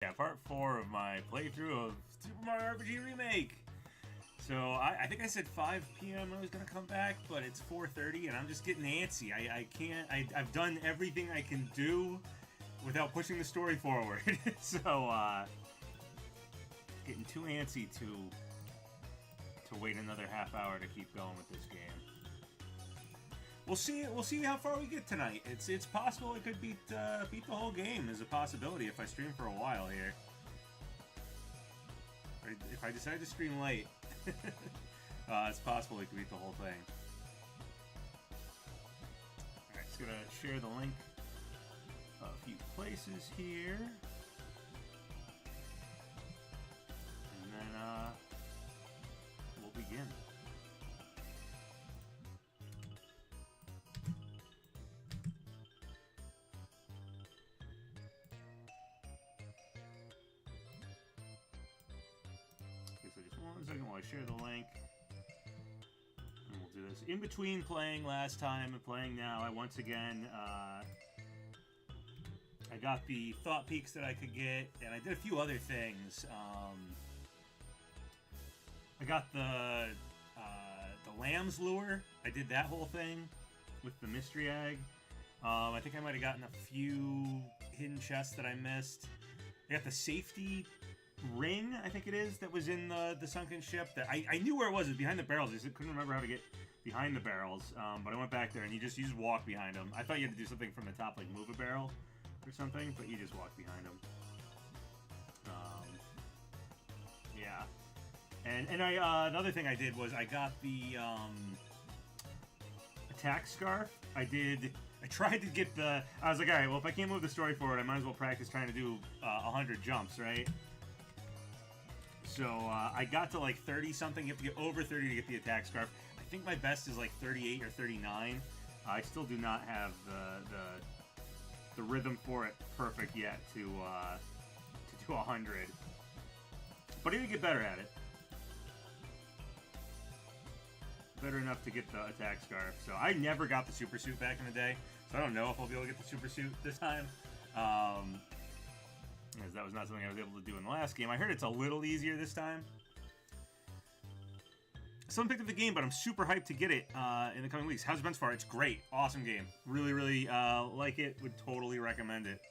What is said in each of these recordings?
Yeah, part 4 of my playthrough of Super Mario RPG Remake. So I think I said 5 p.m. I was gonna come back, but it's 4:30, and I'm just getting antsy. I can't. I've done everything I can do without pushing the story forward. So getting too antsy to wait another half hour to keep going with this game. We'll see. We'll see how far we get tonight. It's possible it could beat the whole game. Is a possibility if I stream for a while here. If I decide to stream late, it's possible it could beat the whole thing. All right, just gonna share the link a few places here, and then we'll begin. So just 1 second while I share the link. And we'll do this. In between playing last time and playing now, I once again, I got the thought peaks that I could get, and I did a few other things. I got the lamb's lure. I did that whole thing with the mystery egg. I think I might have gotten a few hidden chests that I missed. I got the safety ring, I think it is, that was in the sunken ship. That I knew where it was. It was behind the barrels. I just couldn't remember how to get behind the barrels. But I went back there, and you just walk behind them. I thought you had to do something from the top, like move a barrel or something, but you just walk behind them. Yeah. And I another thing I did was I got the attack scarf. I tried to get the. I was like, all right, well, if I can't move the story forward, I might as well practice trying to do 100 jumps, right? So I got to like 30 something. You have to get over 30 to get the attack scarf. I think my best is like 38 or 39. I still do not have the rhythm for it perfect yet to do 100. But I need to get better at it. Better enough to get the attack scarf. So I never got the super suit back in the day, so I don't know if I'll be able to get the super suit this time. As that was not something I was able to do in the last game. I heard it's a little easier this time. Someone picked up the game, but I'm super hyped to get it in the coming weeks. How's it been so far? It's great. Awesome game. Really, really like it. Would totally recommend it.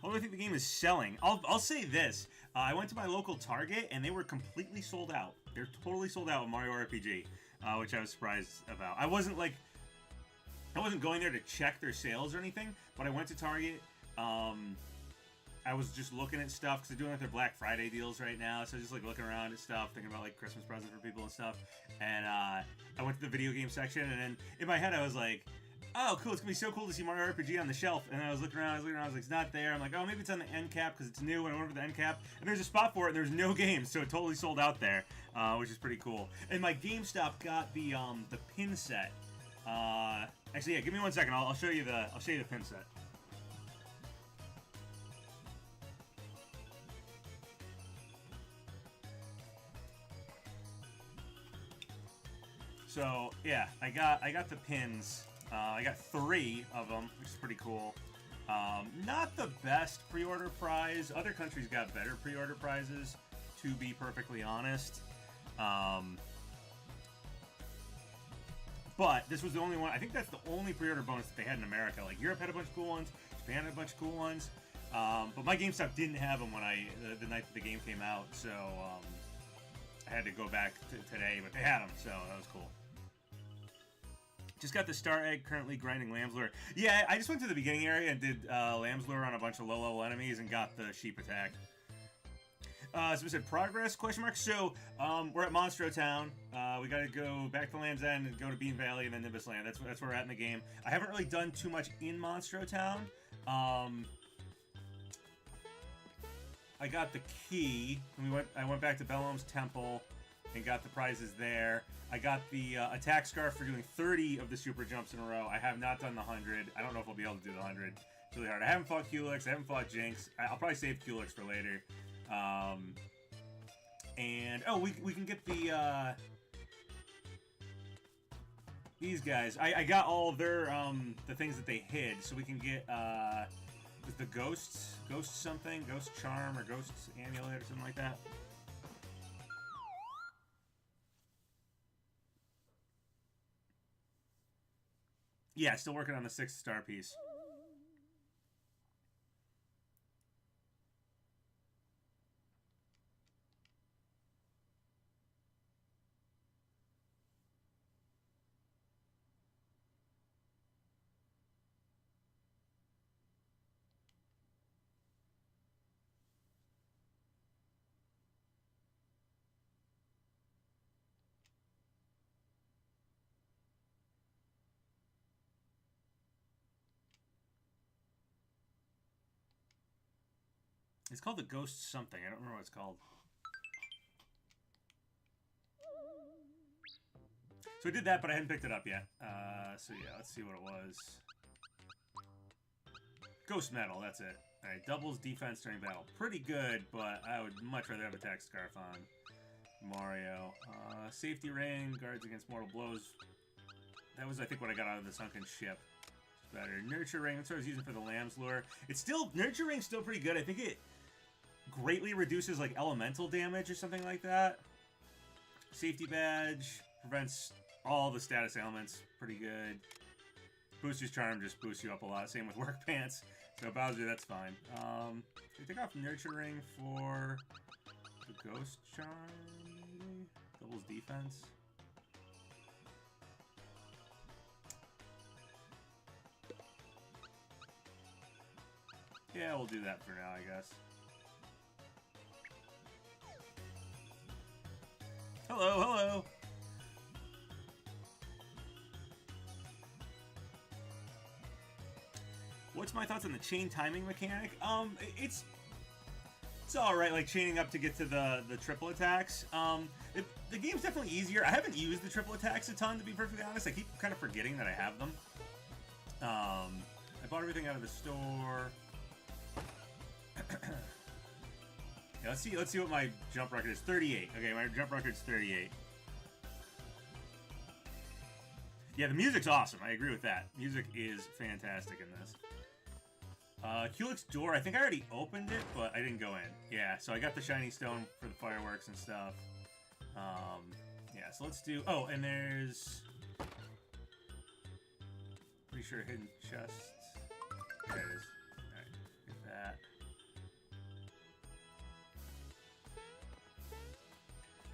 How do I think the game is selling? I'll say this. I went to my local Target, and they were completely sold out. They're totally sold out with Mario RPG, which I was surprised about. I wasn't going there to check their sales or anything, but I went to Target. I was just looking at stuff because they're doing like their Black Friday deals right now. So just like looking around at stuff, thinking about like Christmas presents for people and stuff. And I went to the video game section, and then in my head I was like, "Oh, cool! It's gonna be so cool to see Mario RPG on the shelf." And I was looking around, I was like, "It's not there." I'm like, "Oh, maybe it's on the end cap because it's new." And I went over the end cap, and there's a spot for it, and there's no games, so it totally sold out there, which is pretty cool. And my GameStop got the pin set. Actually, yeah, give me 1 second. I'll show you the pin set. So yeah, I got the pins. I got 3 of them, which is pretty cool. Not the best pre-order prize. Other countries got better pre-order prizes, to be perfectly honest. But this was the only one. I think that's the only pre-order bonus that they had in America. Like Europe had a bunch of cool ones, Japan had a bunch of cool ones. But my GameStop didn't have them when the night that the game came out. So I had to go back today, but they had them, so that was cool. Just got the Star Egg, currently grinding Lamb's Lure. Yeah, I just went to the beginning area and did Lamb's Lure on a bunch of low-level enemies and got the sheep attack. So we said progress, question mark. So we're at Monstro Town. We got to go back to Land's End and go to Bean Valley and then Nimbus Land. That's where we're at in the game. I haven't really done too much in Monstro Town. I got the key. And I went back to Bellome's Temple and got the prizes there. I got the attack scarf for doing 30 of the super jumps in a row. I have not done the 100. I don't know if I'll be able to do the 100. It's really hard. I haven't fought Culex. I haven't fought Jinx. I'll probably save Culex for later. And oh, we can get the these guys. I got all of their the things that they hid, so we can get Is the ghost something? Ghost charm or ghost amulet or something like that? Yeah, still working on the 6-star piece. It's called the ghost something. I don't remember what it's called. So I did that, but I hadn't picked it up yet. So yeah, let's see what it was. Ghost metal, that's it. Alright, doubles defense during battle. Pretty good, but I would much rather have attack scarf on Mario. Safety ring, guards against mortal blows. That was, I think, what I got out of the sunken ship. Better. Nurture ring, that's what I was using for the lamb's lure. It's still, Nurture ring's still pretty good. I think it greatly reduces, like, elemental damage or something like that. Safety badge, prevents all the status ailments. Pretty good. Booster's charm just boosts you up a lot. Same with work pants. So Bowser, that's fine. Can we take off Nurture ring for the ghost charm, maybe? Doubles defense. Yeah, we'll do that for now, I guess. Hello, hello! What's my thoughts on the chain timing mechanic? It's alright, like, chaining up to get to the triple attacks. The game's definitely easier. I haven't used the triple attacks a ton, to be perfectly honest. I keep kind of forgetting that I have them. I bought everything out of the store. Yeah, let's see what my jump record is. 38. Okay, my jump record's 38. Yeah, the music's awesome. I agree with that. Music is fantastic in this. Kulik's door, I think I already opened it, but I didn't go in. Yeah, so I got the shiny stone for the fireworks and stuff. Yeah, so let's do... Oh, and there's... Pretty sure hidden chest. There it is. Alright, get that.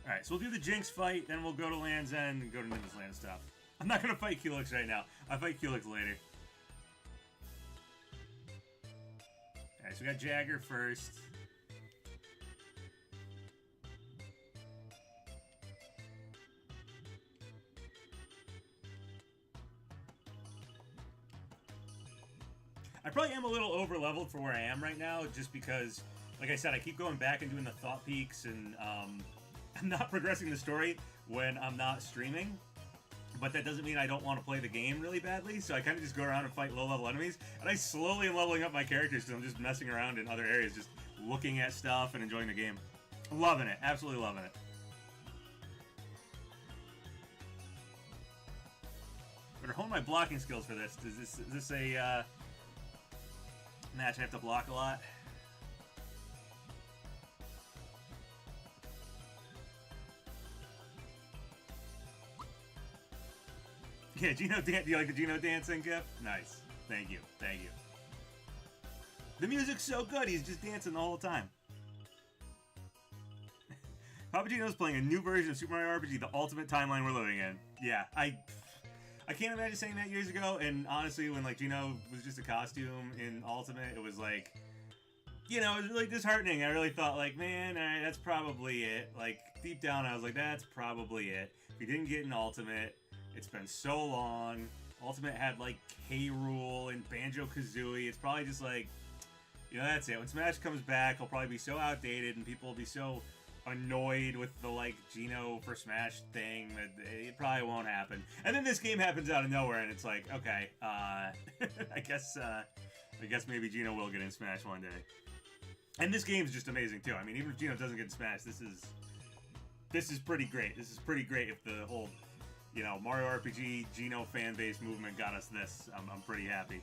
Alright, so we'll do the Jinx fight, then we'll go to Land's End and go to Nimbus Land stuff. I'm not gonna fight Kulik's right now. I'll fight Kulik's later. Alright, so we got Jagger first. I probably am a little over-leveled for where I am right now, just because, like I said, I keep going back and doing the thought peaks, and I'm not progressing the story when I'm not streaming. But that doesn't mean I don't want to play the game really badly, so I kind of just go around and fight low-level enemies. And I slowly am leveling up my characters because I'm just messing around in other areas, just looking at stuff and enjoying the game. Loving it. Absolutely loving it. Better hone my blocking skills for this. Is this a match I have to block a lot? Yeah, Gino, do you like the Gino dancing gif? Nice. Thank you. Thank you. The music's so good, he's just dancing the whole time. PapaGenos playing a new version of Super Mario RPG, the ultimate timeline we're living in. Yeah, I can't imagine saying that years ago, and honestly, when, like, Gino was just a costume in Ultimate, it was, like, you know, it was really disheartening. I really thought, like, man, alright, that's probably it. Like, deep down, I was like, that's probably it. If we didn't get an Ultimate... It's been so long. Ultimate had, like, K. Rool and Banjo-Kazooie. It's probably just, like, you know, that's it. When Smash comes back, he'll probably be so outdated and people will be so annoyed with the, like, Gino for Smash thing that it probably won't happen. And then this game happens out of nowhere and it's like, okay, I guess maybe Gino will get in Smash one day. And this game's just amazing, too. I mean, even if Gino doesn't get in Smash, this is pretty great. This is pretty great if the whole... You know, Mario RPG, Gino fan base movement got us this. I'm pretty happy.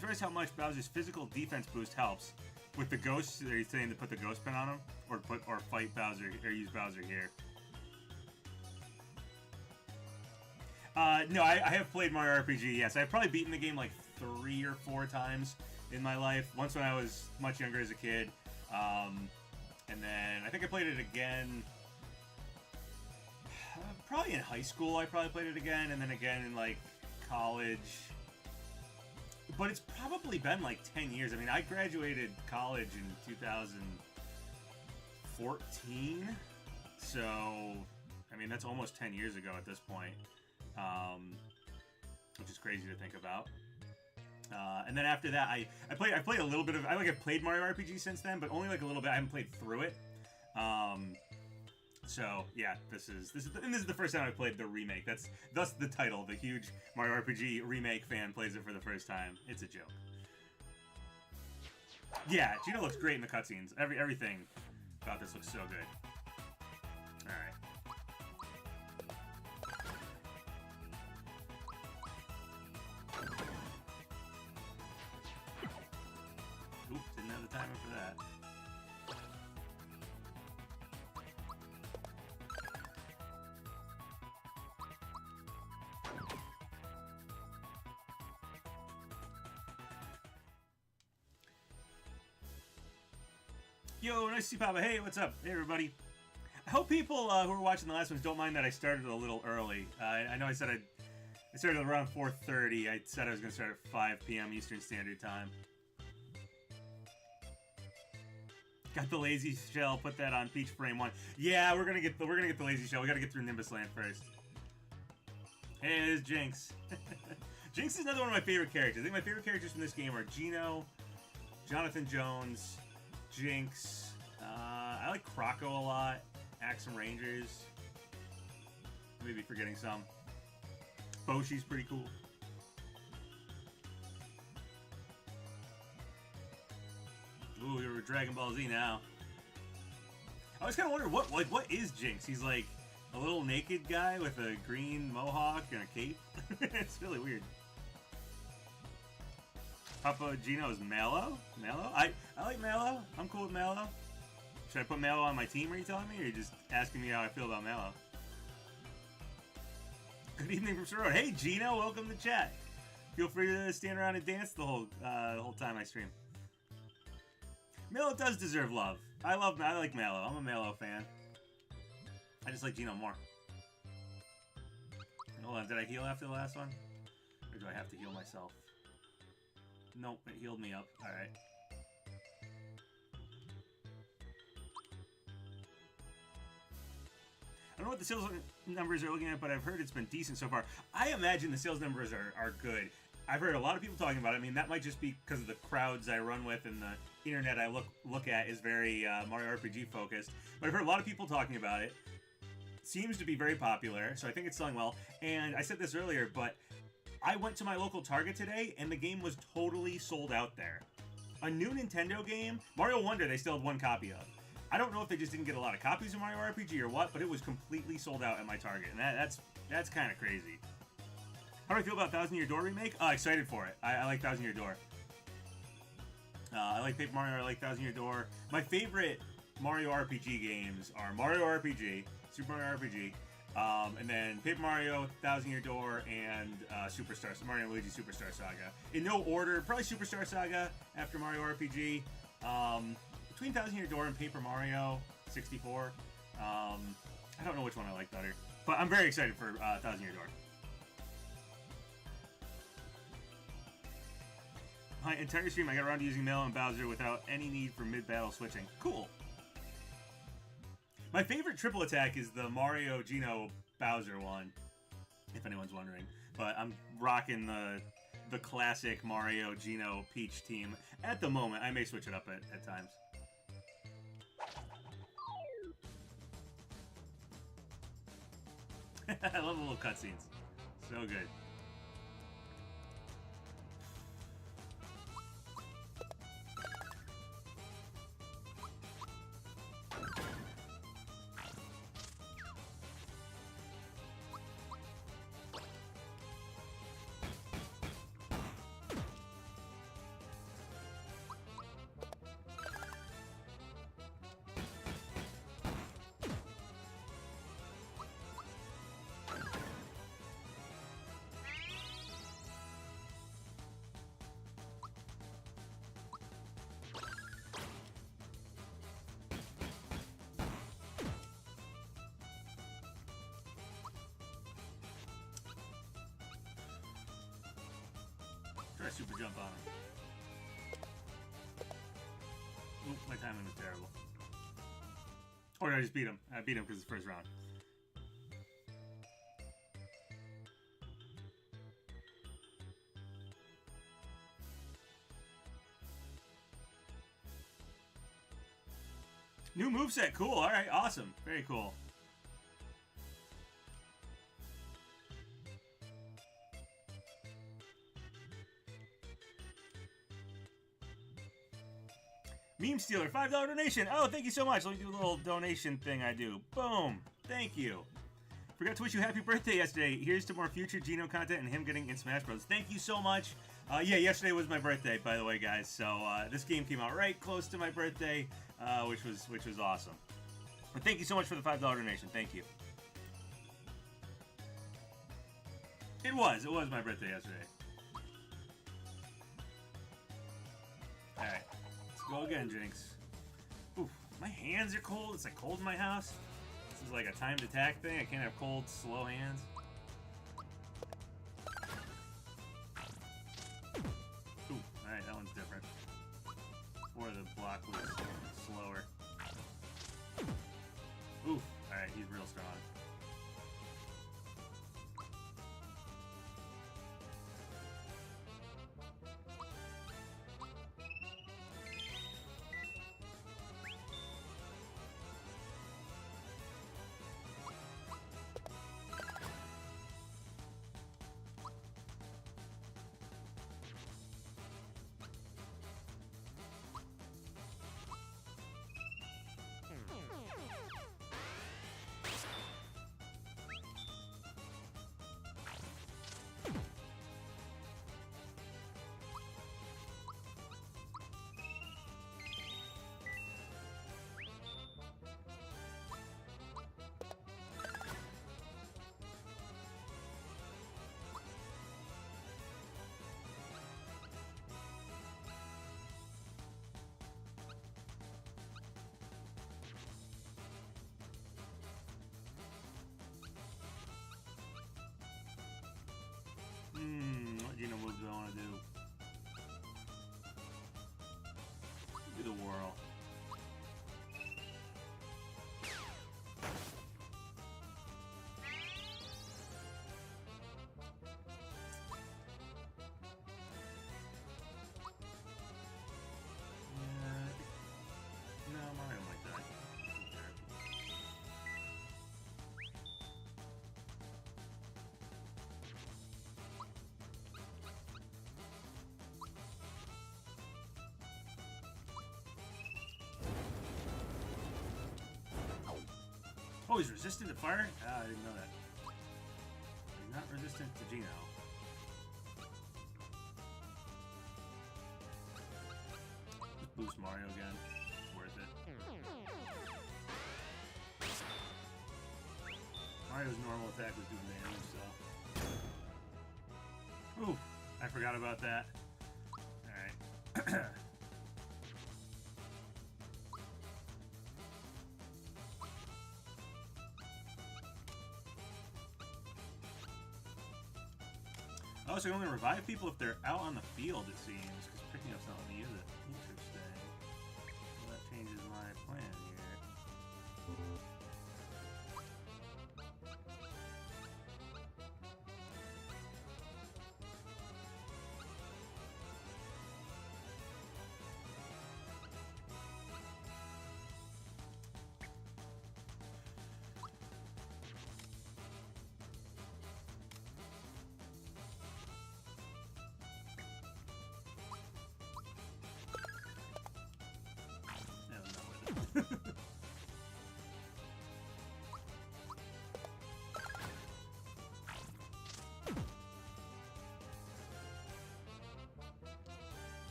surprised how much Bowser's physical defense boost helps. With the ghosts, are you saying to put the ghost pin on him? Or fight Bowser, or use Bowser here? No, I have played Mario RPG, yes. I've probably beaten the game like 3 or 4 times in my life. Once when I was much younger as a kid. And then I think I played it again... probably in high school I probably played it again, and then again in like college. But it's probably been like 10 years. I mean, I graduated college in 2014. So, I mean, that's almost 10 years ago at this point. Which is crazy to think about. And then after that, I played a little bit of... I've played Mario RPG since then, but only like a little bit. I haven't played through it. So yeah, this is the first time I played the remake. That's thus the title. The huge Mario RPG remake fan plays it for the first time. It's a joke. Yeah, Gino looks great in the cutscenes. Everything about this looks so good. All right. Oops, didn't have the timer for that. Yo, nice to see Papa. Hey, what's up? Hey, everybody. I hope people who were watching the last ones don't mind that I started a little early. I know I said I started around 4:30. I said I was going to start at 5 p.m. Eastern Standard Time. Got the lazy shell. Put that on Peach Frame 1. Yeah, we're gonna get the lazy shell. We got to get through Nimbus Land first. Hey, there's Jinx. Jinx is another one of my favorite characters. I think my favorite characters from this game are Gino, Jonathan Jones, Jinx. I like Croco a lot. Axem Rangers. Maybe forgetting some. Boshi's pretty cool. Ooh, you're Dragon Ball Z now. I was kind of wondering what is Jinx? He's like a little naked guy with a green mohawk and a cape. It's really weird. PapaGenos Mallow? Mallow? I like Mallow. I'm cool with Mallow. Should I put Mallow on my team, are you telling me? Or are you just asking me how I feel about Mallow? Good evening from Soror. Hey, Gino, welcome to chat. Feel free to stand around and dance the whole time I stream. Mallow does deserve love. I like Mallow. I'm a Mallow fan. I just like Gino more. Hold on, did I heal after the last one? Or do I have to heal myself? Nope, it healed me up. Alright. I don't know what the sales numbers are looking at, but I've heard it's been decent so far. I imagine the sales numbers are good. I've heard a lot of people talking about it. I mean, that might just be because of the crowds I run with and the internet I look at is very Mario RPG focused. But I've heard a lot of people talking about it. Seems to be very popular, so I think it's selling well. And I said this earlier, but I went to my local Target today, and the game was totally sold out there. A new Nintendo game, Mario Wonder, they still had 1 copy of. I don't know if they just didn't get a lot of copies of Mario RPG or what, but it was completely sold out at my Target, and that's kind of crazy. How do I feel about Thousand Year Door remake? Excited for it. I like Thousand Year Door. I like Paper Mario. I like Thousand Year Door. My favorite Mario RPG games are Mario RPG, Super Mario RPG, and then Paper Mario, Thousand Year Door, and Mario and Luigi Superstar Saga. In no order, probably Superstar Saga after Mario RPG. Between Thousand Year Door and Paper Mario 64, I don't know which one I like better, but I'm very excited for Thousand Year Door. My entire stream, I got around to using Mallow and Bowser without any need for mid-battle switching. Cool. My favorite triple attack is the Mario, Gino, Bowser one, if anyone's wondering. But I'm rocking the classic Mario, Gino, Peach team at the moment. I may switch it up at times. I love the little cutscenes. So good. I super jump on him. Oop, my timing was terrible. Or did I just beat him? I beat him because it's the first round. New moveset, cool. Alright, awesome. Very cool. Meme Stealer, $5 donation. Oh, thank you so much. Let me do a little donation thing I do. Boom. Thank you. Forgot to wish you happy birthday yesterday. Here's to more future Geno content and him getting in Smash Bros. Thank you so much. Yeah, yesterday was my birthday, by the way, guys. So this game came out right close to my birthday, which was awesome. But thank you so much for the $5 donation. Thank you. It was my birthday yesterday. All right. Go again, Jinx. Oof, my hands are cold. It's like cold in my house. This is like a timed attack thing. I can't have cold, slow hands. Ooh, alright, that one's different. Before the block was slower. Oof, alright, he's real strong. What Geno moves do I want to do? Do the whirl. No, Mario might die. Oh, he's resistant to fire? Ah, I didn't know that. He's not resistant to Geno. Just boost Mario again. It's worth it. Mario's normal attack was doing damage, so... Ooh, I forgot about that. Alright. Oh, so you only revive people if they're out on the field, it seems, because picking up's not letting me use it. Interesting. Well, that changes my plan here.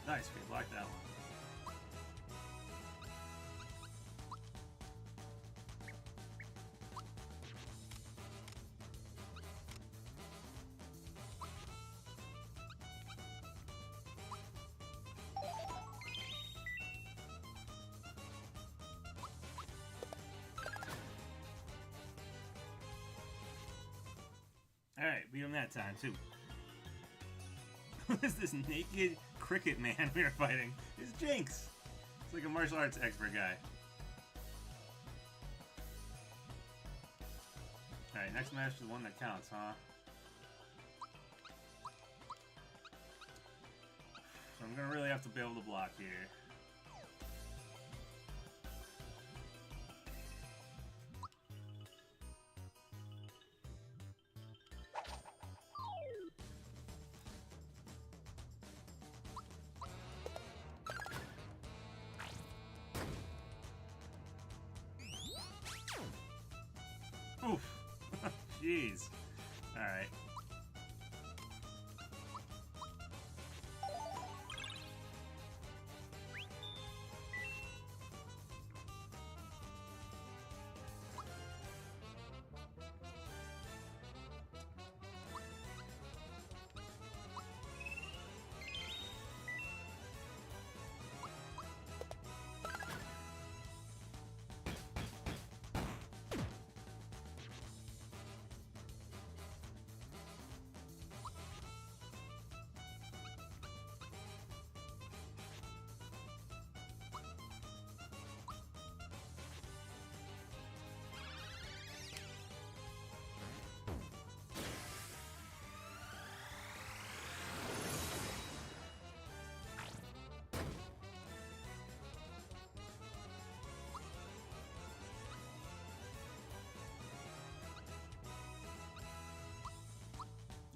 Nice, we blocked that one. Alright, beat him that time, too. Who is this naked cricket man we are fighting? It's Jinx! It's like a martial arts expert guy. Alright, next match is the one that counts, huh? So I'm gonna really have to be able to block here. Oof. Jeez. Alright.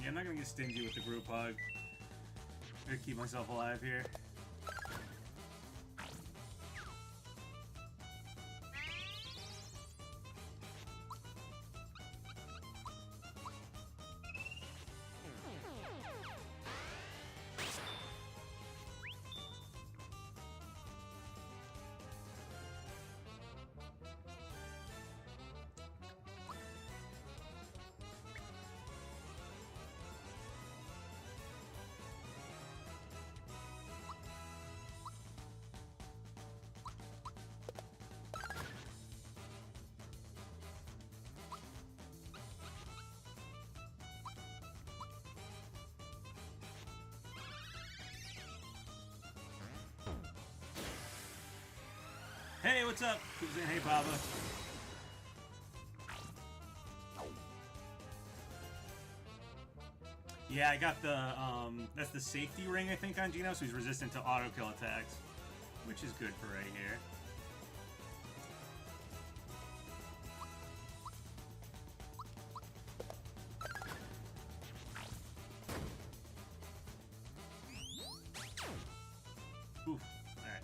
Yeah, I'm not gonna get stingy with the group hug. I'm gonna keep myself alive here. Hey, what's up? Who's in? Hey, Papa. Yeah, I got the, that's the safety ring, I think, on Geno, so he's resistant to auto-kill attacks, which is good for right here. Oof. Alright.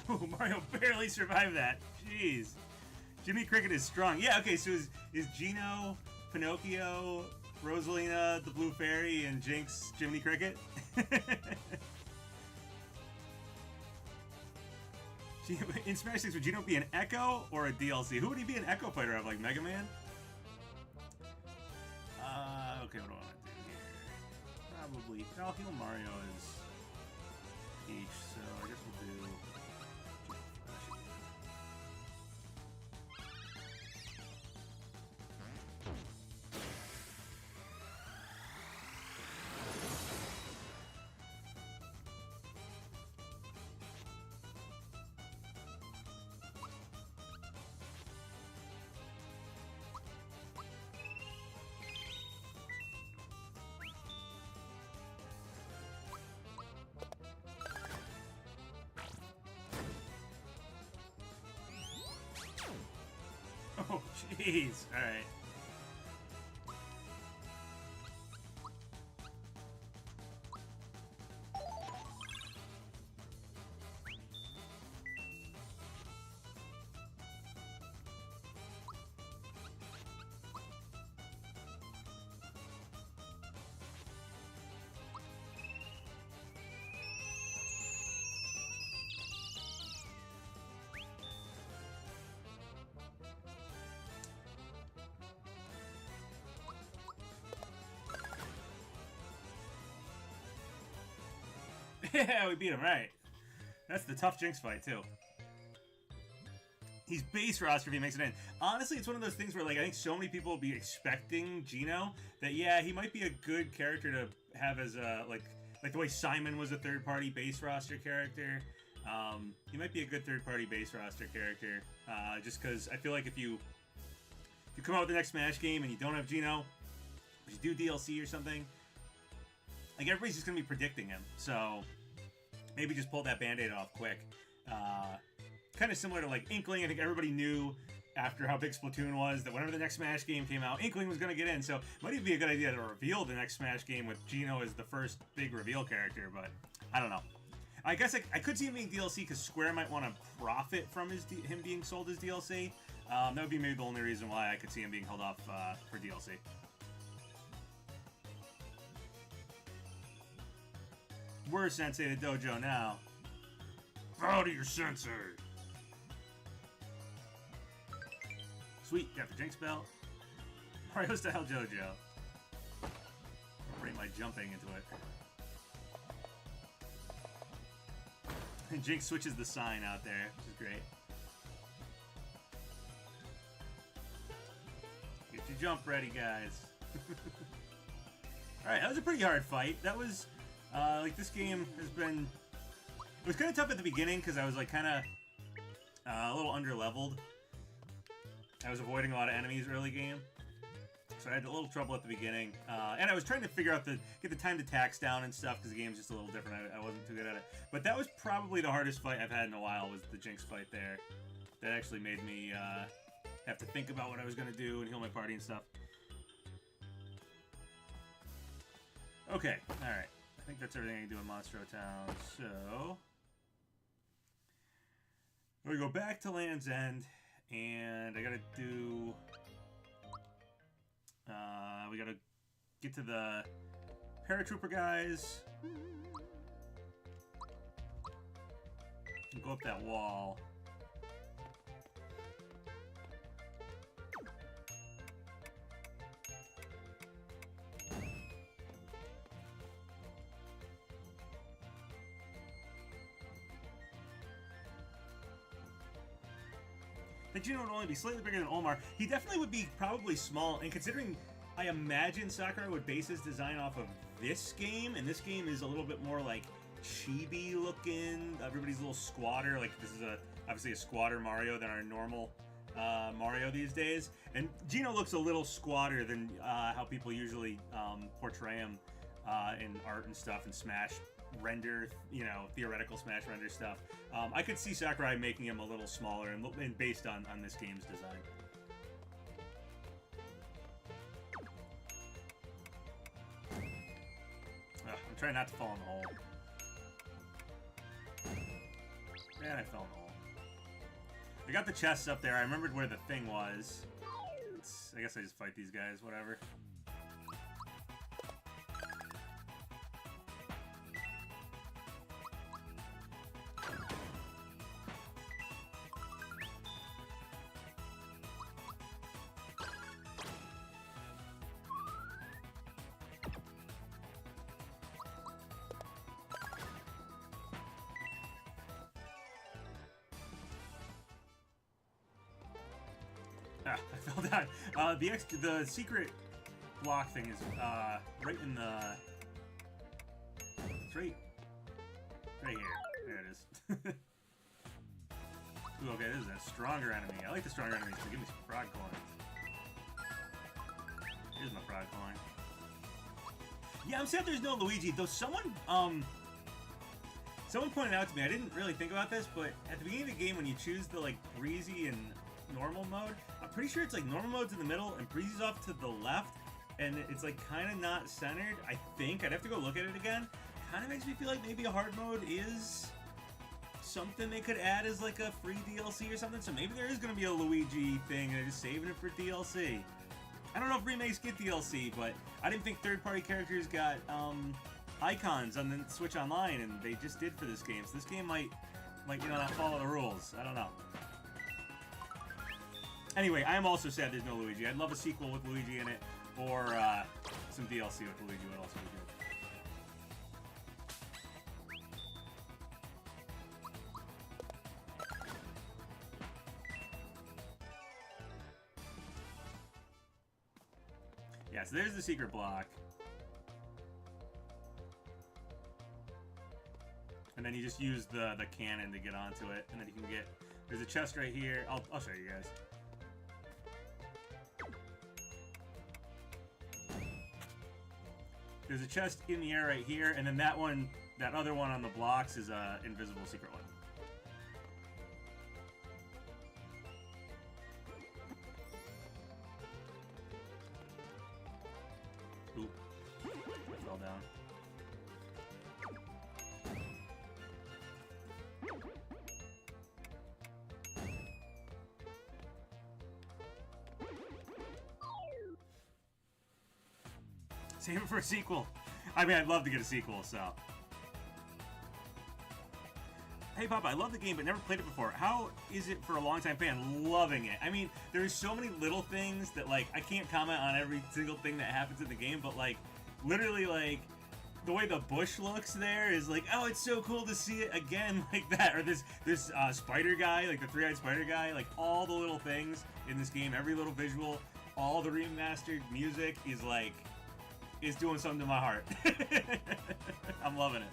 Oh, Mario barely survived that. Jeez. Jiminy Cricket is strong. Yeah, okay, so is Geno, Pinocchio, Rosalina, the Blue Fairy, and Jinx Jiminy Cricket? In Smash 6, would Geno be an Echo or a DLC? Who would he be an Echo fighter of, like Mega Man? Okay, what do I want to do here? Probably. I'll heal Mario as Peach, so I guess we'll do... Jeez. All right. Yeah, we beat him, right. That's the tough Jinx fight, too. He's base roster if he makes it in. Honestly, it's one of those things where, like, I think so many people will be expecting Geno that, yeah, he might be a good character to have as a, like the way Simon was a third-party base roster character. He might be a good third-party base roster character, just because I feel like if you come out with the next Smash game and you don't have Geno, but you do DLC or something, like, everybody's just going to be predicting him, so maybe just pull that Band-Aid off quick. Kind of similar to, like, Inkling. I think everybody knew after how big Splatoon was that whenever the next Smash game came out, Inkling was going to get in, so it might even be a good idea to reveal the next Smash game with Geno as the first big reveal character, but I don't know. I guess I could see him being DLC because Square might want to profit from him being sold as DLC. That would be maybe the only reason why I could see him being held off for DLC. We're Sensei to Dojo now. Bow to your sensei. Sweet, got the Jinx belt. Mario style JoJo. Bring my jumping into it. And Jinx switches the sign out there, which is great. Get your jump ready, guys. Alright, that was a pretty hard fight. That was, like, this game has been... It was kind of tough at the beginning because I was, like, kind of a little under-leveled. I was avoiding a lot of enemies early game. So I had a little trouble at the beginning. And I was trying to figure out get the time to tax down and stuff because the game's just a little different. I wasn't too good at it. But that was probably the hardest fight I've had in a while, was the Jinx fight there. That actually made me have to think about what I was going to do and heal my party and stuff. Okay, alright. I think that's everything I can do in Monstro Town. So we go back to Land's End, and I gotta do... we gotta get to the paratrooper guys. And go up that wall. That Geno would only be slightly bigger than Olmar. He definitely would be probably small, and considering I imagine Sakurai would base his design off of this game, and this game is a little bit more like chibi looking. Everybody's a little squatter. Like, this is obviously a squatter Mario than our normal Mario these days. And Geno looks a little squatter than how people usually portray him in art and stuff and Smash render, you know, theoretical Smash render stuff. I could see Sakurai making him a little smaller and based on this game's design. I'm trying not to fall in the hole. And I fell in the hole. I got the chests up there. I remembered where the thing was. I guess I just fight these guys, whatever. Ah, I fell down. The secret block thing is right in the... It's right here. There it is. Ooh, okay, this is a stronger enemy. I like the stronger enemies, so give me some frog coins. Here's my frog coin. Yeah, I'm sad there's no Luigi, though someone pointed out to me, I didn't really think about this, but at the beginning of the game when you choose the, like, breezy and normal mode. I'm pretty sure it's like normal mode's in the middle and breezy's off to the left, and it's like kind of not centered. I think I'd have to go look at it again. Kind of makes me feel like maybe a hard mode is something they could add as like a free DLC or something. So maybe there is going to be a Luigi thing and they're just saving it for DLC. I don't know if remakes get DLC, but I didn't think third-party characters got icons on the Switch Online, and they just did for this game. So this game might not follow the rules. I don't know. Anyway, I am also sad there's no Luigi. I'd love a sequel with Luigi in it, or some DLC with Luigi would also be good. Yeah, so there's the secret block. And then you just use the cannon to get onto it, and then you can get... There's a chest right here. I'll show you guys. There's a chest in the air right here, and then that other one on the blocks is a invisible secret one. Oop. I fell down. Save it for a sequel. I mean, I'd love to get a sequel, so. Hey, Papa, I love the game, but never played it before. How is it for a longtime fan? Loving it. I mean, there's so many little things that, like, I can't comment on every single thing that happens in the game, but, like, literally, like, the way the bush looks there is like, oh, it's so cool to see it again like that. Or this spider guy, like the three-eyed spider guy, like all the little things in this game, every little visual, all the remastered music is like, is doing something to my heart. I'm loving it.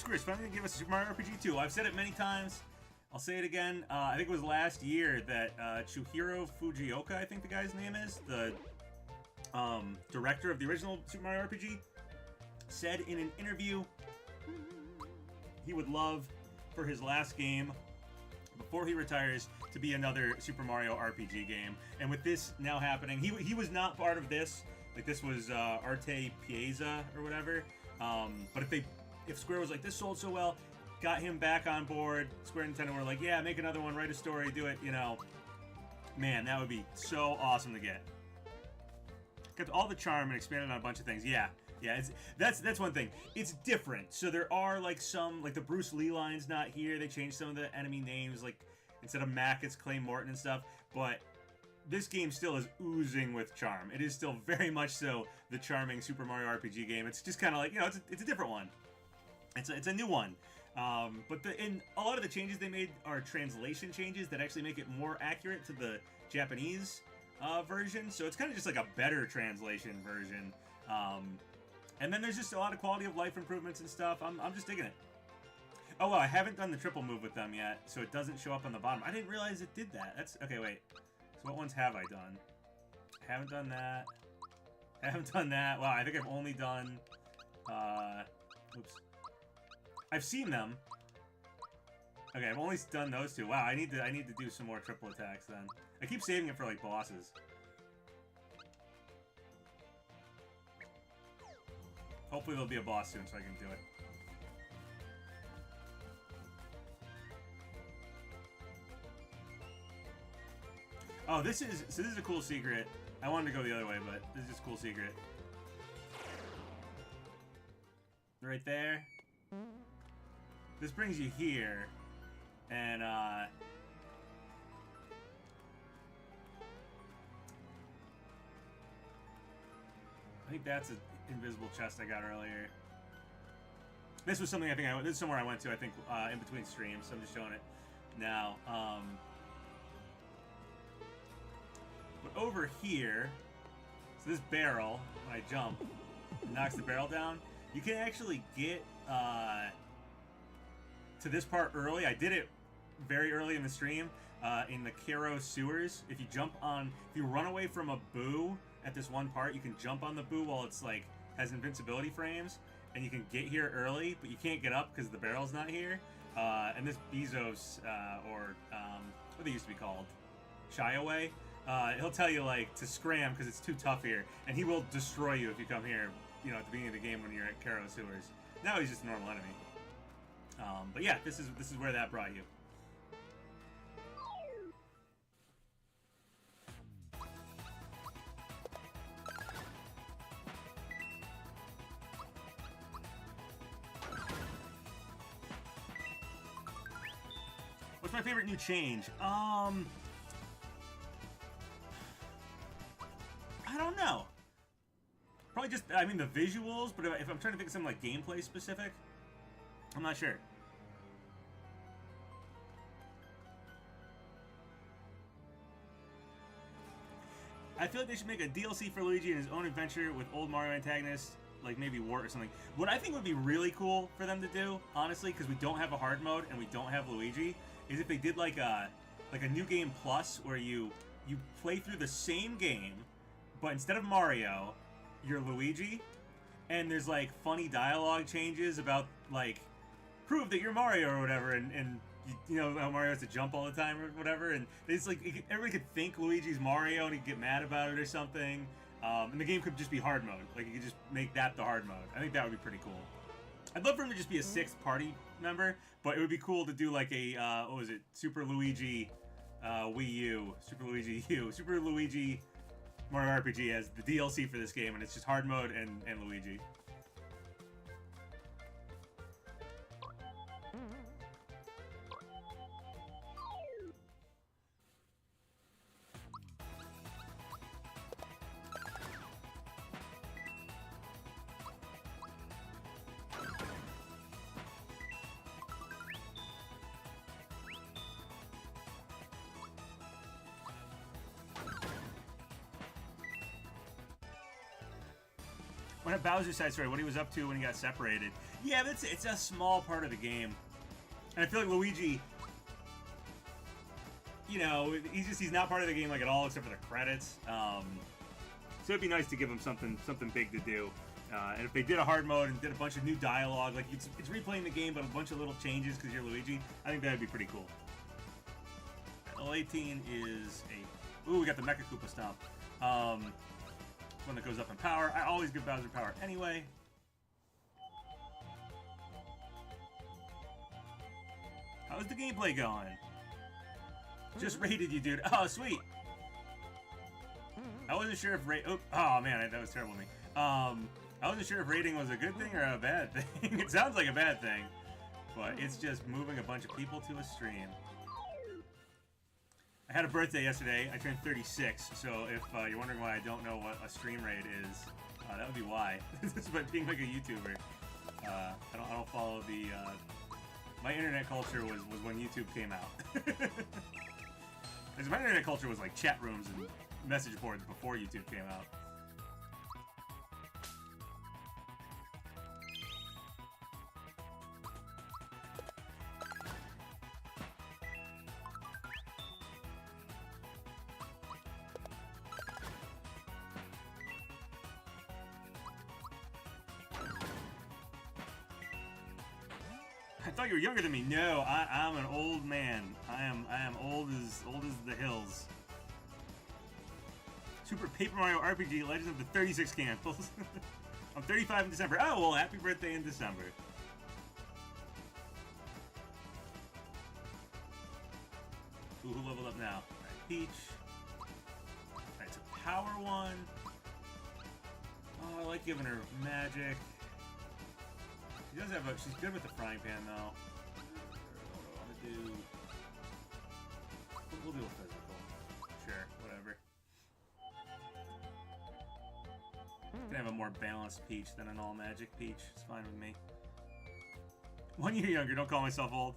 Chris finally gave us a Super Mario RPG 2. I've said it many times. I'll say it again. I think it was last year that Chuhiro Fujioka, I think the guy's name is, the director of the original Super Mario RPG, said in an interview he would love for his last game before he retires to be another Super Mario RPG game. And with this now happening, he was not part of this. Like, this was Arte Piazza or whatever. But if Square was like, this sold so well, got him back on board, Square and Nintendo were like, yeah, make another one, write a story, do it, you know. Man, that would be so awesome to get. Kept all the charm and expanded on a bunch of things. Yeah, that's one thing. It's different. So there are like some, like the Bruce Lee line's not here. They changed some of the enemy names, like instead of Mac, it's Clay Morton and stuff. But this game still is oozing with charm. It is still very much so the charming Super Mario RPG game. It's just kind of like, you know, it's a different one. It's a new one. But in a lot of the changes they made are translation changes that actually make it more accurate to the Japanese version. So it's kind of just like a better translation version. And then there's just a lot of quality of life improvements and stuff. I'm just digging it. Oh, well, I haven't done the triple move with them yet, so it doesn't show up on the bottom. I didn't realize it did that. That's okay, wait. So what ones have I done? I haven't done that. I haven't done that. Wow, I think I've only done... oops. I've seen them. Okay, I've only done those two. Wow, I need to do some more triple attacks then. I keep saving it for like bosses. Hopefully there'll be a boss soon so I can do it. Oh, this is a cool secret. I wanted to go the other way, but this is just a cool secret. Right there. This brings you here, and I think that's an invisible chest I got earlier. This was something this is somewhere I went to, I think, in between streams, so I'm just showing it now. But over here, So this barrel, when I jump, it knocks the barrel down. You can actually get to this part early. I did it very early in the stream in the Kero sewers. If you run away from a boo at this one part, you can jump on the boo while it's like has invincibility frames, and you can get here early, but you can't get up because the barrel's not here. And this Bezos, or what they used to be called, Shy Away, he'll tell you like to scram because it's too tough here, and he will destroy you if you come here. You know, at the beginning of the game when you're at Kero sewers. Now he's just a normal enemy. But yeah, this is where that brought you. What's my favorite new change? I don't know. Probably just, I mean, the visuals, but if I'm trying to think of something like gameplay specific, I'm not sure. I feel like they should make a DLC for Luigi and his own adventure with old Mario antagonists, like maybe Wart or something. What I think would be really cool for them to do, honestly, because we don't have a hard mode and we don't have Luigi, is if they did like a new game plus where you play through the same game, but instead of Mario, you're Luigi, and there's like funny dialogue changes about like prove that you're Mario or whatever, and you know how Mario has to jump all the time or whatever, and it's like everybody could think Luigi's Mario and he'd get mad about it or something, and the game could just be hard mode. Like you could just make that the hard mode. I think that would be pretty cool. I'd love for him to just be a sixth party member, but it would be cool to do like a what was it, Super Luigi Wii U, Super Luigi U, Super Luigi Mario RPG as the DLC for this game, and it's just hard mode and Luigi. When a Bowser side story, what he was up to when he got separated. Yeah, but it's a small part of the game. And I feel like Luigi, you know, he's not part of the game like at all except for the credits. So it'd be nice to give him something big to do. And if they did a hard mode and did a bunch of new dialogue, like it's replaying the game but a bunch of little changes because you're Luigi, I think that'd be pretty cool. L18 is a... Ooh, we got the Mecha Koopa Stomp. One that goes up in power. I always give Bowser power anyway. How's the gameplay going? Just raided you, dude. Oh, sweet. I wasn't sure if oh man, that was terrible of me. I wasn't sure if raiding was a good thing or a bad thing. It sounds like a bad thing, but it's just moving a bunch of people to a stream. I had a birthday yesterday. I turned 36, so if you're wondering why I don't know what a stream raid is, that would be why. This is about being like a YouTuber. I don't follow the... my internet culture was when YouTube came out. Because my internet culture was like chat rooms and message boards before YouTube came out. I thought you were younger than me. No, I'm an old man. I am old as the hills. Super Paper Mario RPG Legends of the 36 Candles. I'm 35 in December. Oh, well, happy birthday in December. Ooh, who leveled up now? Alright, Peach. Alright, it's a power one. Oh, I like giving her magic. She does have she's good with the frying pan, though. What do I want to do? We'll do a physical. Sure, whatever. Can have a more balanced Peach than an all-magic Peach. It's fine with me. 1 year younger, don't call myself old.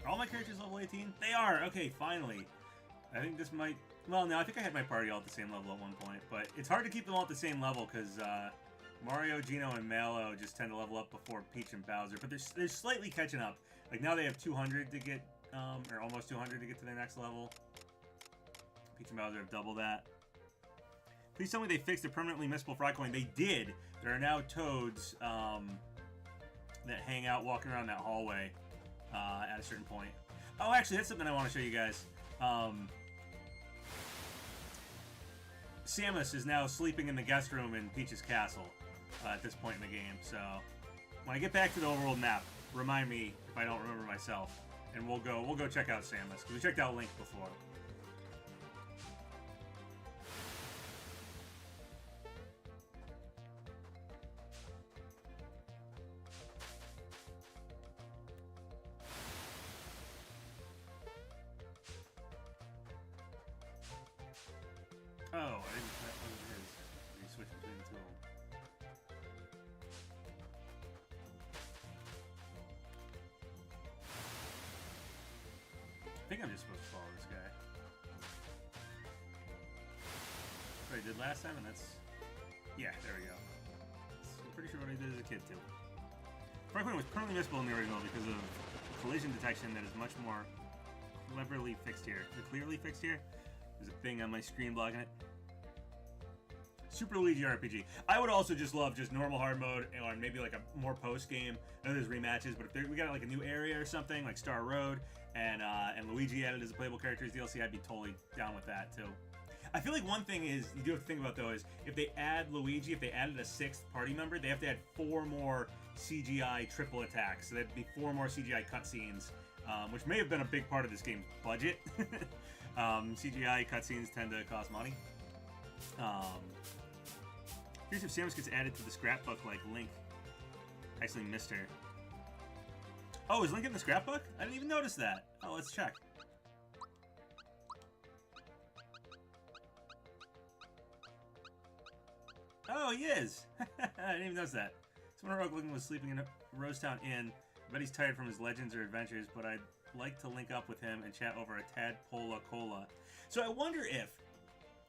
Are all my characters level 18? They are! Okay, finally. I think this might... Well, no, I think I had my party all at the same level at one point, but it's hard to keep them all at the same level because Mario, Geno, and Mallow just tend to level up before Peach and Bowser, but they're slightly catching up. Like, now they have 200 to get, or almost 200 to get to their next level. Peach and Bowser have double that. Please tell me they fixed the permanently missable frog coin. They did! There are now toads that hang out walking around that hallway at a certain point. Oh, actually, that's something I want to show you guys. Samus is now sleeping in the guest room in Peach's castle at this point in the game, so when I get back to the overworld map, remind me if I don't remember myself, and we'll go check out Samus, because we checked out Link before. Oh, I didn't. That wasn't his. We switched between the two of them. I think I'm just supposed to follow this guy. That's what I did last time, and that's... Yeah, there we go. I'm pretty sure what I did as a kid, too. Frog Coin was permanently missable in the original because of collision detection that is much more cleverly fixed here. Is it clearly fixed here? There's a thing on my screen blocking it. Super Luigi RPG. I would also just love just normal hard mode and maybe like a more post game. I know there's rematches, but if we got like a new area or something like Star Road and Luigi added as a playable character as DLC, I'd be totally down with that too. I feel like one thing is you do have to think about though is if they add Luigi, if they added a 6th party member, they have to add 4 more CGI triple attacks. So that'd be 4 more CGI cutscenes, which may have been a big part of this game's budget. CGI cutscenes tend to cost money. Here's if Samus gets added to the scrapbook like Link. Actually missed her. Oh, is Link in the scrapbook? I didn't even notice that. Oh, let's check. Oh, he is! I didn't even notice that. Someone wrote Link was sleeping in Rosetown Inn. I bet he's tired from his legends or adventures, but I'd like to link up with him and chat over a Tadpola Cola. So I wonder if...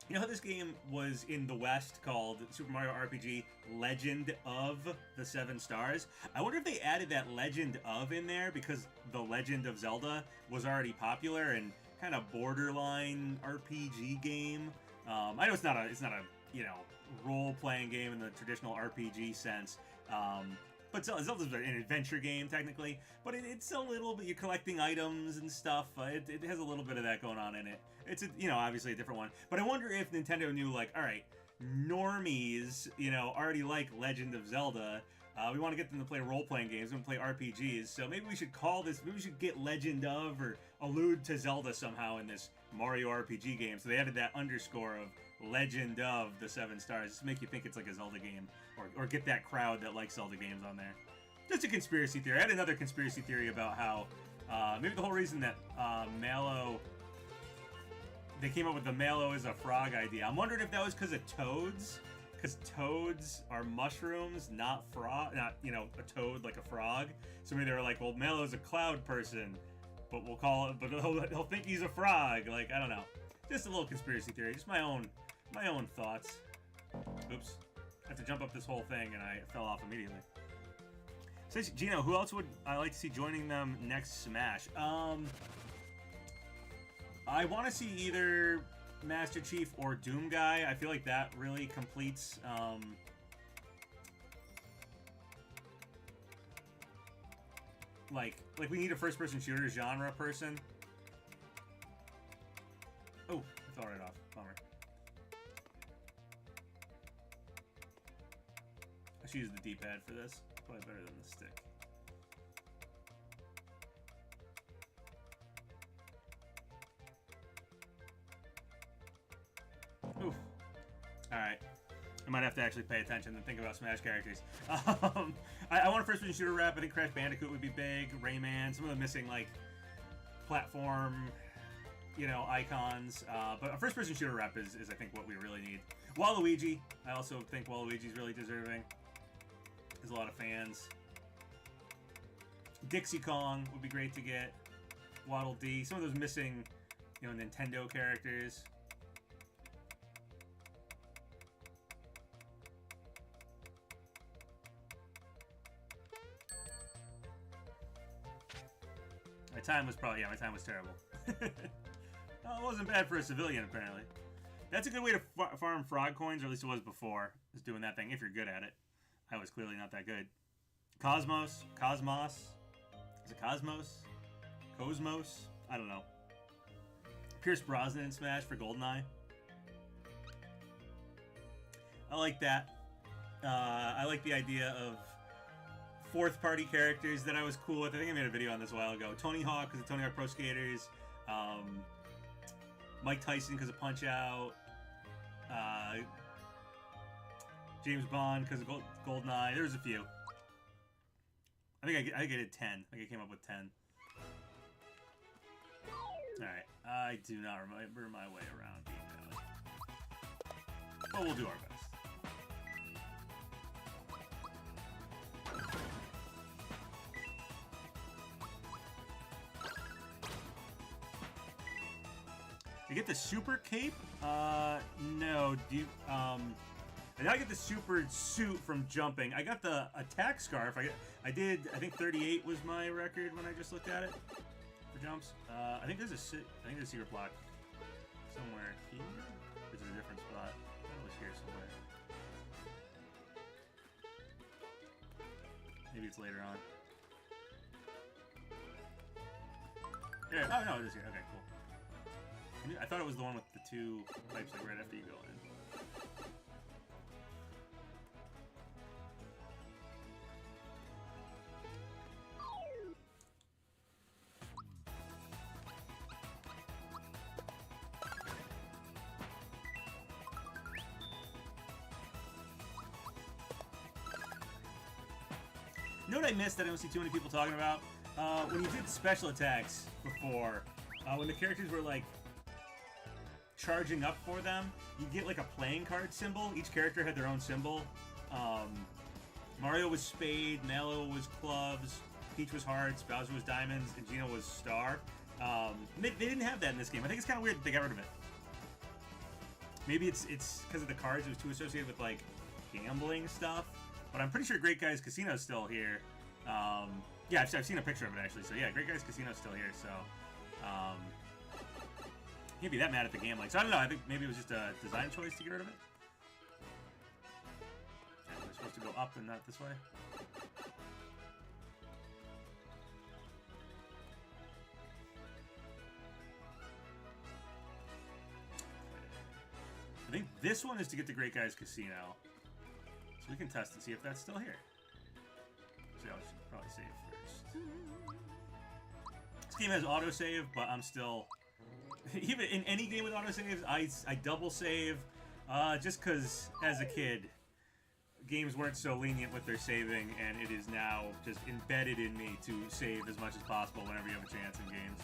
You know how this game was in the West called Super Mario RPG Legend of the 7 Stars? I wonder if they added that Legend of in there because the Legend of Zelda was already popular and kind of borderline RPG game. I know it's not a you know, role-playing game in the traditional RPG sense. But Zelda's an adventure game, technically. But it's a little bit... You're collecting items and stuff. It has a little bit of that going on in it. It's, obviously a different one. But I wonder if Nintendo knew, like, alright, normies, already like Legend of Zelda. We want to get them to play role-playing games. We want to play RPGs. So maybe we should call this... Maybe we should get Legend of or allude to Zelda somehow in this Mario RPG game. So they added that underscore of Legend of the 7 Stars, just to make you think it's like a Zelda game, or get that crowd that likes Zelda games on there. Just a conspiracy theory. I had another conspiracy theory about how maybe the whole reason that Mallow, they came up with the Mallow is a frog idea. I'm wondering if that was because of toads, because toads are mushrooms, not frog, not a toad like a frog. So maybe they were like, well, Mallow's a cloud person, but we'll call it, but he'll think he's a frog. Like, I don't know. Just a little conspiracy theory. Just my own thoughts. Oops. I have to jump up this whole thing, and I fell off immediately. Says Gino, who else would I like to see joining them next Smash? I want to see either Master Chief or Doom Guy. I feel like that really completes... like we need a first-person shooter genre person. Oh, I fell right off. Bummer. I should use the D-pad for this. Probably better than the stick. Oof. Alright. I might have to actually pay attention and think about Smash characters. I want a first-person shooter rep. I think Crash Bandicoot would be big. Rayman. Some of the missing, like, platform... icons. But a first-person shooter rep is I think what we really need. Waluigi. I also think Waluigi's really deserving. There's a lot of fans. Dixie Kong would be great to get. Waddle Dee, some of those missing, you know, Nintendo characters. My time was probably, yeah, my time was terrible. Well, it wasn't bad for a civilian, apparently. That's a good way to farm frog coins, or at least it was before, is doing that thing, if you're good at it. I was clearly not that good. Cosmos? Is it Cosmos? Cosmos? I don't know. Pierce Brosnan in Smash for GoldenEye. I like that. I like the idea of fourth-party characters that I was cool with. I think I made a video on this a while ago. Tony Hawk because of Tony Hawk Pro Skaters. Mike Tyson because of Punch-Out. James Bond because of GoldenEye. There's a few. I think I did 10. I think I came up with 10. Alright. I do not remember my way around Game Valley. But we'll do our best. You get the super cape? No. Do you, I gotta get the super suit from jumping. I got the attack scarf. I did, I think 38 was my record when I just looked at it for jumps. I think there's a secret block somewhere here. Is it a different spot? It was here somewhere. Maybe it's later on. Yeah, oh no, it is here. Okay, cool. I thought it was the one with the two pipes like right after you go in. You know what I missed that I don't see too many people talking about? When you did special attacks before, when the characters were like charging up for them, you get like a playing card symbol. Each character had their own symbol. Mario was spade, Mallow was clubs, Peach was hearts, Bowser was diamonds, and Gino was star. They didn't have that in this game. I think it's kind of weird that they got rid of it. Maybe it's because of the cards. It was too associated with like gambling stuff. But I'm pretty sure Great Guys Casino is still here. Yeah, I've seen a picture of it actually. So yeah, Great Guys Casino is still here. So can't be that mad at the game. Like, so I don't know. I think maybe it was just a design choice to get rid of it. Okay, we're supposed to go up and not this way. I think this one is to get to Great Guys Casino. We can test and see if that's still here. So I should probably save first. This game has autosave, but I'm still... Even in any game with autosaves, I double save. Just because, as a kid, games weren't so lenient with their saving, and it is now just embedded in me to save as much as possible whenever you have a chance in games.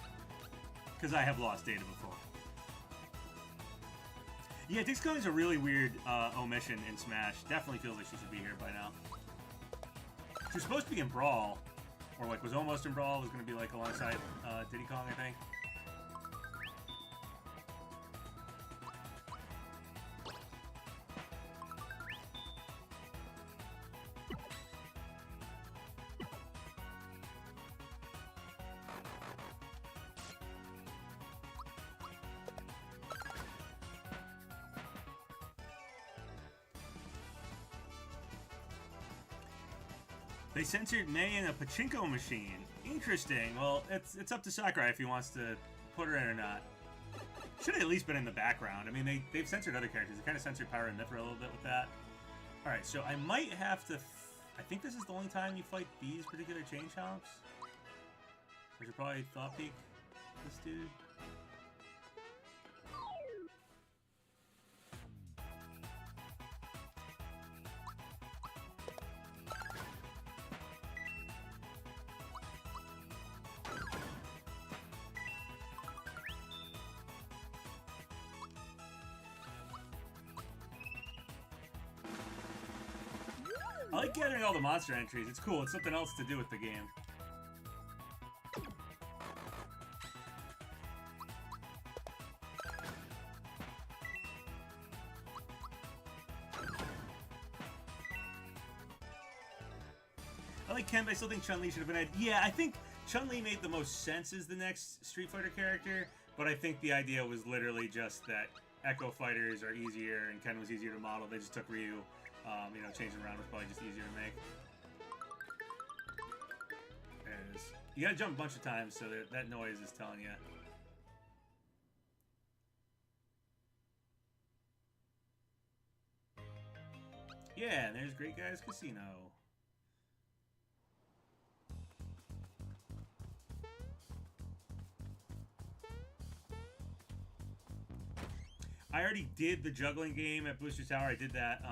Because I have lost data before. Yeah, Dixcon is a really weird omission in Smash. Definitely feels like she should be here by now. She was supposed to be in Brawl, or like was almost in Brawl. Was going to be like alongside Diddy Kong, I think. They censored May in a pachinko machine. Interesting. Well, it's up to Sakurai if he wants to put her in or not. Should have at least been in the background. I mean, they've censored other characters. They kind of censored Power and Mithra a little bit with that. Alright, so I might have to... I think this is the only time you fight these particular chain chomps. I should probably thought peek this dude. I like gathering all the monster entries. It's cool. It's something else to do with the game. like Ken, but I still think Chun-Li should have been added. Yeah, I think Chun-Li made the most sense as the next Street Fighter character, but I think the idea was literally just that Echo Fighters are easier and Ken was easier to model. They just took Ryu. You know, changing around was probably just easier to make. There it is. You gotta jump a bunch of times so that noise is telling you. Yeah, and there's Great Guys Casino. I already did the juggling game at Booster Tower. I did that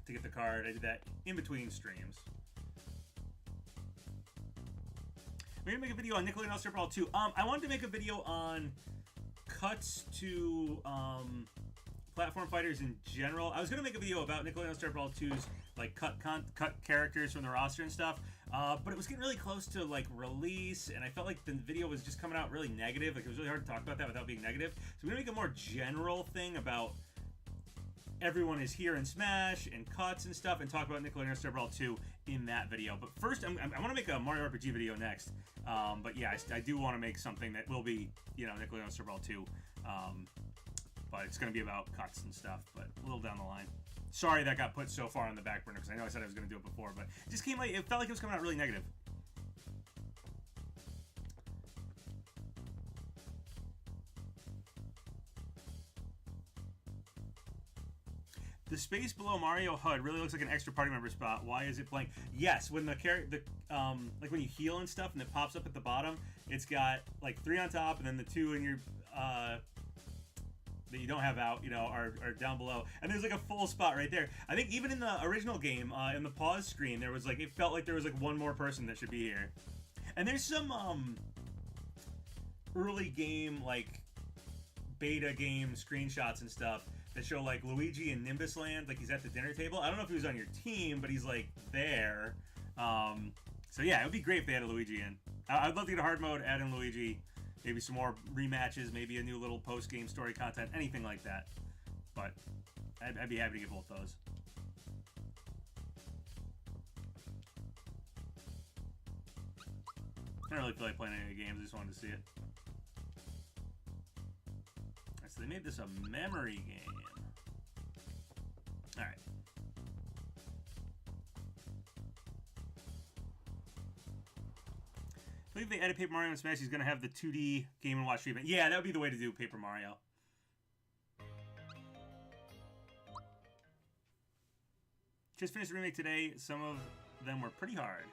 to get the card. I did that in between streams. We're gonna make a video on Nickelodeon All-Star Brawl 2. I wanted to make a video on cuts to platform fighters in general. I was gonna make a video about Nickelodeon All-Star Brawl 2's like cut characters from the roster and stuff, but it was getting really close to like release, and I felt like the video was just coming out really negative. Like it was really hard to talk about that without being negative. So we're gonna make a more general thing about everyone is here in Smash and cuts and stuff, and talk about Nickelodeon All-Star Brawl 2 in that video. But first, I want to make a Mario RPG video next. But yeah, I do want to make something that will be, you know, Nickelodeon All-Star Brawl 2. But it's going to be about cuts and stuff, but a little down the line. Sorry that got put so far on the back burner, because I know I said I was going to do it before, but it just came like, it felt like it was coming out really negative. The space below Mario HUD really looks like an extra party member spot. Why is it blank? Yes, when the like when you heal and stuff and it pops up at the bottom, it's got like 3 on top and then the 2 in your that you don't have out, you know, are down below. And there's like a full spot right there. I think even in the original game, in the pause screen, there was like, it felt like there was like one more person that should be here. And there's some early game, like beta game screenshots and stuff that show like Luigi in Nimbus Land, like he's at the dinner table. I don't know if he was on your team, but he's like there. So yeah, it would be great if they had a Luigi in. I'd love to get a hard mode, add in Luigi, maybe some more rematches, maybe a new little post-game story content, anything like that. But I'd be happy to get both those. I don't really feel like playing any of the games, I just wanted to see it. Alright, so they made this a memory game. Alright. I believe they added Paper Mario and Smash. He's going to have the 2D Game & Watch treatment. Yeah, that would be the way to do Paper Mario. Just finished the remake today. Some of them were pretty hard.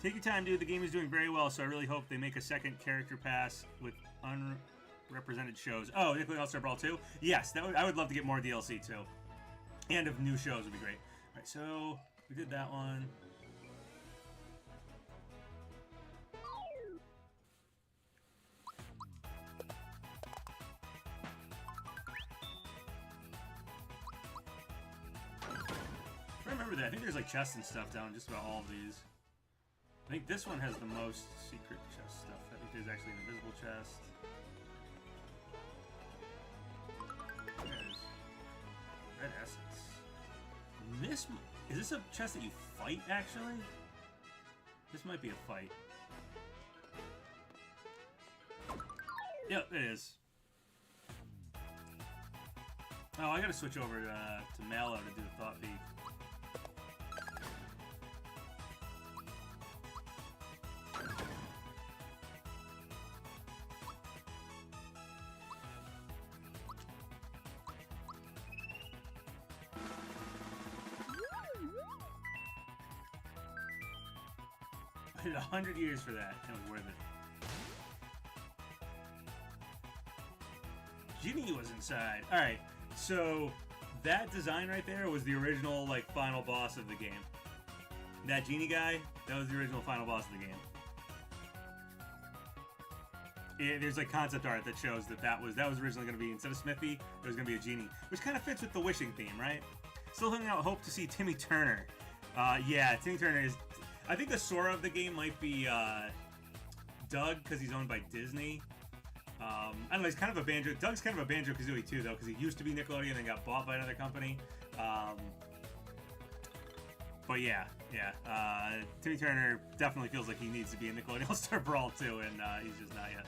Take your time, dude. The game is doing very well, so I really hope they make a second character pass with unrepresented shows. Oh, Nickelodeon All-Star Brawl 2? Yes, I would love to get more DLC, too. And if new shows would be great. Alright, so we did that one. I remember that. I think there's like chests and stuff down just about all of these. I think this one has the most secret chest stuff. I think there's actually an invisible chest. There's red essence. Is this a chest that you fight, actually? This might be a fight. Yep, it is. Oh, I gotta switch over to Mallow to do the Thought Peak. I did 100 years for that. It was worth it. Ginny was inside. Alright, so that design right there was the original, like, final boss of the game. That genie guy, that was the original final boss of the game. There's like concept art that shows that was originally going to be, instead of Smithy, it was going to be a genie, which kind of fits with the wishing theme, right? Still holding out hope to see Timmy Turner. Yeah, Timmy Turner is. I think the Sora of the game might be Doug because he's owned by Disney. I don't know, he's kind of a banjo. Doug's kind of a Banjo-Kazooie too, though, because he used to be Nickelodeon and then got bought by another company. But yeah. Timmy Turner definitely feels like he needs to be in Nickelodeon All-Star Brawl too, and he's just not yet.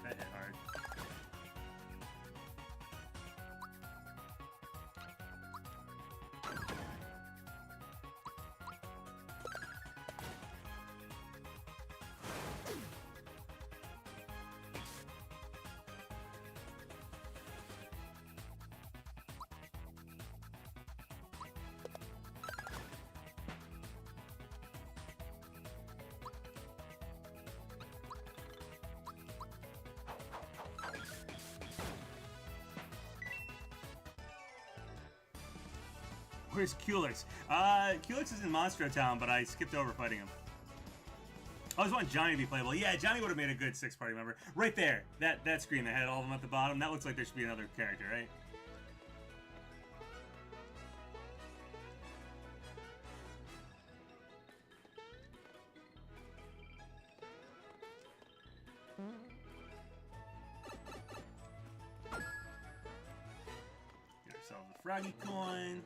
That hit hard. Where's Culex? Culex is in Monstro Town, but I skipped over fighting him. I always want Johnny to be playable. Yeah, Johnny would have made a good 6-party member. Right there, that screen that had all of them at the bottom, that looks like there should be another character, right? Get ourselves a Froggy coin.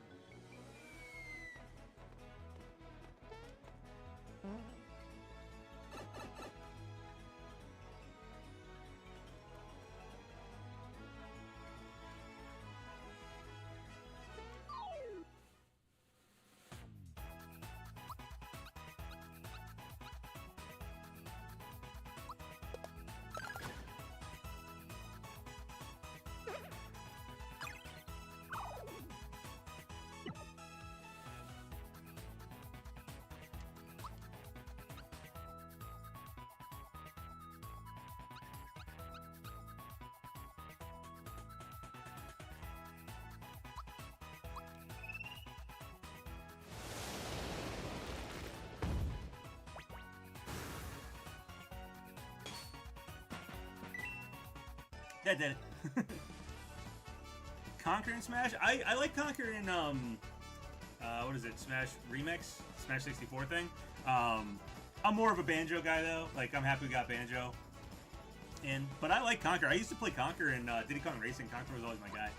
That did it. Conquer and Smash? I like Conquer in, what is it, Smash Remix? Smash 64 thing? I'm more of a Banjo guy, though. Like, I'm happy we got Banjo in. But I like Conquer. I used to play Conquer in Diddy Kong Racing. Conquer was always my guy.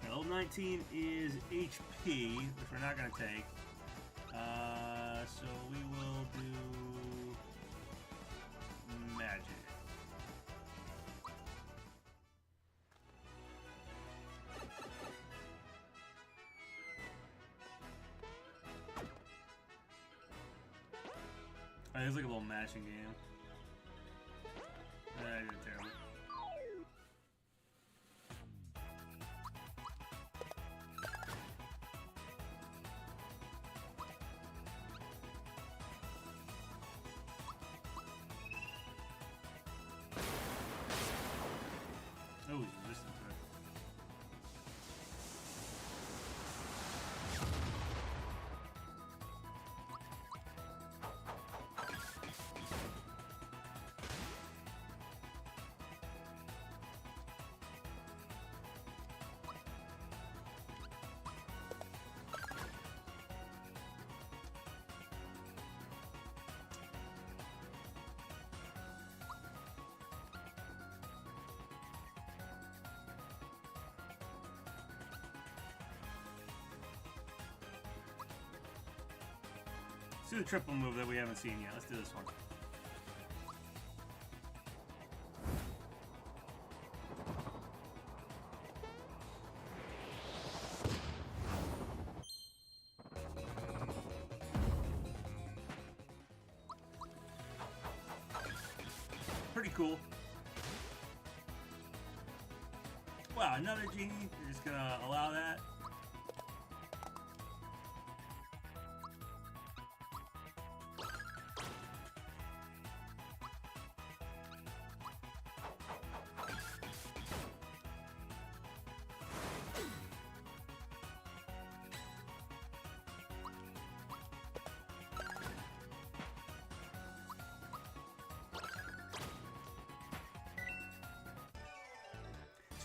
Level 19 is HP, which we're not going to take. So we will do Magic. Oh, it's like a little mashing game. I did terrible. Oh, he's resistant to it. Let's do the triple move that we haven't seen yet. Let's do this one. Pretty cool. Wow, another genie. You're just gonna allow that?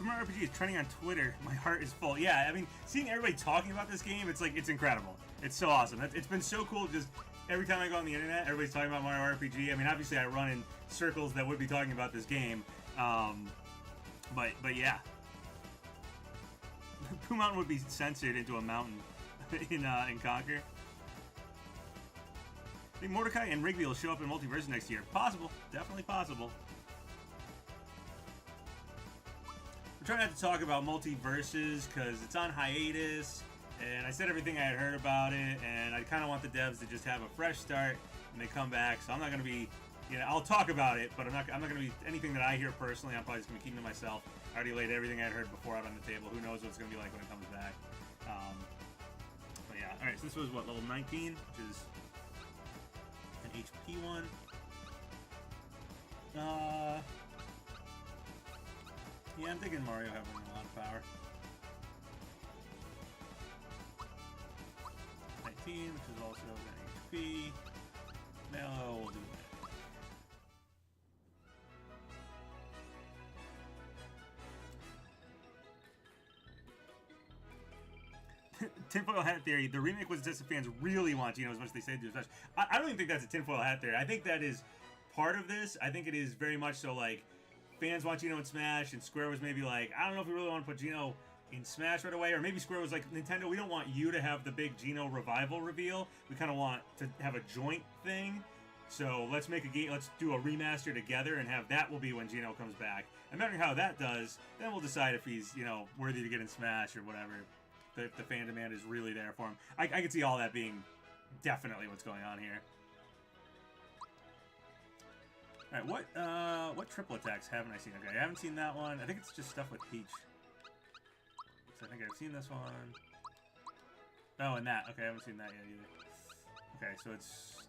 Super Mario RPG is trending on Twitter. My heart is full. Yeah, I mean, seeing everybody talking about this game, it's like, it's incredible. It's so awesome. It's been so cool just every time I go on the internet, everybody's talking about Mario RPG. I mean, obviously I run in circles that would be talking about this game. But yeah. Pooh Mountain would be censored into a mountain in Conquer. I think Mordecai and Rigby will show up in Multiverse next year. Possible. Definitely possible. I'm trying not to talk about Multiverses because it's on hiatus, and I said everything I had heard about it, and I kind of want the devs to just have a fresh start when they come back, so I'm not going to be, you know, I'll talk about it, but I'm not going to be, anything that I hear personally, I'm probably just going to keep to myself. I already laid everything I had heard before out on the table. Who knows what it's going to be like when it comes back. But yeah, alright, so this was what, level 19, which is an HP one. Yeah, I'm thinking Mario having a lot of power. 19, which is also an HP. Now we'll do that. Tinfoil hat theory. The remake was just fans really want Geno as much as they say to Smash. I don't even think that's a tinfoil hat theory. I think that is part of this. I think it is very much so like fans want Geno in Smash, and Square was maybe like, I don't know if we really want to put Geno in Smash right away, or maybe Square was like, Nintendo, we don't want you to have the big Geno revival reveal. We kind of want to have a joint thing. So let's make a game, let's do a remaster together, and have that will be when Geno comes back. And mattering how that does, then we'll decide if he's, you know, worthy to get in Smash or whatever. If the fan demand is really there for him. I can see all that being definitely what's going on here. Alright, what triple attacks haven't I seen? Okay, I haven't seen that one. I think it's just stuff with Peach. So I think I've seen this one. Oh, and that. Okay, I haven't seen that yet either. Okay, so it's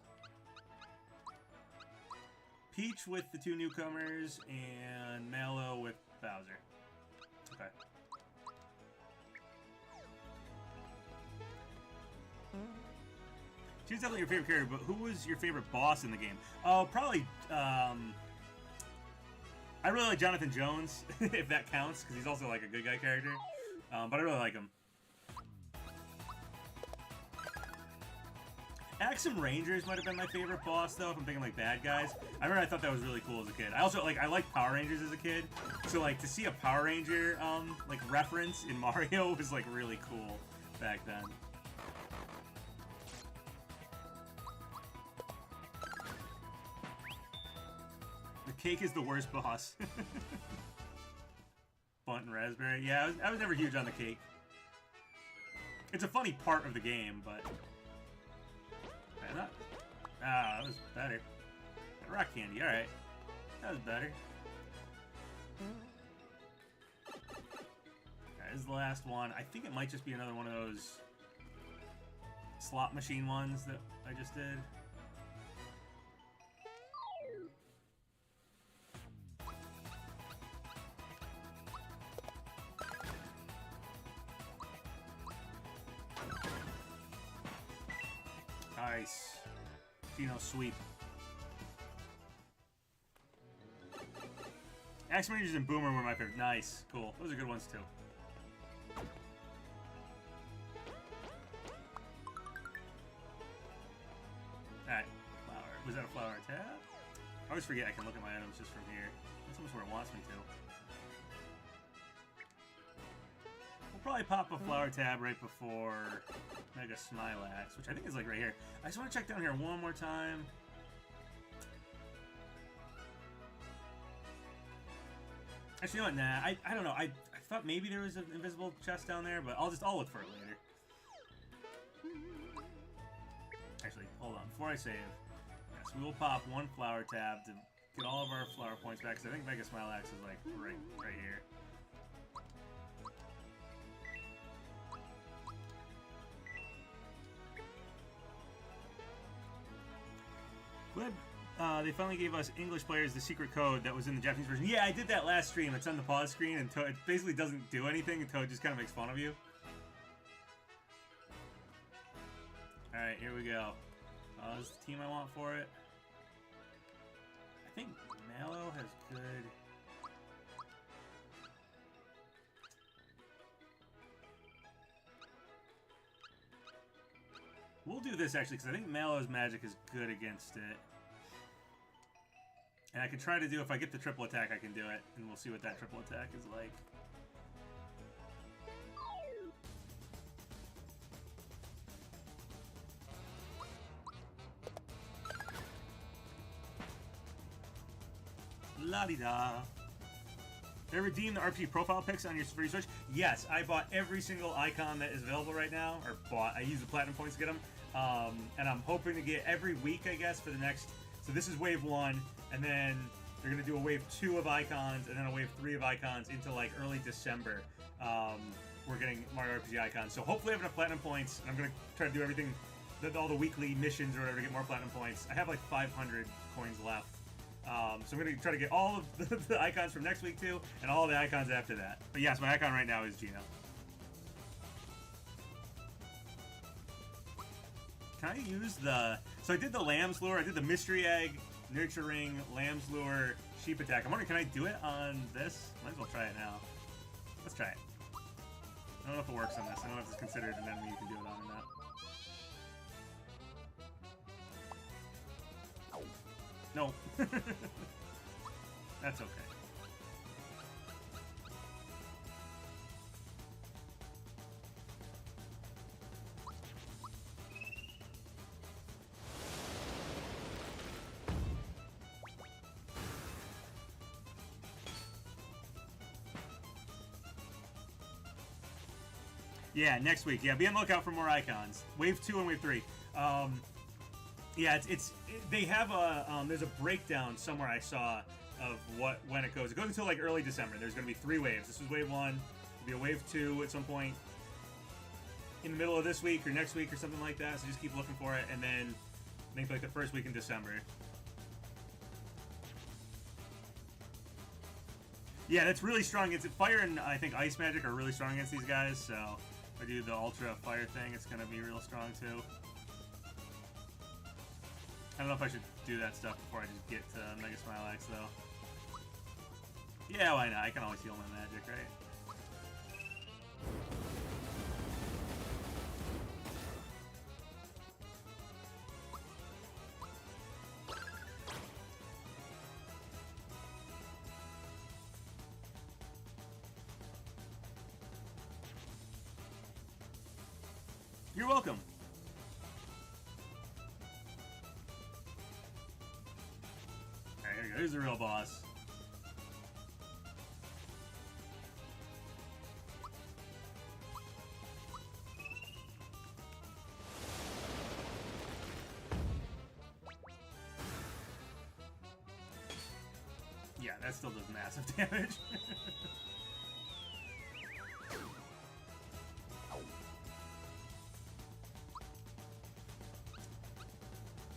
Peach with the two newcomers and Mallow with Bowser. Okay. She was definitely your favorite character, but who was your favorite boss in the game? Oh, probably, I really like Jonathan Jones, if that counts, because he's also, like, a good guy character. But I really like him. Axem Rangers might have been my favorite boss, though, if I'm thinking, like, bad guys. I remember I thought that was really cool as a kid. I also, like, I liked Power Rangers as a kid, so, like, to see a Power Ranger, like, reference in Mario was, like, really cool back then. Cake is the worst boss. Bunt and raspberry. Yeah, I was never huge on the cake. It's a funny part of the game, but... that was better. Rock candy, alright. That was better. Alright, this is the last one. I think it might just be another one of those slot machine ones that I just did. Nice. Geno sweep. Axem Rangers and Boomer were my favorite. Nice. Cool. Those are good ones, too. Alright. Flower. Was that a flower tab? I always forget I can look at my items just from here. That's almost where it wants me to. We'll probably pop a flower tab right before Mega Smilax, which I think is like right here. I just want to check down here one more time. Actually, you know what? Nah, I don't know. I thought maybe there was an invisible chest down there, but I'll look for it later. Actually, hold on. Before I save, yes, we will pop one flower tab to get all of our flower points back. Because I think Mega Smilax is like right here. Glad they finally gave us English players the secret code that was in the Japanese version. Yeah, I did that last stream. It's on the pause screen, and it basically doesn't do anything, and Toad just kind of makes fun of you. Alright, here we go. This is the team I want for it. I think Mallow has good... We'll do this, actually, because I think Mallow's magic is good against it. And I can try to do, if I get the triple attack, I can do it. And we'll see what that triple attack is like. La-di-da. Did I redeem the RPG profile picks on your free Switch? Yes, I bought every single icon that is available right now. Or bought. I used the platinum points to get them. And I'm hoping to get every week, I guess, for the next... So this is wave 1, and then they're going to do a wave 2 of icons, and then a wave 3 of icons into, like, early December. We're getting Mario RPG icons. So hopefully I have enough platinum points, and I'm going to try to do everything, all the weekly missions or whatever to get more platinum points. I have, like, 500 coins left. So I'm going to try to get all of the icons from next week, too, and all the icons after that. But yes, my icon right now is Gino. Can I use the... So I did the Lamb's Lure, I did the Mystery Egg, Nurture Ring, Lamb's Lure, Sheep Attack. I'm wondering, can I do it on this? Might as well try it now. Let's try it. I don't know if it works on this. I don't know if it's considered an enemy you can do it on or not. No. That's okay. Yeah, next week. Yeah, be on the lookout for more icons. Wave 2 and Wave 3. Yeah, they have a there's a breakdown somewhere I saw of when it goes. It goes until like early December. There's going to be 3 waves. This was wave 1. There'll be a wave 2 at some point in the middle of this week or next week or something like that. So just keep looking for it, and then I think like the first week in December. Yeah, that's really strong. It's fire and I think ice magic are really strong against these guys. So if I do the ultra fire thing, it's going to be real strong too. I don't know if I should do that stuff before I just get to Mega Smilax, though. Yeah, why not? I can always heal my magic, right? You're welcome. Alright, here we go. Here's the real boss. Yeah, that still does massive damage.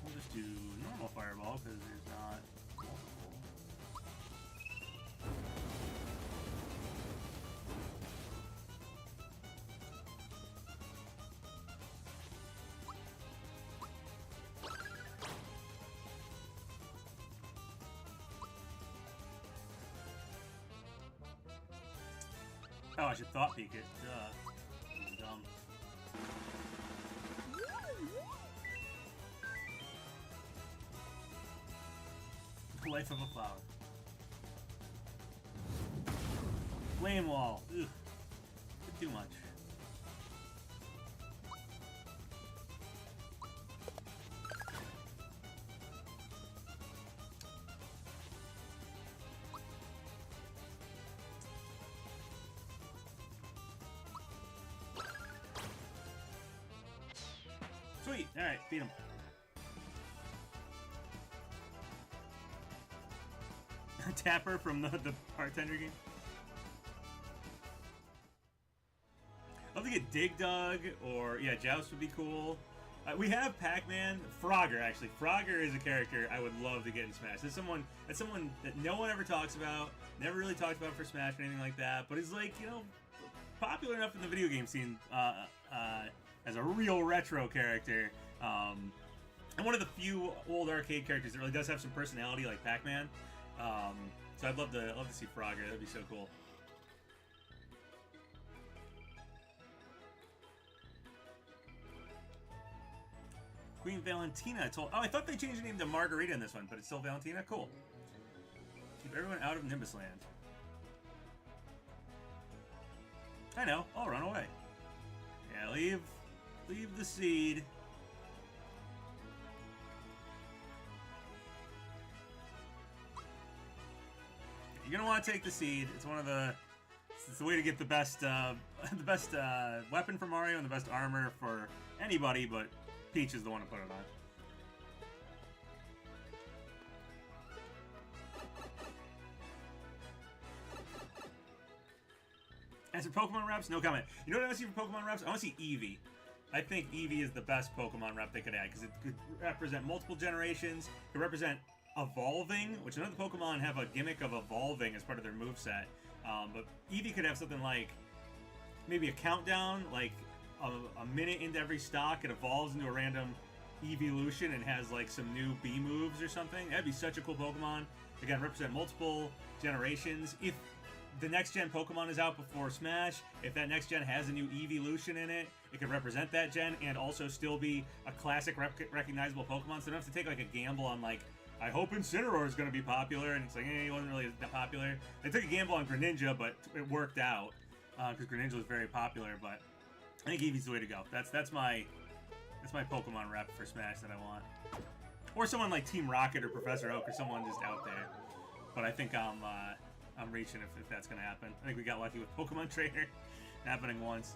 We'll just do normal fireball because there's not multiple. Oh, I should thought peek it. Duh. I'm dumb. Life of a flower. Flame wall. Ugh. Bit too much. Sweet. All right, beat him. Tapper from the bartender game. I'd love to get Dig Dug or yeah, Joust would be cool. We have Pac-Man, Frogger actually. Frogger is a character I would love to get in Smash. That's someone that no one ever talks about, never really talked about for Smash or anything like that, but is like, you know, popular enough in the video game scene as a real retro character. And one of the few old arcade characters that really does have some personality, like Pac-Man. So I'd love to see Frogger. That'd be so cool. Queen Valentina told... Oh, I thought they changed the name to Margarita in this one, but it's still Valentina? Cool. Keep everyone out of Nimbus Land. I know. I'll run away. Yeah, leave the seed. You're gonna want to take the seed. It's one of the... It's the way to get the best weapon for Mario and the best armor for anybody, but Peach is the one to put it on. As for Pokemon reps, no comment. You know what I want to see for Pokemon reps? I want to see Eevee. I think Eevee is the best Pokemon rep they could add because it could represent multiple generations. It could represent evolving, which none of the Pokemon have a gimmick of evolving as part of their moveset. But Eevee could have something like maybe a countdown, like a minute into every stock, it evolves into a random evolution and has like some new B moves or something. That'd be such a cool Pokemon. Again, represent multiple generations. If the next gen Pokemon is out before Smash, if that next gen has a new evolution in it, it could represent that gen and also still be a classic recognizable Pokemon. So you don't have to take like a gamble on like, I hope Incineroar is going to be popular, and it's like, he wasn't really that popular. They took a gamble on Greninja, but it worked out because Greninja was very popular. But I think Eevee's the way to go. That's my Pokemon rep for Smash that I want, or someone like Team Rocket or Professor Oak or someone just out there. But I think I'm reaching if that's going to happen. I think we got lucky with Pokemon Trainer happening once.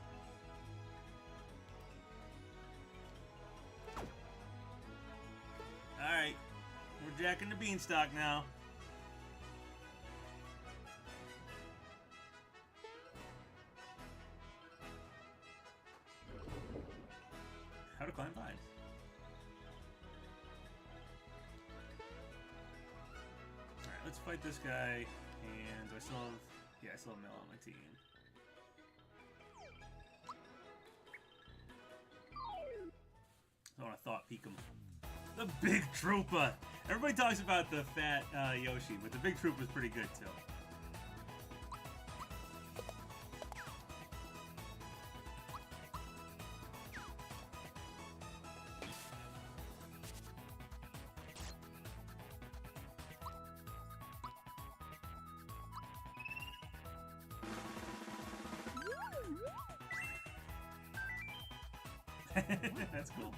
All right. We're jacking the beanstalk now. How to climb vines. Alright, let's fight this guy. And do I still have... Yeah, I still have Mel on my team. I want to thought peek him. The Big Troopa! Everybody talks about the fat Yoshi, but the Big Troopa's pretty good too. That's cool.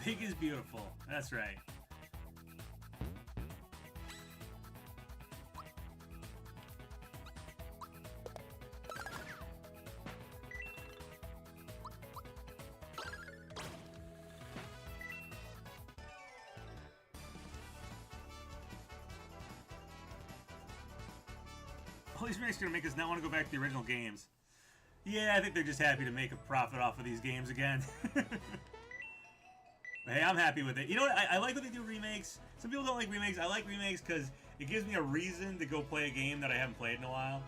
Big is beautiful. That's right. All these remakes are gonna make us not want to go back to the original games. Yeah, I think they're just happy to make a profit off of these games again. Hey, I'm happy with it. You know what? I like when they do remakes. Some people don't like remakes. I like remakes because it gives me a reason to go play a game that I haven't played in a while.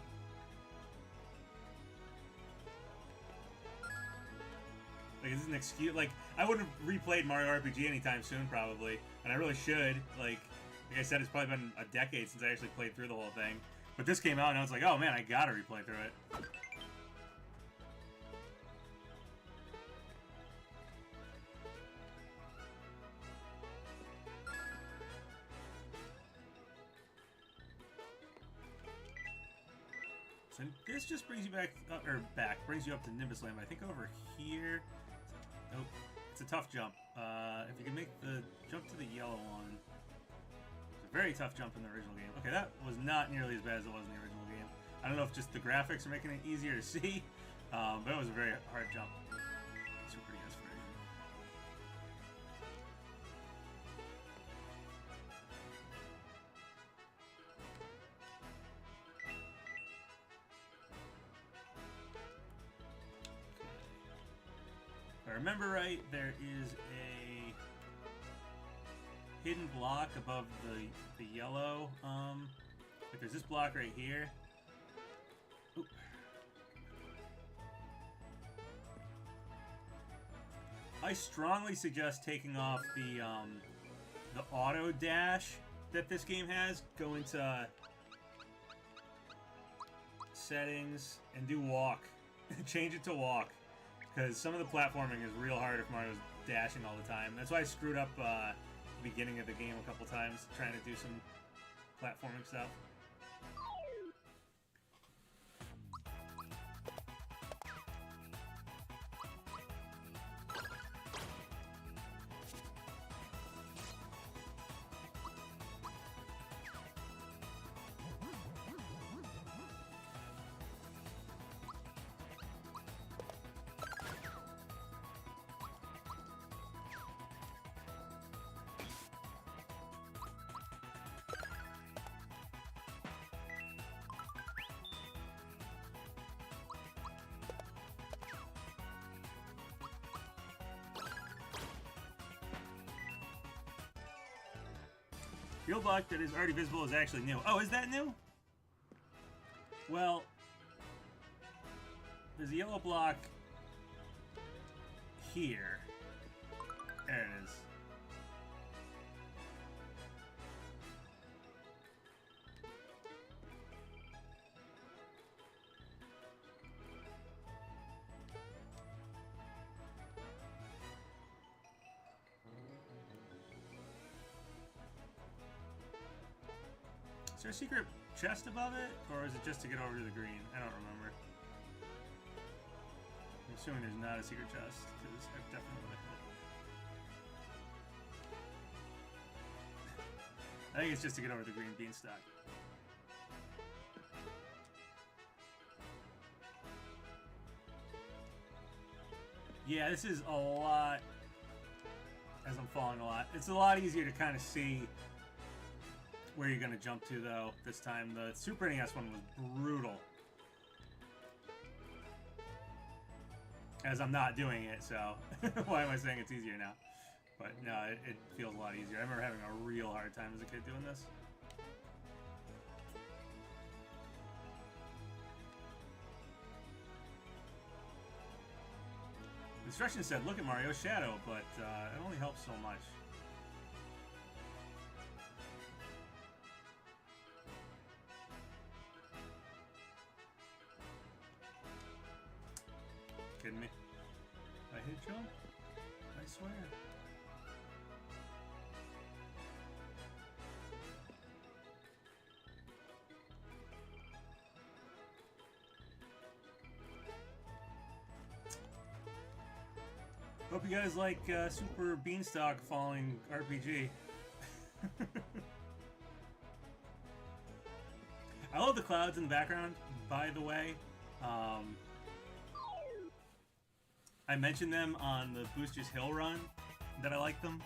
Like, this is an excuse. Like, I wouldn't have replayed Mario RPG anytime soon, probably. And I really should. Like I said, it's probably been a decade since I actually played through the whole thing. But this came out, and I was like, oh man, I gotta replay through it. So this just brings you brings you up to Nimbus Land. But I think over here, nope, it's a tough jump. If you can make the jump to the yellow one, it's a very tough jump in the original game. Okay, that was not nearly as bad as it was in the original game. I don't know if just the graphics are making it easier to see, but it was a very hard jump. Super NES version. If I remember right, there is a hidden block above the yellow Like there's this block right here. Ooh. I strongly suggest taking off the auto dash that this game has. Go into settings and do walk. Change it to walk, because some of the platforming is real hard if Mario's dashing all the time. That's why I screwed up the beginning of the game a couple times trying to do some platforming stuff. Field block that is already visible is actually new. Oh, is that new? Well, there's a yellow block here. There it is. Is there a secret chest above it, or is it just to get over to the green? I don't remember. I'm assuming there's not a secret chest, because I've definitely looked at it. I think it's just to get over the green beanstalk. Yeah, this is a lot, as I'm falling a lot. It's a lot easier to kind of see where you're going to jump to, though, this time. The Super NES one was brutal. As I'm not doing it, so why am I saying it's easier now? But no, it feels a lot easier. I remember having a real hard time as a kid doing this. The instructions said, look at Mario's shadow, but it only helps so much. Kidding me? I hit jump? I swear. Hope you guys like Super Beanstalk Falling RPG. I love the clouds in the background, by the way. I mentioned them on the Boosters Hill run, that I like them.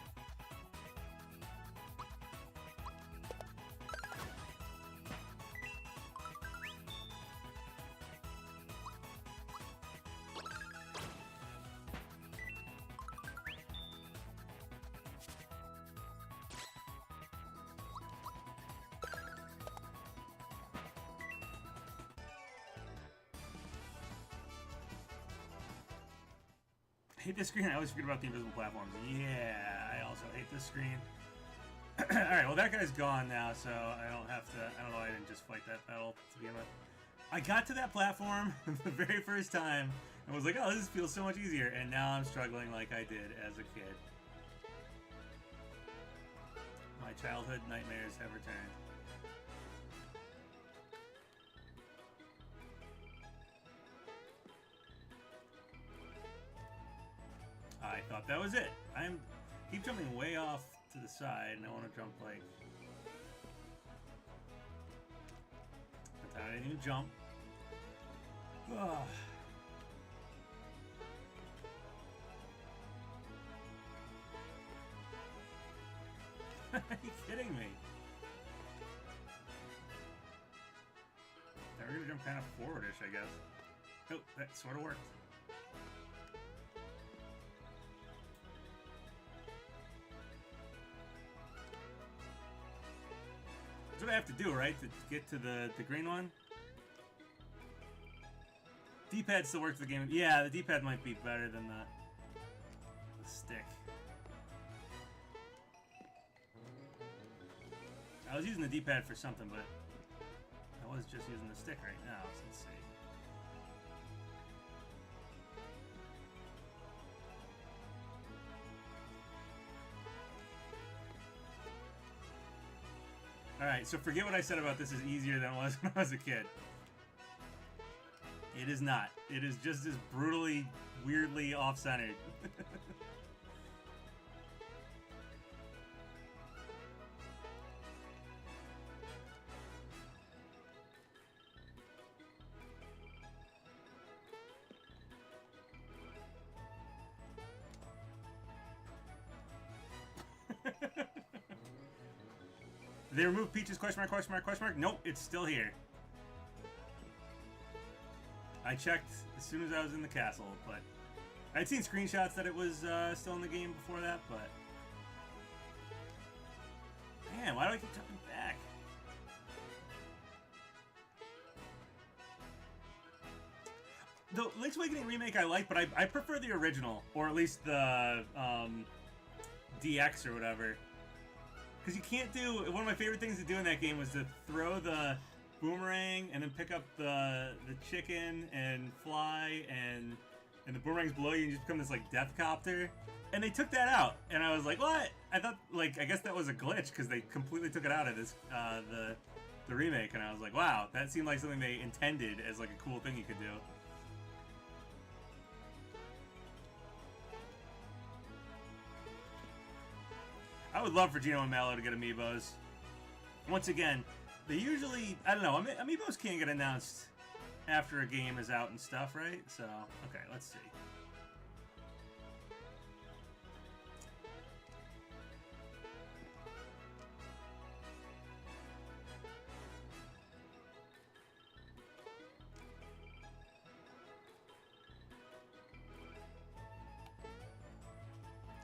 I hate this screen. I always forget about the invisible platforms. Yeah, I also hate this screen. Alright, well that guy's gone now, so I don't have to... I don't know why I didn't just fight that battle to begin with. I got to that platform the very first time and was like, oh, this feels so much easier. And now I'm struggling like I did as a kid. My childhood nightmares have returned. I thought that was it. Keep jumping way off to the side, and I want to jump like... I didn't even jump. Ugh. Are you kidding me? Now we're gonna jump kind of forwardish, I guess. Oh, that sort of worked. That's what what I have to do, right, to get to the green one? D-pad still works the game. Yeah, the D-pad might be better than the stick. I was using the D-pad for something, but I was just using the stick right now, so let's see. Alright, so forget what I said about this is easier than it was when I was a kid. It is not. It is just as brutally, weirdly off-centered. They removed Peach's question mark, question mark, question mark? Nope, it's still here. I checked as soon as I was in the castle, but I'd seen screenshots that it was still in the game before that, but man, why do I keep jumping back? The Link's Awakening remake I like, but I prefer the original, or at least the DX or whatever. Because you can't do... One of my favorite things to do in that game was to throw the boomerang and then pick up the chicken and fly, and the boomerang's below you and you just become this, like, death copter. And they took that out. And I was like, what? I thought, like, I guess that was a glitch because they completely took it out of this, the remake. And I was like, wow, that seemed like something they intended as, like, a cool thing you could do. I would love for Geno and Mallow to get amiibos. Once again, they usually... I don't know, amiibos can't get announced after a game is out and stuff, right? So, okay, let's see.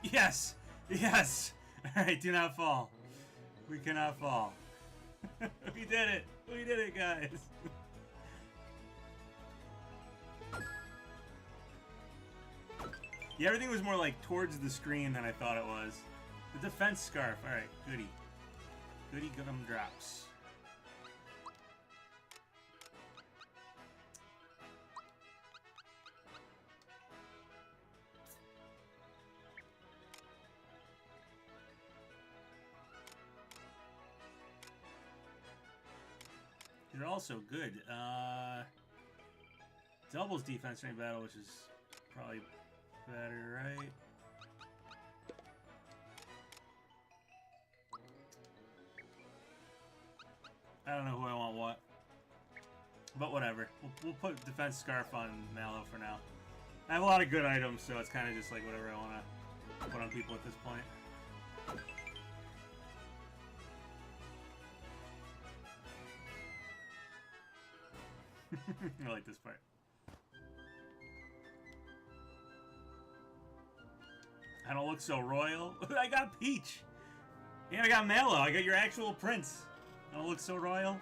Yes! Yes! Alright, do not fall. We cannot fall. We did it! We did it, guys! Yeah, everything was more like towards the screen than I thought it was. The defense scarf. Alright, goody. Goody gumdrops. They're also good. Doubles defense during battle, which is probably better, right? I don't know who I want what. But whatever. We'll put defense scarf on Mallow for now. I have a lot of good items, so it's kind of just like whatever I want to put on people at this point. I like this part. I don't look so royal. I got Peach! And I got Mallow. I got your actual prince. I don't look so royal.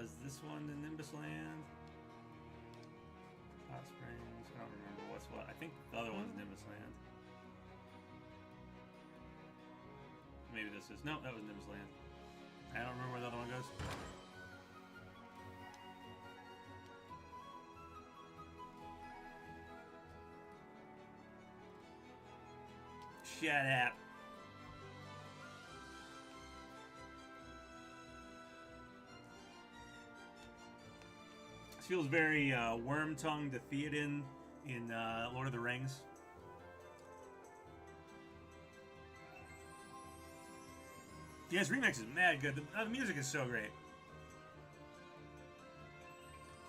Is this one the Nimbus Land? Hot Springs. I don't remember what's what. I think the other one's Nimbus Land. Maybe this is... No, that was Nimbus Land. I don't remember where the other one goes. Shut up. This feels very worm-tongue to Theoden in Lord of the Rings. Yeah, his remix is mad good. The music is so great.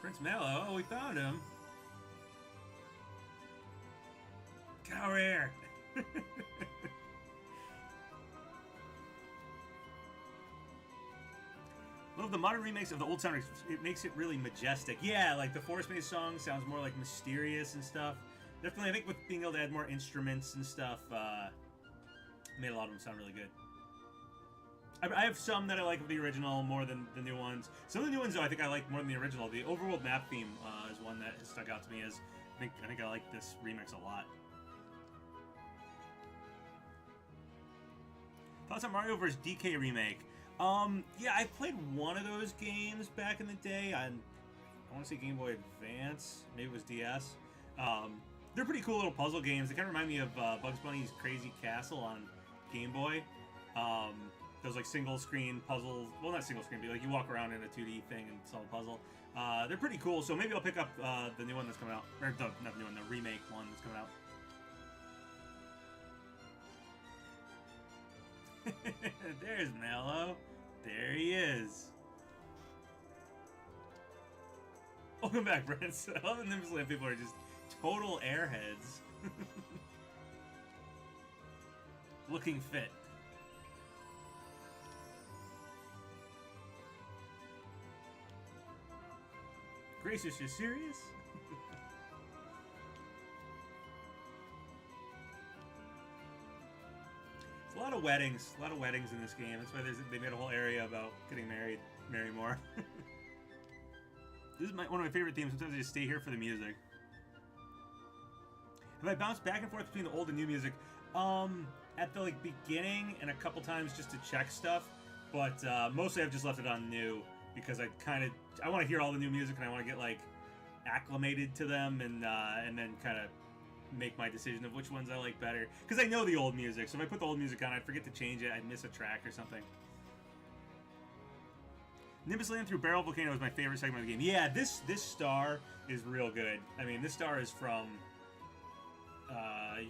Prince Mallow, oh, we found him. Get over here. Love the modern remakes of the old soundtracks. It makes it really majestic. Yeah, like the Forest Maze song sounds more like mysterious and stuff. Definitely, I think with being able to add more instruments and stuff, made a lot of them sound really good. I have some that I like of the original more than the new ones. Some of the new ones, though, I think I like more than the original. The overworld map theme is one that has stuck out to me as I think I like this remix a lot. Thoughts on Mario vs. DK Remake? Yeah, I played one of those games back in the day on, I want to say Game Boy Advance, maybe it was DS. They're pretty cool little puzzle games. They kind of remind me of Bugs Bunny's Crazy Castle on Game Boy. Those like single screen puzzles, well not single screen, but like you walk around in a 2D thing and solve a puzzle. They're pretty cool, so maybe I'll pick up the new one that's coming out, or not the new one, the remake one that's coming out. There's Mello. There he is. Welcome back, Brent. All the Nimbus Land people are just total airheads. Looking fit. Gracious, you serious? It's a lot of weddings. A lot of weddings in this game. That's why they made a whole area about getting married. Marry more. This is one of my favorite themes. Sometimes I just stay here for the music. Have I bounced back and forth between the old and new music? At the like beginning and a couple times just to check stuff, but mostly I've just left it on new because I want to hear all the new music and I want to get like acclimated to them and then kind of make my decision of which ones I like better because I know the old music. So if I put the old music on, I'd forget to change it. I'd miss a track or something. Nimbus Land through Barrel Volcano is my favorite segment of the game. Yeah, this star is real good. I mean, this star is from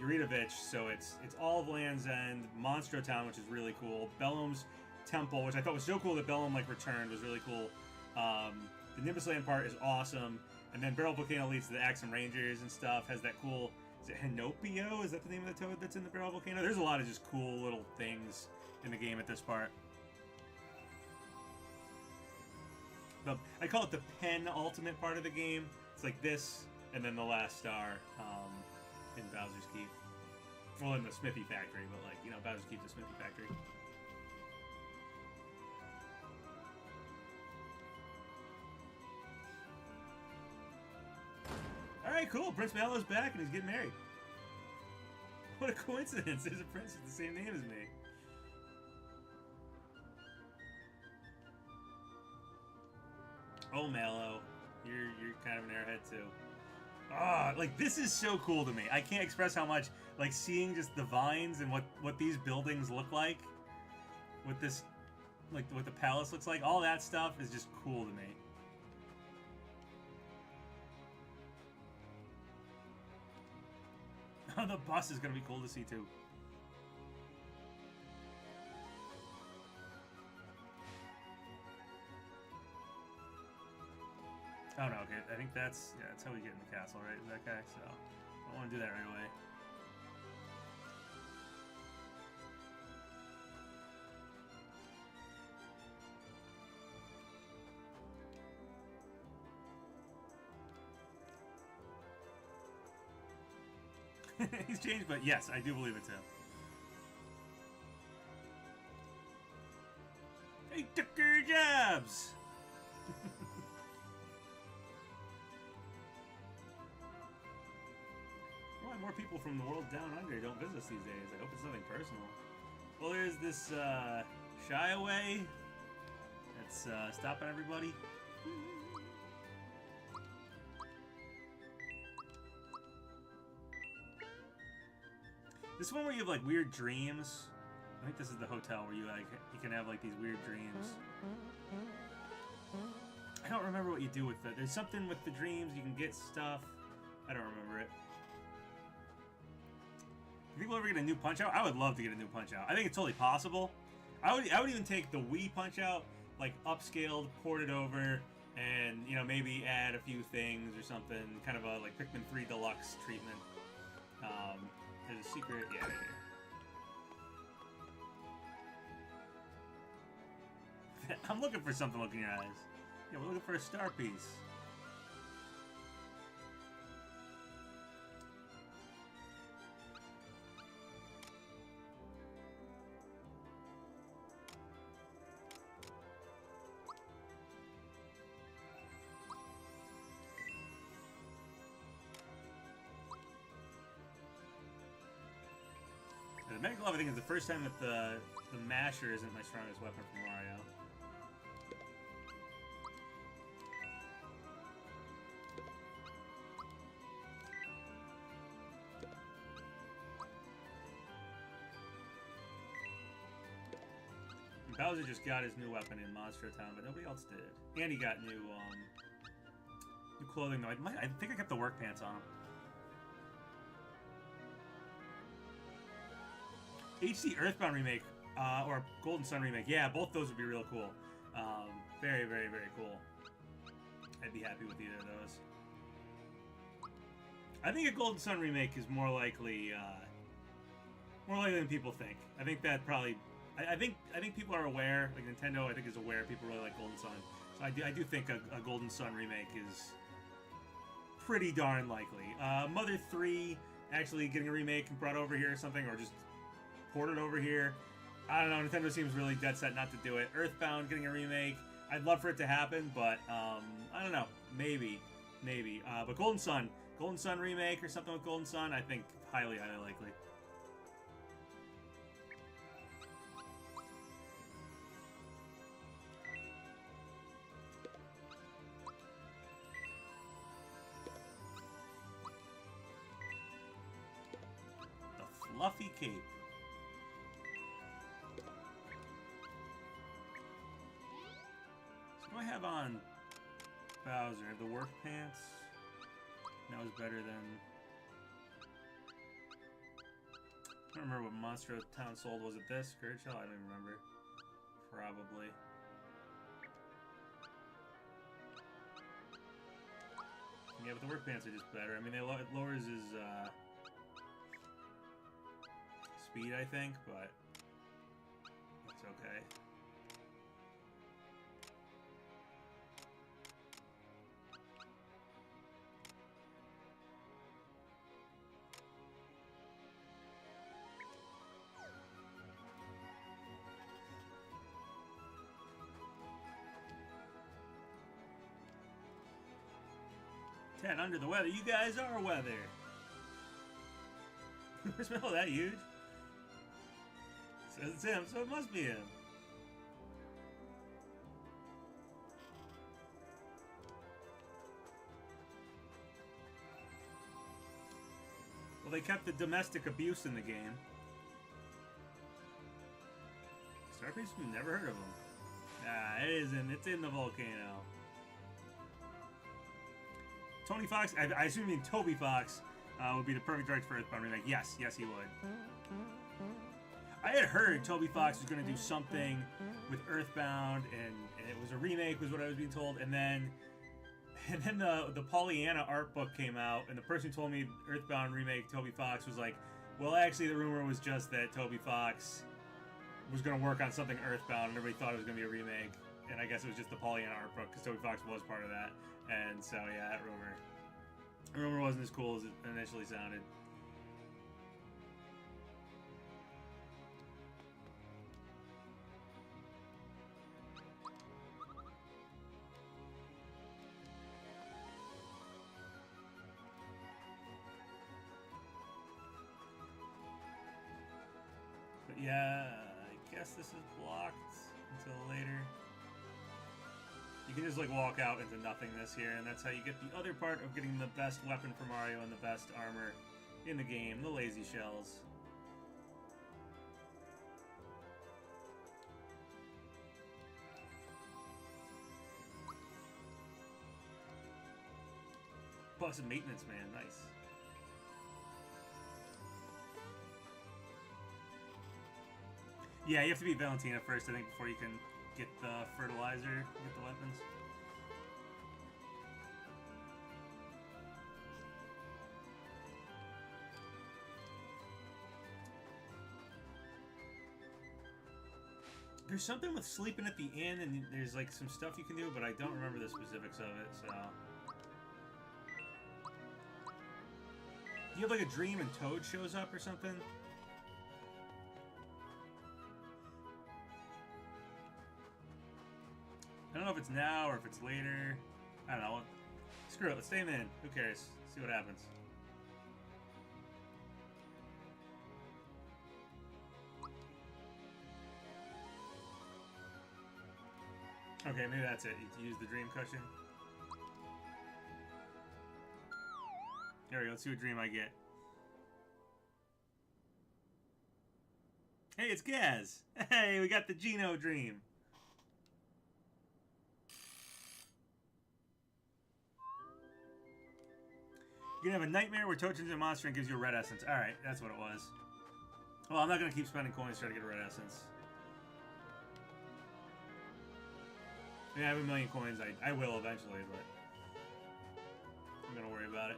Yuridovich, so it's all of Land's End, Monstro Town, which is really cool, Bellum's Temple, which I thought was so cool that Bellum like returned, was really cool. The Nimbus Land part is awesome, and then Barrel Volcano leads to the Axem Rangers and stuff, has that cool, is it Henopio? Is that the name of the toad that's in the Barrel Volcano? There's a lot of just cool little things in the game at this part. I call it the penultimate part of the game. It's like this, and then the last star in Bowser's Keep. Well, in the Smithy Factory, but like, you know, Bowser's Keep, the Smithy Factory. Alright, cool. Prince Mallo's back and he's getting married. What a coincidence. There's a prince with the same name as me. Oh, Mallow, you're kind of an airhead too. Ah, like this is so cool to me. I can't express how much, like seeing just the vines and what these buildings look like, what this, like what the palace looks like. All that stuff is just cool to me. Oh, the bus is gonna be cool to see too. Oh no, okay, I think that's how we get in the castle, right? That guy, so I don't want to do that right away. He's changed, but yes, I do believe it too. He took your jobs! Why more people from the world down under don't visit us these days? I hope it's nothing personal. Well, there's this Shy Away that's stopping everybody. This one where you have like weird dreams. I think this is the hotel where you can have like these weird dreams. I don't remember what you do with it. There's something with the dreams. You can get stuff. I don't remember it. Do people ever get a new Punch Out? I would love to get a new Punch Out. I think it's totally possible. I would even take the Wii Punch Out, like upscaled, ported over, and you know maybe add a few things or something. Kind of a like Pikmin 3 Deluxe treatment. There's a secret. Yeah. I'm looking for something. Look in your eyes. Yeah, we're looking for a star piece. Medical Glove, I think, is the first time that the masher isn't my strongest weapon from Mario. Bowser just got his new weapon in Monstro Town, but nobody else did. And he got new clothing, though. I think I kept the work pants on him. HD Earthbound remake, or Golden Sun remake. Yeah, both those would be real cool. Very, very, very cool. I'd be happy with either of those. I think a Golden Sun remake is more likely than people think. I think that probably... I think people are aware, like Nintendo, I think is aware people really like Golden Sun. So I do think a Golden Sun remake is pretty darn likely. Mother 3 actually getting a remake and brought over here or something, or just ported over here. I don't know, Nintendo seems really dead set not to do it. Earthbound getting a remake, I'd love for it to happen, but I don't know, maybe. But Golden Sun remake or something with Golden Sun, I think highly, highly likely. Fluffy cape. So what do I have on Bowser? I have the work pants. That was better than... I don't remember what Monstro Town sold. Was it this? Courage Shell? I don't even remember. Probably. Yeah, but the work pants are just better. I mean, it lowers his, speed, I think, but it's okay. Ted, under the weather. You guys are weather. Smell that huge? Says it's him, so it must be him. Well, they kept the domestic abuse in the game. Starpiece, never heard of him. Ah, it isn't. It's in the volcano. Tony Fox, I assume you mean Toby Fox, would be the perfect director for Earthbound remake. Yes, yes, he would. I had heard Toby Fox was going to do something with Earthbound, and it was a remake, was what I was being told. And then the Pollyanna art book came out, and the person who told me Earthbound remake Toby Fox was like, well, actually, the rumor was just that Toby Fox was going to work on something Earthbound, and everybody thought it was going to be a remake. And I guess it was just the Pollyanna art book, because Toby Fox was part of that. And so, yeah, that rumor wasn't as cool as it initially sounded. But yeah, I guess this is blocked until later. You can just like walk out into nothingness here, and that's how you get the other part of getting the best weapon for Mario and the best armor in the game, the lazy shells. Plus a maintenance man, nice. Yeah, you have to beat Valentina first, I think, before you can get the fertilizer, get the weapons. There's something with sleeping at the inn, and there's like some stuff you can do, but I don't remember the specifics of it, so... Do you have like a dream and Toad shows up or something? I don't know if it's now or if it's later. I don't know. Screw it, let's stay in. Who cares? See what happens. Okay, maybe that's it. You use the dream cushion. There we go. Let's see what dream I get. Hey, it's Gaz. Hey, we got the Geno dream. You're gonna have a nightmare where Toad turns into a monster and gives you a red essence. Alright, that's what it was. Well, I'm not gonna keep spending coins to try to get a red essence. I mean, I have a million coins. I will eventually, but I'm gonna worry about it.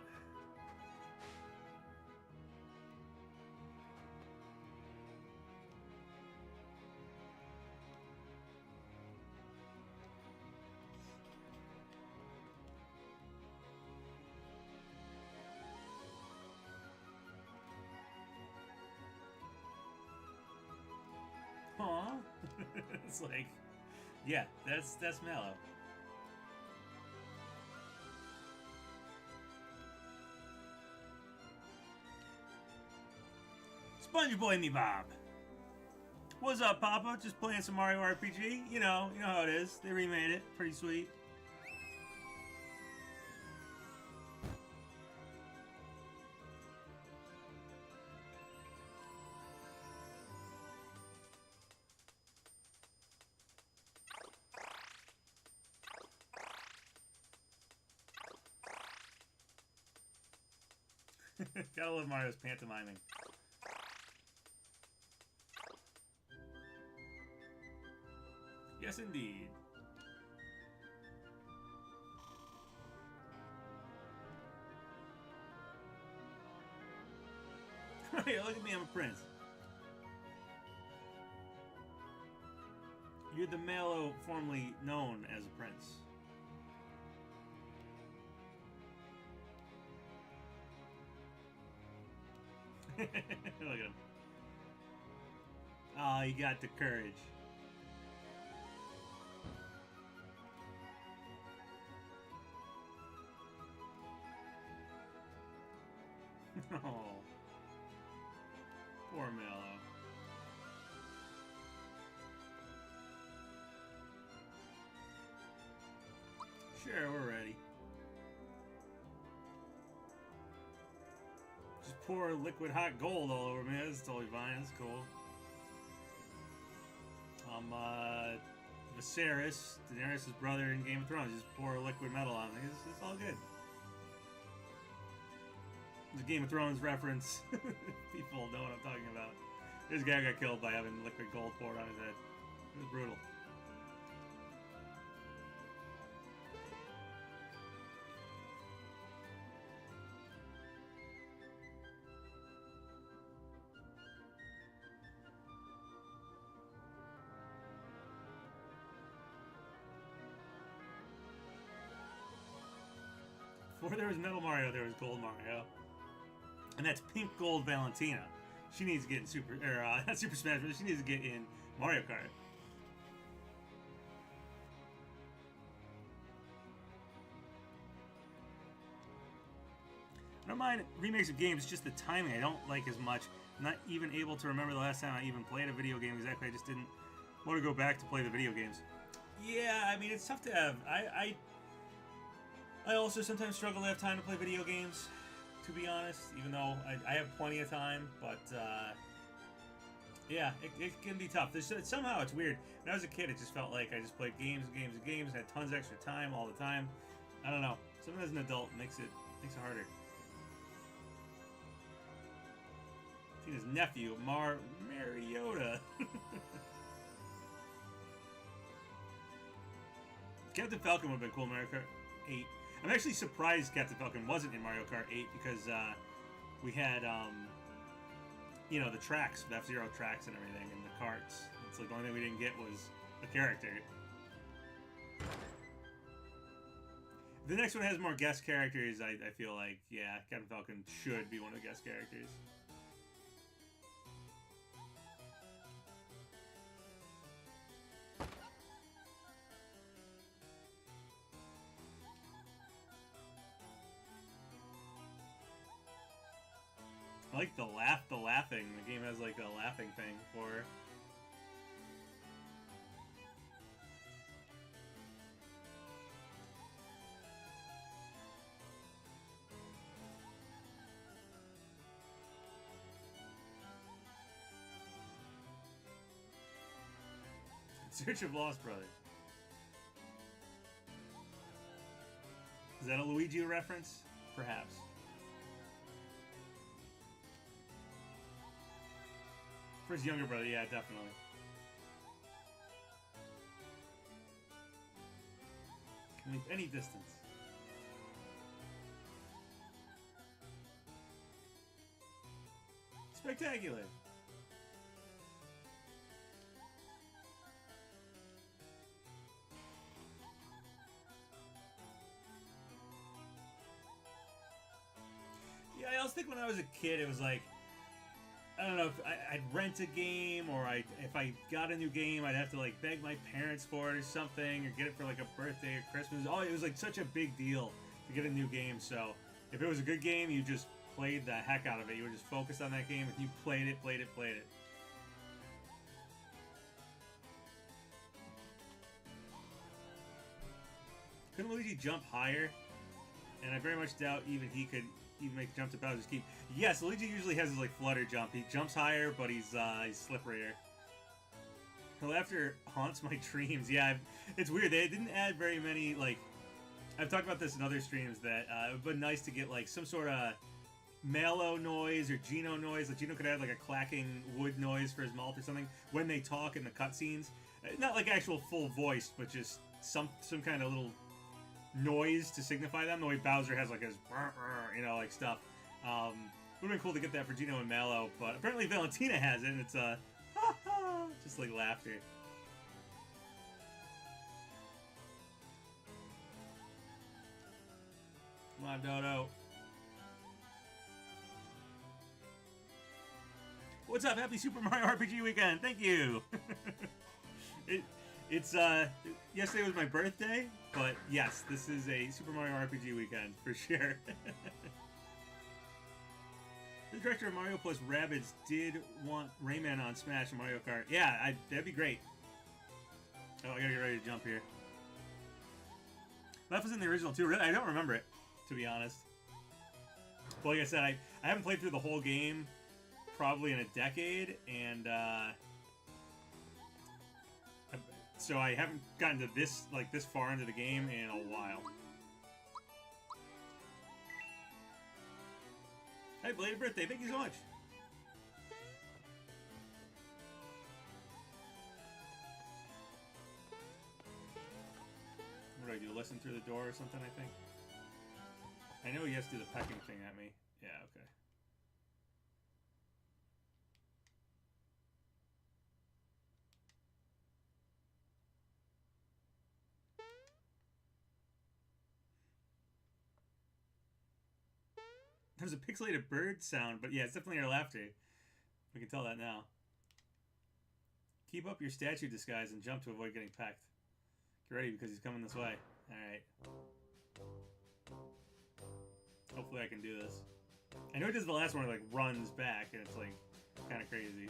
Aww. It's like, yeah, that's mellow. Sponge Boy me Bob. What's up, Papa? Just playing some Mario RPG. You know how it is. They remade it. Pretty sweet. Gotta love Mario's pantomiming. Yes, indeed. Hey, look at me, I'm a prince. You're the Mallow formerly known as a prince. Look at him. Oh, you got the courage. Oh, poor Mallow. Sure, we're ready. Just pour liquid hot gold all over me. That's totally fine. That's cool. Viserys, Daenerys' brother in Game of Thrones. Just pour liquid metal on me. It's all good. The Game of Thrones reference. People know what I'm talking about. This guy got killed by having liquid gold poured on his head. It was brutal. Before there was Metal Mario, there was Gold Mario. And that's Pink Gold Valentina. She needs to get in Super... Or, not Super Smash, but she needs to get in Mario Kart. I don't mind remakes of games, just the timing I don't like as much. I'm not even able to remember the last time I even played a video game exactly. I just didn't want to go back to play the video games. Yeah, I mean, it's tough to have... I also sometimes struggle to have time to play video games, to be honest, even though I have plenty of time, but yeah, it can be tough. Somehow it's weird. When I was a kid, it just felt like I just played games and games and games, and had tons of extra time all the time. I don't know. Something as an adult makes it harder. Tina's nephew, Mariota. Captain Falcon would have been cool in Mario Kart 8. I'm actually surprised Captain Falcon wasn't in Mario Kart 8 because we had, you know, the tracks, the F-Zero tracks and everything, and the carts. It's like the only thing we didn't get was a character. The next one has more guest characters. I feel like, yeah, Captain Falcon should be one of the guest characters. I like the laughing. The game has like a laughing thing for. Search of Lost Brother. Is that a Luigi reference? Perhaps. For his younger brother, yeah, definitely. Can leap any distance. Spectacular. Yeah, I also think when I was a kid, it was like, I don't know, if I'd rent a game, or if I got a new game, I'd have to like beg my parents for it or something, or get it for like a birthday or Christmas. Oh, it was like such a big deal to get a new game. So if it was a good game, you just played the heck out of it. You were just focused on that game, and you played it. Couldn't Luigi jump higher? And I very much doubt even he could even make the jump to Bowser's Keep. Yes, Luigi usually has his like flutter jump. He jumps higher, but he's slipperier. Her laughter haunts my dreams. Yeah, it's weird. They didn't add very many, like... I've talked about this in other streams, that it would be nice to get like some sort of Mallow noise or Geno noise. Like Geno could have like a clacking wood noise for his mouth or something when they talk in the cutscenes. Not like actual full voice, but just some kind of little noise to signify them, the way Bowser has like his, you know, like stuff. Would have been cool to get that for Geno and Mallow, but apparently Valentina has it, and it's just like laughter. Come on, Dodo. What's up? Happy Super Mario RPG weekend. Thank you. Yesterday was my birthday, but yes, this is a Super Mario RPG weekend for sure. The director of Mario plus Rabbids did want Rayman on Smash and Mario Kart. Yeah, that'd be great. Oh, I gotta get ready to jump here. That was in the original too. Really, I don't remember it, to be honest. But like I said, I haven't played through the whole game probably in a decade, and so I haven't gotten to this far into the game in a while. Hey, belated birthday! Thank you so much. What do I do? Listen through the door or something? I think. I know he has to do the pecking thing at me. Yeah. Okay. There's a pixelated bird sound, but yeah, it's definitely our laughter. We can tell that now. Keep up your statue disguise and jump to avoid getting pecked. Get ready because he's coming this way. Alright. Hopefully I can do this. I know he does the last one where he like runs back and it's like kind of crazy.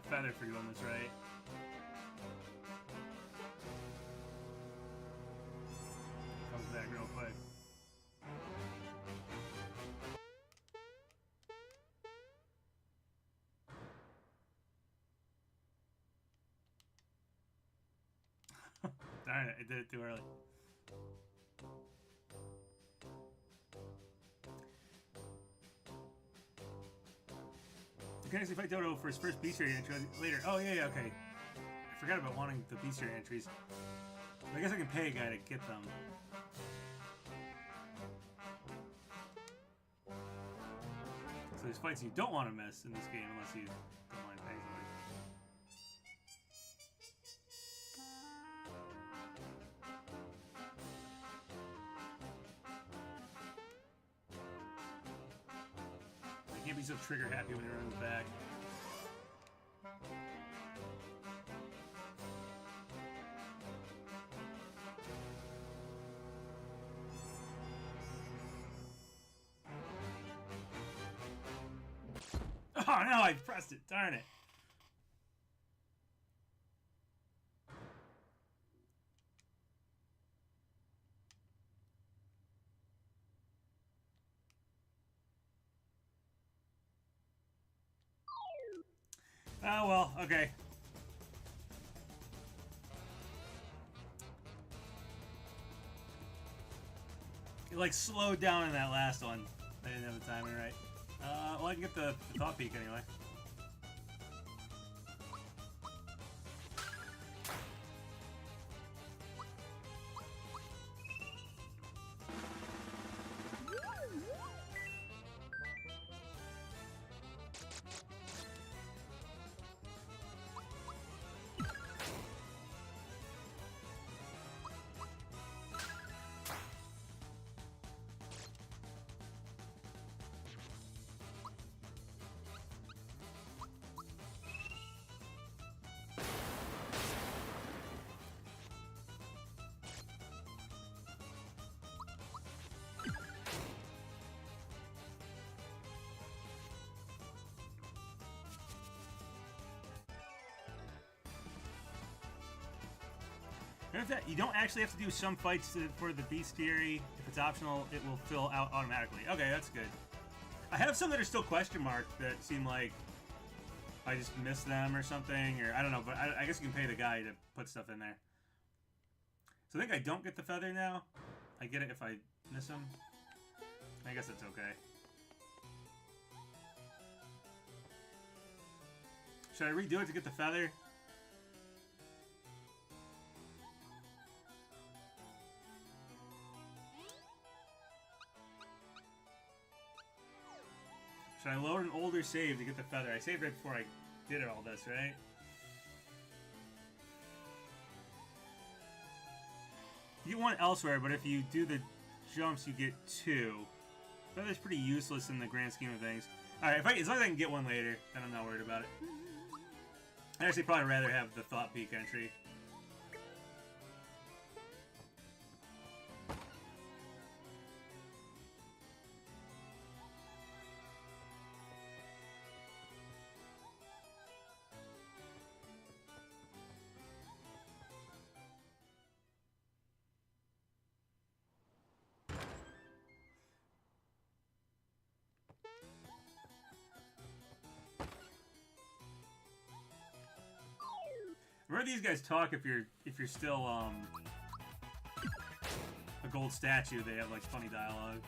Feather for doing this right. Comes back real quick. Darn it, I did it too early. You can actually fight Dodo for his first bestiary entry later. Oh, yeah, okay. I forgot about wanting the bestiary entries. I guess I can pay a guy to get them. So there's fights you don't want to miss in this game unless you don't mind paying somebody. I can't be so trigger happy when you're in the back. I know I pressed it. Darn it. Oh, well, okay. It, like, slowed down in that last one. I didn't have the timing right. Well, I can get the thought peak anyway. You don't actually have to do some fights for the bestiary. If it's optional, it will fill out automatically. Okay, that's good. I have some that are still question marked that seem like I just missed them or something, or I don't know, but I guess you can pay the guy to put stuff in there. So I think I don't get the feather now. I get it if I miss him. I guess that's okay. Should I redo it to get the feather? Should I load an older save to get the feather? I saved right before I did all this, right? You get one elsewhere, but if you do the jumps, you get two. Feather's pretty useless in the grand scheme of things. Alright, as long as I can get one later, then I'm not worried about it. I'd actually probably rather have the Thought Peak entry. Remember these guys talk if you're still a gold statue, they have like funny dialogue.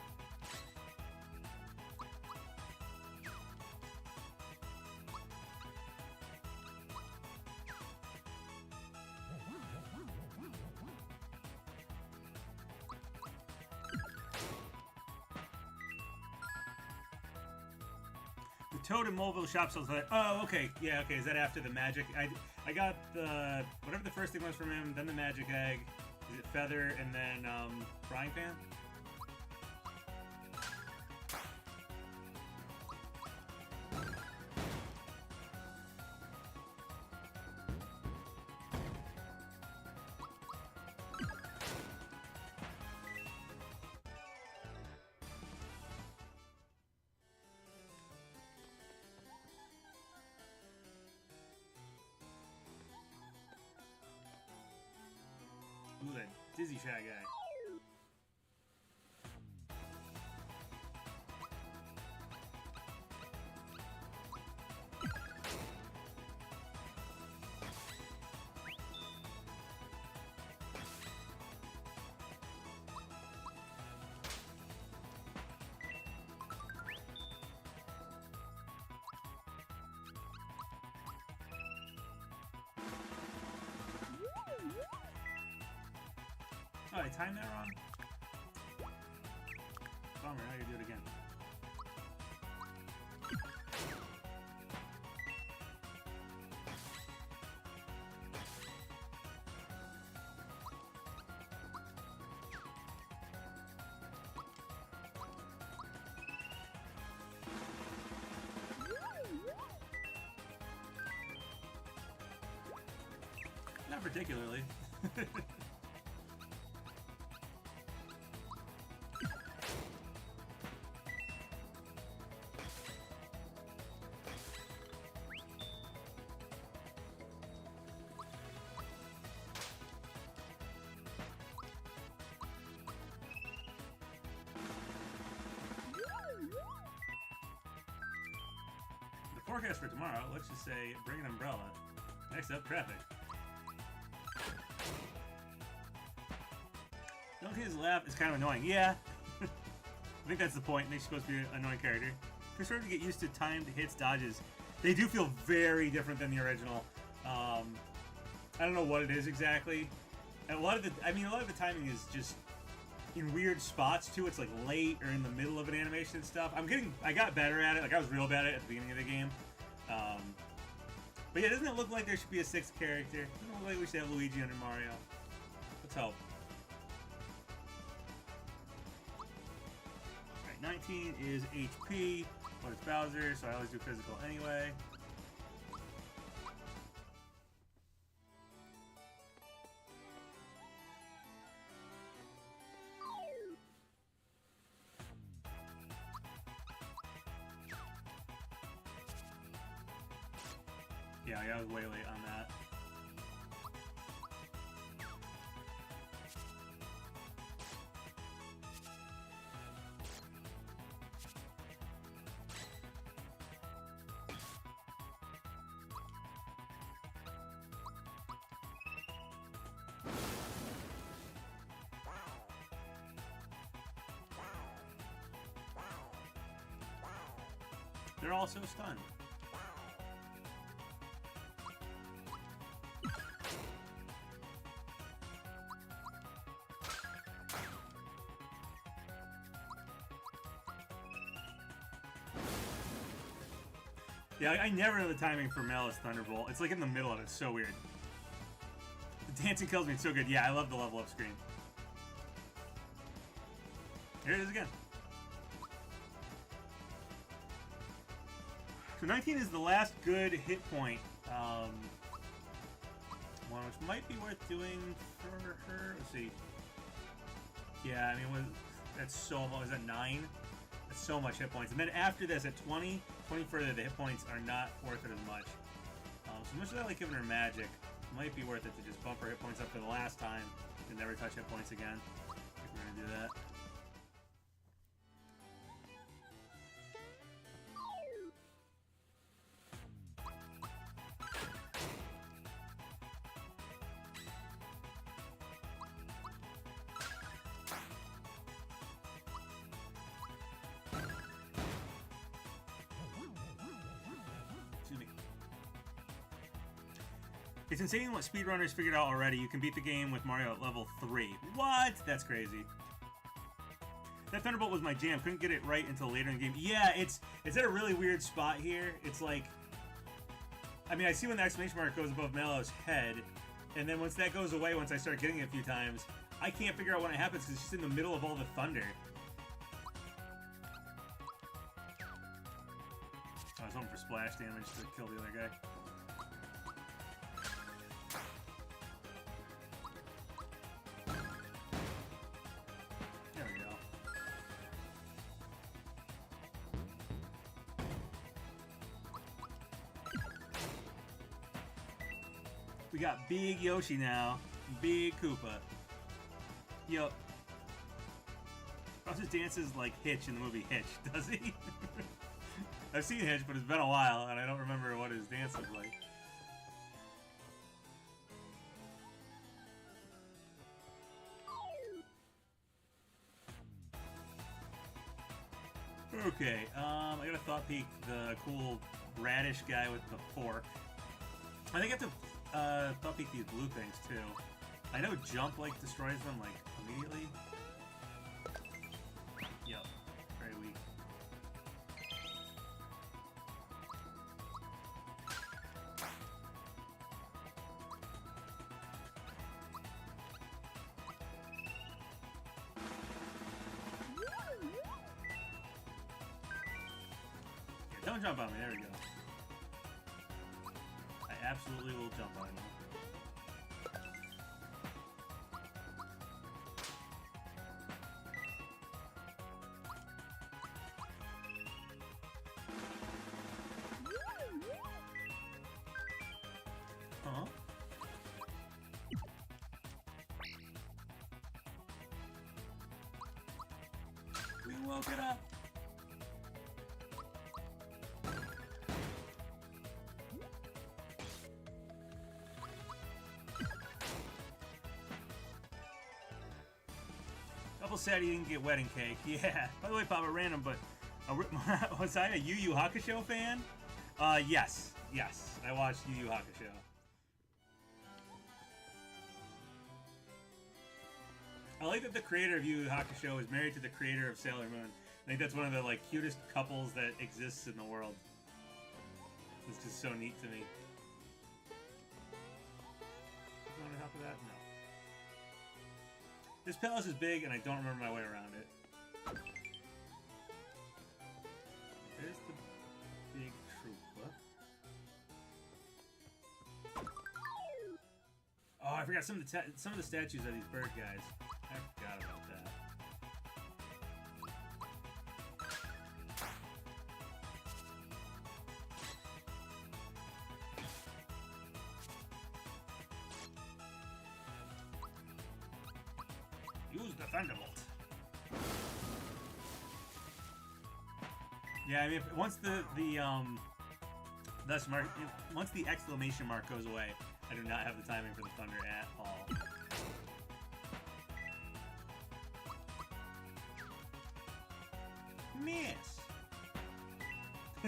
The Toad and Moleville shop sells that. Oh, okay. Yeah, okay. Is that after the magic? I got the whatever the first thing was from him, then the magic egg. Is it feather and then frying pan? Ooh, that dizzy shot guy. Oh, I timed that wrong? Bummer, I gotta do it again. Not particularly. Forecast for tomorrow, let's just say, bring an umbrella. Next up, traffic. Don't his laugh is kind of annoying. Yeah. I think that's the point. Makes you supposed to be an annoying character. You're starting to get used to timed hits, dodges. They do feel very different than the original. I don't know what it is exactly. And a lot of the timing is just in weird spots too. It's like late or in the middle of an animation and stuff. I got better at it. Like I was real bad at it at the beginning of the game. But yeah, doesn't it look like there should be a sixth character? Doesn't it look like we should have Luigi under Mario? Let's hope. Alright, 19 is HP, but it's Bowser, so I always do physical anyway. Yeah, I was way late on that. They're all so stunned. Yeah, I never know the timing for Malice Thunderbolt. It's like in the middle of it. It's so weird. The dancing kills me. It's so good. Yeah, I love the level up screen. Here it is again. So 19 is the last good hit point. One which might be worth doing for her. Let's see. Yeah, I mean, that's so much. Is that 9? That's so much hit points. And then after this, at 20 further, the hit points are not worth it as much. So much as I like giving her magic, it might be worth it to just bump her hit points up for the last time and never touch hit points again. I think we're gonna do that. It's insane what speedrunners figured out already. You can beat the game with Mario at level 3. What? That's crazy. That Thunderbolt was my jam. Couldn't get it right until later in the game. Yeah, it's at a really weird spot here. It's like... I mean, I see when the exclamation mark goes above Mallow's head, and then once that goes away, once I start getting it a few times, I can't figure out when it happens because it's just in the middle of all the thunder. I was hoping for splash damage to kill the other guy. We got Big Yoshi now. Big Koopa. Yup. Bowser dances like Hitch in the movie Hitch, does he? I've seen Hitch, but it's been a while, and I don't remember what his dance looked like. Okay, I gotta thought peek the cool radish guy with the fork. I think I have to thought peek these blue things too. I know jump like destroys them like immediately. Yep, very weak. Yeah, don't jump on me, there we go. I absolutely will jump on you. Huh? We woke it up. Double sad he didn't get wedding cake. Yeah. By the way, Papa, random, but was I a Yu Yu Hakusho fan? Yes. Yes. I watched Yu Yu Hakusho. I like that the creator of Yu Yu Hakusho is married to the creator of Sailor Moon. I think that's one of the like cutest couples that exists in the world. It's just so neat to me. On top of that? No. This palace is big and I don't remember my way around it. There's the big troopa. Oh, I forgot some of the statues of these bird guys. I forgot about that. Use the Thunderbolt. Yeah, I mean, once once the exclamation mark goes away, I do not have the timing for the thunder at all. Miss.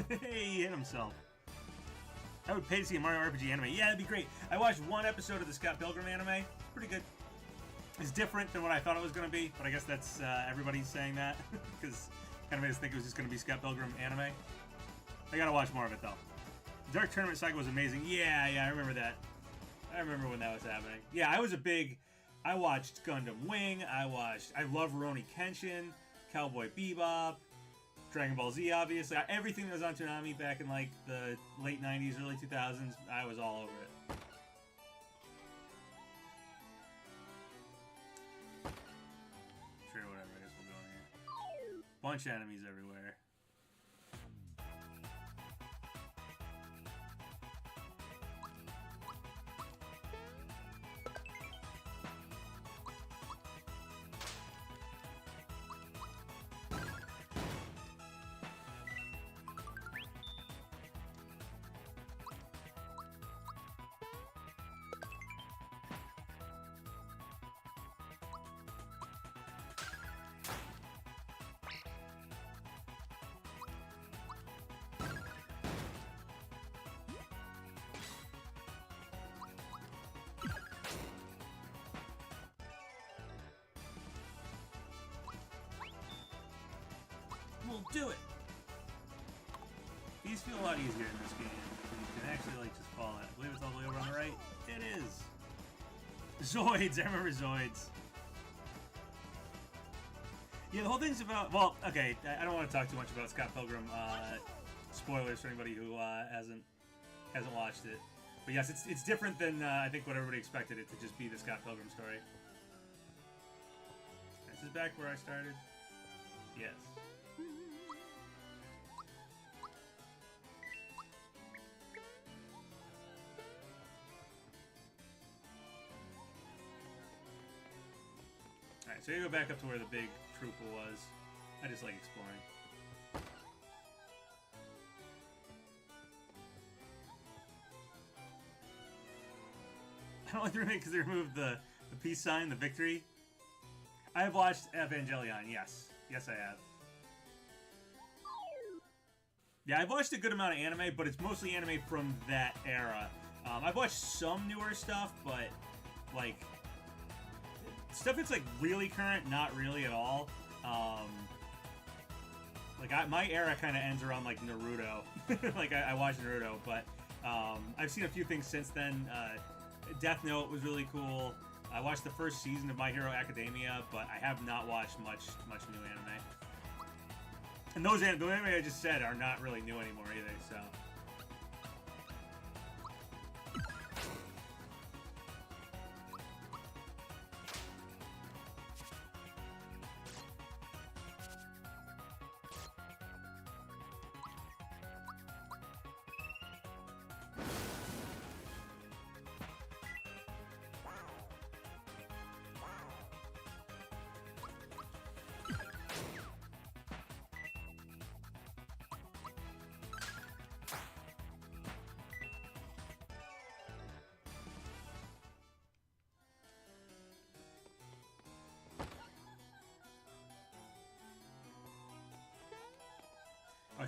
Hey, he hit himself. I would pay to see a Mario RPG anime. Yeah, that'd be great. I watched one episode of the Scott Pilgrim anime. Pretty good. It's different than what I thought it was going to be, but I guess that's everybody's saying that because kind of made us think it was just going to be Scott Pilgrim anime. I gotta watch more of it though. Dark Tournament Saga was amazing. Yeah, I remember that. I remember when that was happening. Yeah, I watched Gundam Wing. I love Rurouni Kenshin, Cowboy Bebop, Dragon Ball Z, obviously. Everything that was on Toonami back in like the late 90s, early 2000s, I was all over it. Sure, whatever, I guess we'll go in here. Bunch of enemies everywhere. We'll do it! These feel a lot easier in this game. You can actually, like, just fall at it. I believe it's all the way over on the right. It is! Zoids! I remember Zoids. Yeah, the whole thing's about... Well, okay, I don't want to talk too much about Scott Pilgrim. Spoilers for anybody who hasn't watched it. But yes, it's different than, I think, what everybody expected it to just be the Scott Pilgrim story. This is back where I started? Yes. Alright, so you go back up to where the big trooper was. I just like exploring. I don't like the remake because they removed the peace sign, the victory. I have watched Evangelion, yes. Yes, I have. Yeah, I've watched a good amount of anime, but it's mostly anime from that era. I've watched some newer stuff, but, like... stuff that's, like, really current, not really at all. My era kind of ends around, like, Naruto. Like, I watched Naruto, but I've seen a few things since then. Death Note was really cool. I watched the first season of My Hero Academia, but I have not watched much new anime. And the anime I just said are not really new anymore either, so...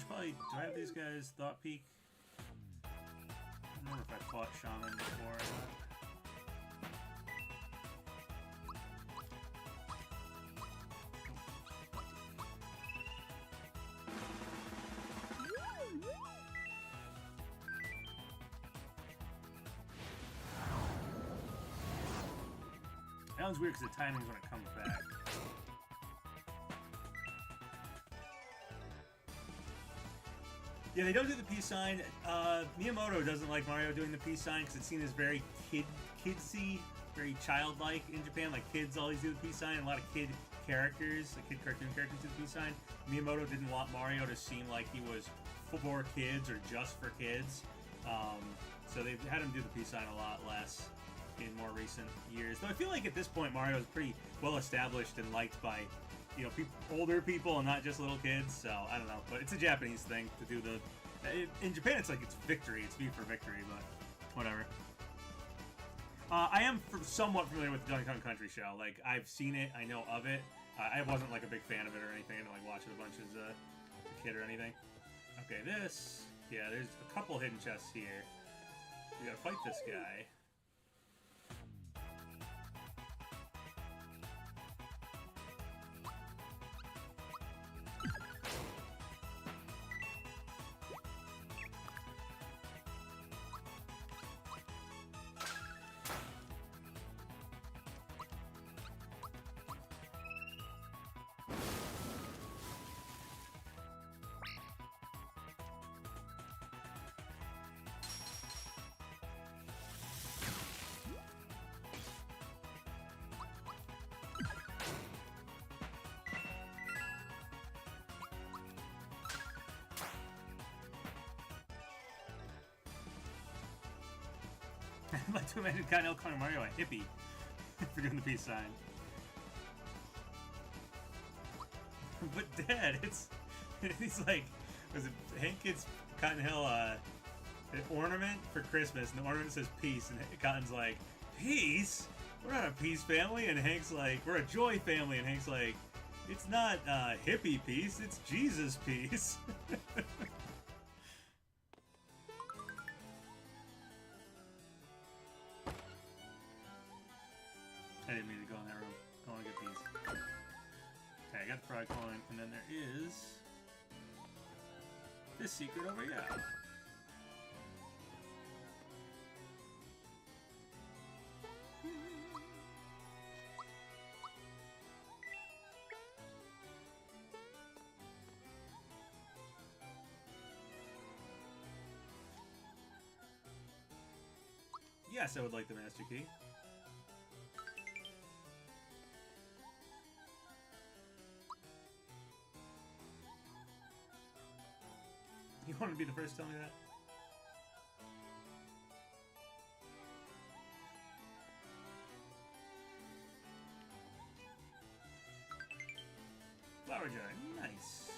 should probably... Do I have these guys Thought Peak? I don't remember if I fought Shaman before or not. That one's weird because the timing's when it comes back. Yeah, they don't do the peace sign. Miyamoto doesn't like Mario doing the peace sign because it's seen as very kidsy, very childlike in Japan. Like, kids always do the peace sign, and a lot of kid characters, like kid cartoon characters, do the peace sign. Miyamoto didn't want Mario to seem like he was for kids or just for kids. So they've had him do the peace sign a lot less in more recent years. Though I feel like at this point Mario is pretty well established and liked by, you know, older people and not just little kids. So I don't know, but it's a Japanese thing to do the. In Japan, it's like it's victory. It's V for victory, but whatever. I am somewhat familiar with the Donkey Kong Country show. Like, I've seen it, I know of it. I wasn't like a big fan of it or anything. I didn't like watch it a bunch as a kid or anything. Okay, this. Yeah, there's a couple hidden chests here. We gotta fight this guy. I'd like to imagine Cottonelle calling Mario a hippie for doing the peace sign. But Dad, he's like, was it Hank gets Cottonelle an ornament for Christmas, and the ornament says peace, and Cotton's like, peace? We're not a peace family, and Hank's like, we're a joy family, and Hank's like, it's not hippie peace, it's Jesus peace. I didn't mean to go in that room. I want to get these. Okay, I got the frog coin, and then there is this secret over here. Yes, I would like the master key. You want to be the first to tell me that? Flower jar, nice.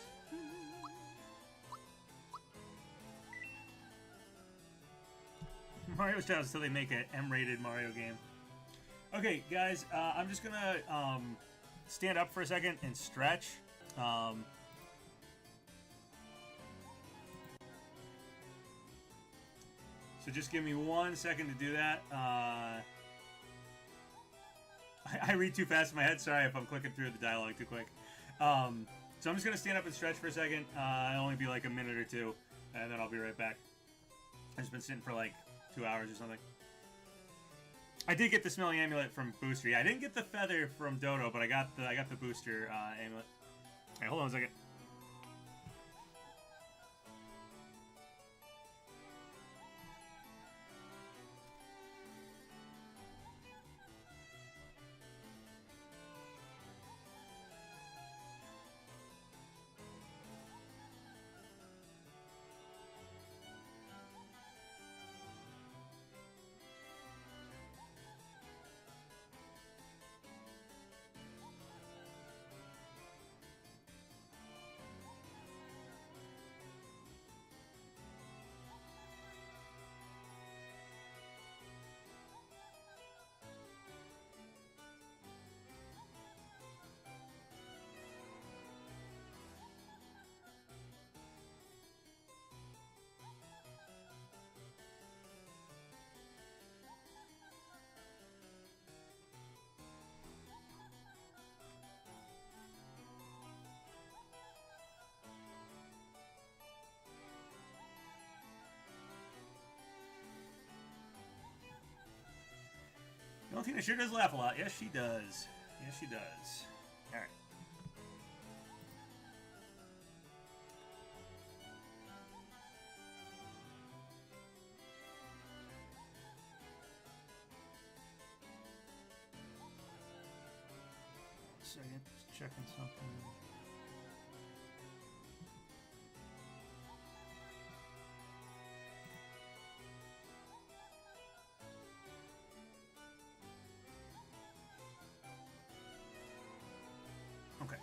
Mario's Child until they make an M-rated Mario game. Okay, guys, I'm just gonna stand up for a second and stretch. So just give me 1 second to do that. I read too fast in my head. Sorry if I'm clicking through the dialogue too quick. So I'm just going to stand up and stretch for a second. It'll only be like a minute or two, and then I'll be right back. I've just been sitting for like 2 hours or something. I did get the smelling amulet from Booster. Yeah, I didn't get the feather from Dodo, but I got the Booster amulet. Hey, hold on a second. Valentina sure does laugh a lot. Yes, she does. Yes, she does. All right. Second, just checking something. Okay.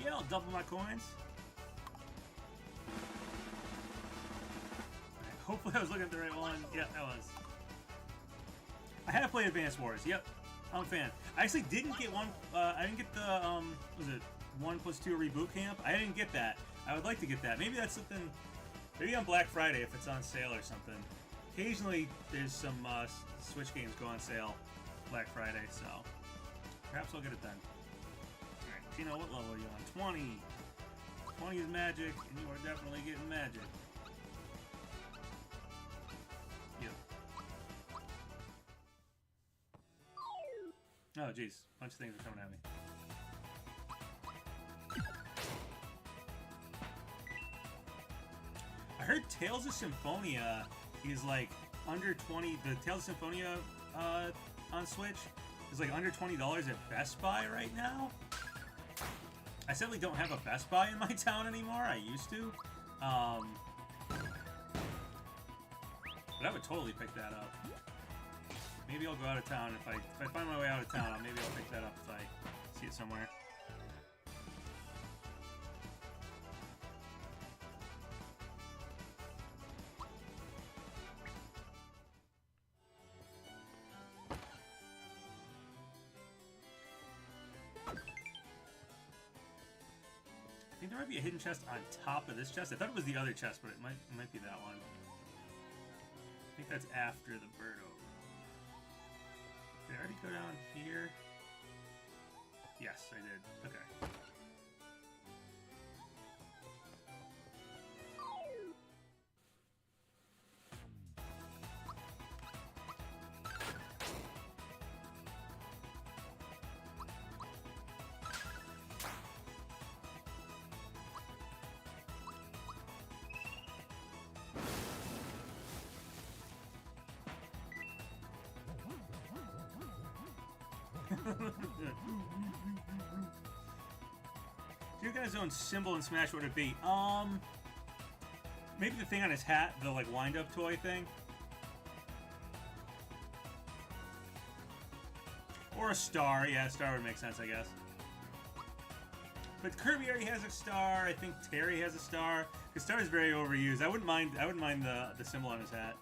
Yeah, I'll double my coins. Hopefully I was looking at the right one. Yep, that was. I have played Advance Wars. Yep, I'm a fan. I actually didn't get one. I didn't get the was it 1+2 reboot camp? I didn't get that. I would like to get that. Maybe that's something. Maybe on Black Friday if it's on sale or something. Occasionally there's some Switch games go on sale Black Friday, so perhaps I'll get it then. Alright, Gino, what level are you on? 20. 20 is magic, and you are definitely getting magic. Yep. Oh, jeez. A bunch of things are coming at me. I heard Tales of Symphonia is like under 20. The Tales of Symphonia on Switch is like under $20 at Best Buy right now. I sadly don't have a Best Buy in my town anymore. I used to. But I would totally pick that up. Maybe I'll go out of town if I find my way out of town. Maybe I'll pick that up if I see it somewhere. I think there might be a hidden chest on top of this chest. I thought it was the other chest, but it might be that one. I think that's after the bird over. Did I already go down here? Yes, I did. Okay. If you guys own symbol in Smash, what would it be? Maybe the thing on his hat, the like wind-up toy thing, or a star. Yeah, a star would make sense, I guess. But Kirby already has a star. I think Terry has a star. The star is very overused. I wouldn't mind the symbol on his hat.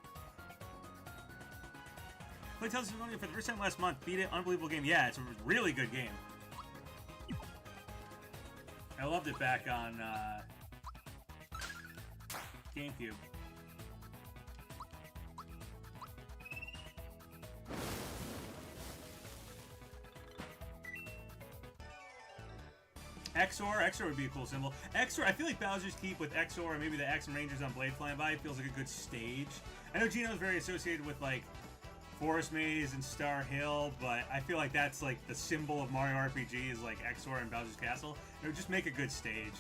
Played Tales of Symphonia for the first time last month. Beat it. Unbelievable game. Yeah, it's a really good game. I loved it back on GameCube. XOR would be a cool symbol. XOR, I feel like Bowser's Keep with XOR and maybe the Axem Rangers on Blade flying by feels like a good stage. I know Gino's very associated with like Forest Maze and Star Hill, but I feel like that's like the symbol of Mario RPG is like XOR and Bowser's Castle. It would just make a good stage.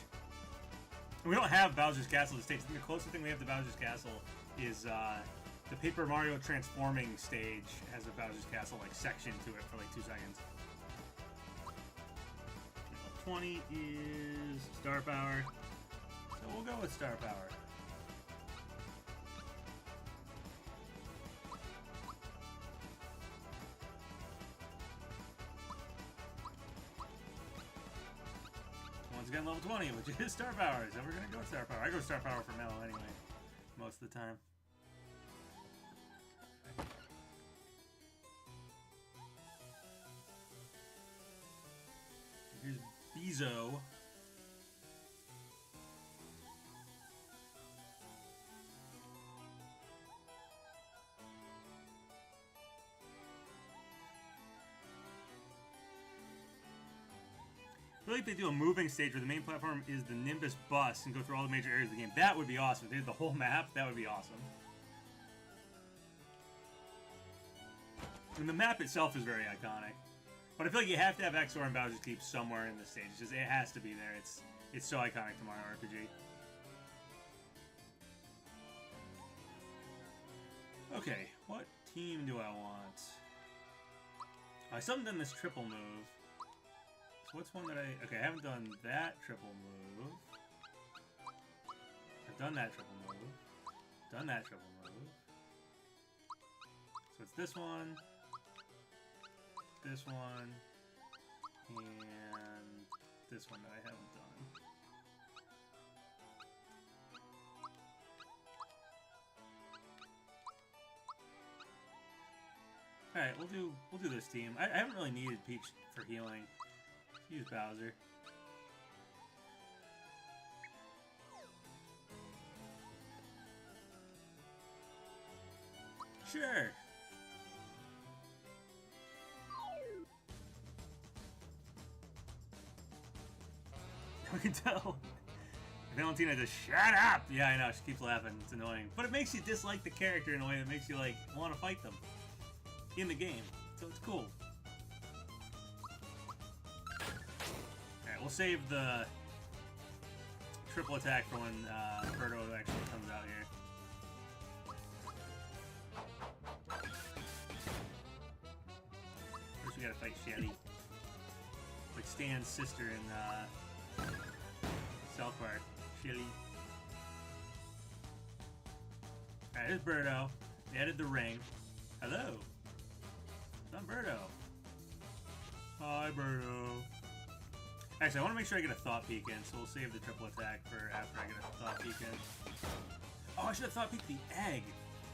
And we don't have Bowser's Castle at the stage. I think the closest thing we have to Bowser's Castle is the Paper Mario transforming stage has a Bowser's Castle like section to it for like 2 seconds. 20 is Star Power, so we'll go with Star Power. Once again, level 20, which is Star Power, so we're gonna go with Star Power. I go Star Power for Mellow anyway, most of the time. Here's Bezo. I feel like they do a moving stage where the main platform is the Nimbus bus and go through all the major areas of the game. That would be awesome. If they did the whole map, that would be awesome. And the map itself is very iconic. But I feel like you have to have XOR and Bowser's Keep somewhere in the stage. It's just, it has to be there. It's so iconic to Mario RPG. Okay, what team do I want? I still haven't done this triple move. So what's one that okay, I haven't done that triple move. I've done that triple move. Done that triple move. So it's this one. This one, and this one that I haven't done. All right, we'll do this team. I haven't really needed Peach for healing. Let's use Bowser. Sure. I can tell. Valentina just shut up! Yeah, I know, she keeps laughing. It's annoying. But it makes you dislike the character in a way that makes you, like, want to fight them. In the game. So it's cool. Alright, we'll save the triple attack for when Birdo actually comes out here. First we gotta fight Shelly. Like Stan's sister in South Park. Shelly. Alright, here's Birdo. They added the ring. Hello. I'm Birdo. Hi, Birdo. Actually, I want to make sure I get a Thought Peek in, so we'll save the triple attack for after I get a Thought Peek in. Oh, I should have Thought Peeked the egg.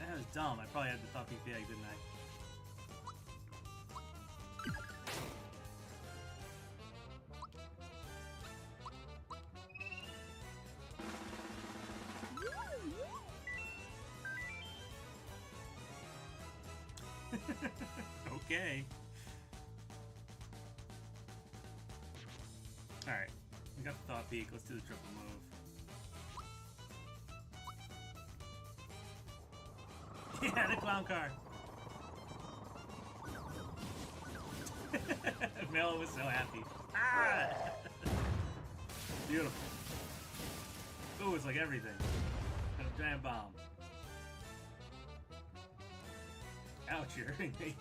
That was dumb. I probably had to Thought Peek the egg, didn't I? Okay. Alright. We got the Thought Peek. Let's do the triple move. Yeah, the clown car. Melo was so happy. Ah! Beautiful. Ooh, it's like everything. And a giant bomb. Ouch, you're hurting me.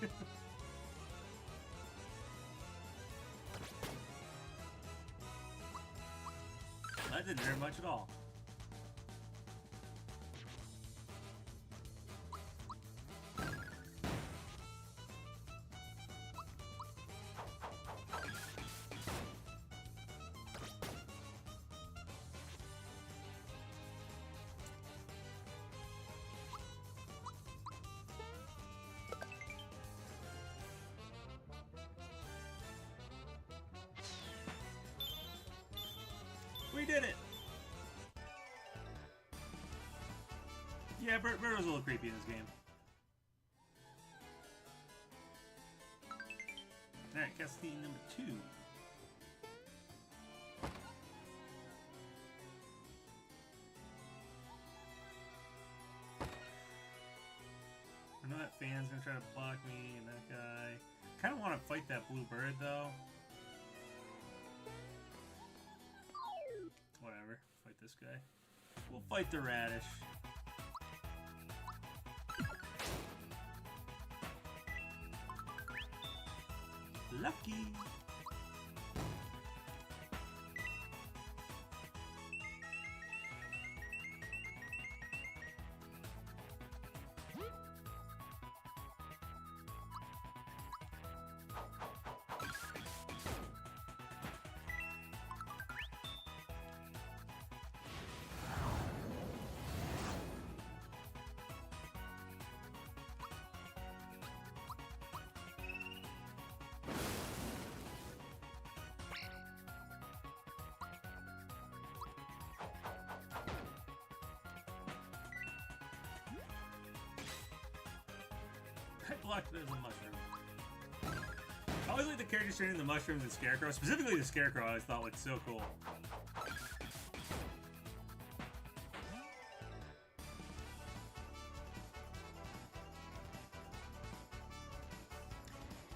That didn't hurt much at all. We did it! Yeah, Birdo's a little creepy in this game. Alright, cutscene number 2. I know that fan's gonna try to block me, and that guy. I kinda wanna fight that blue bird, though. Whatever. whatever. Fight this guy. We'll fight the radish. Lucky. I blocked it as a mushroom. I always like the characters turning into mushrooms and Scarecrow. Specifically the Scarecrow I always thought looked so cool.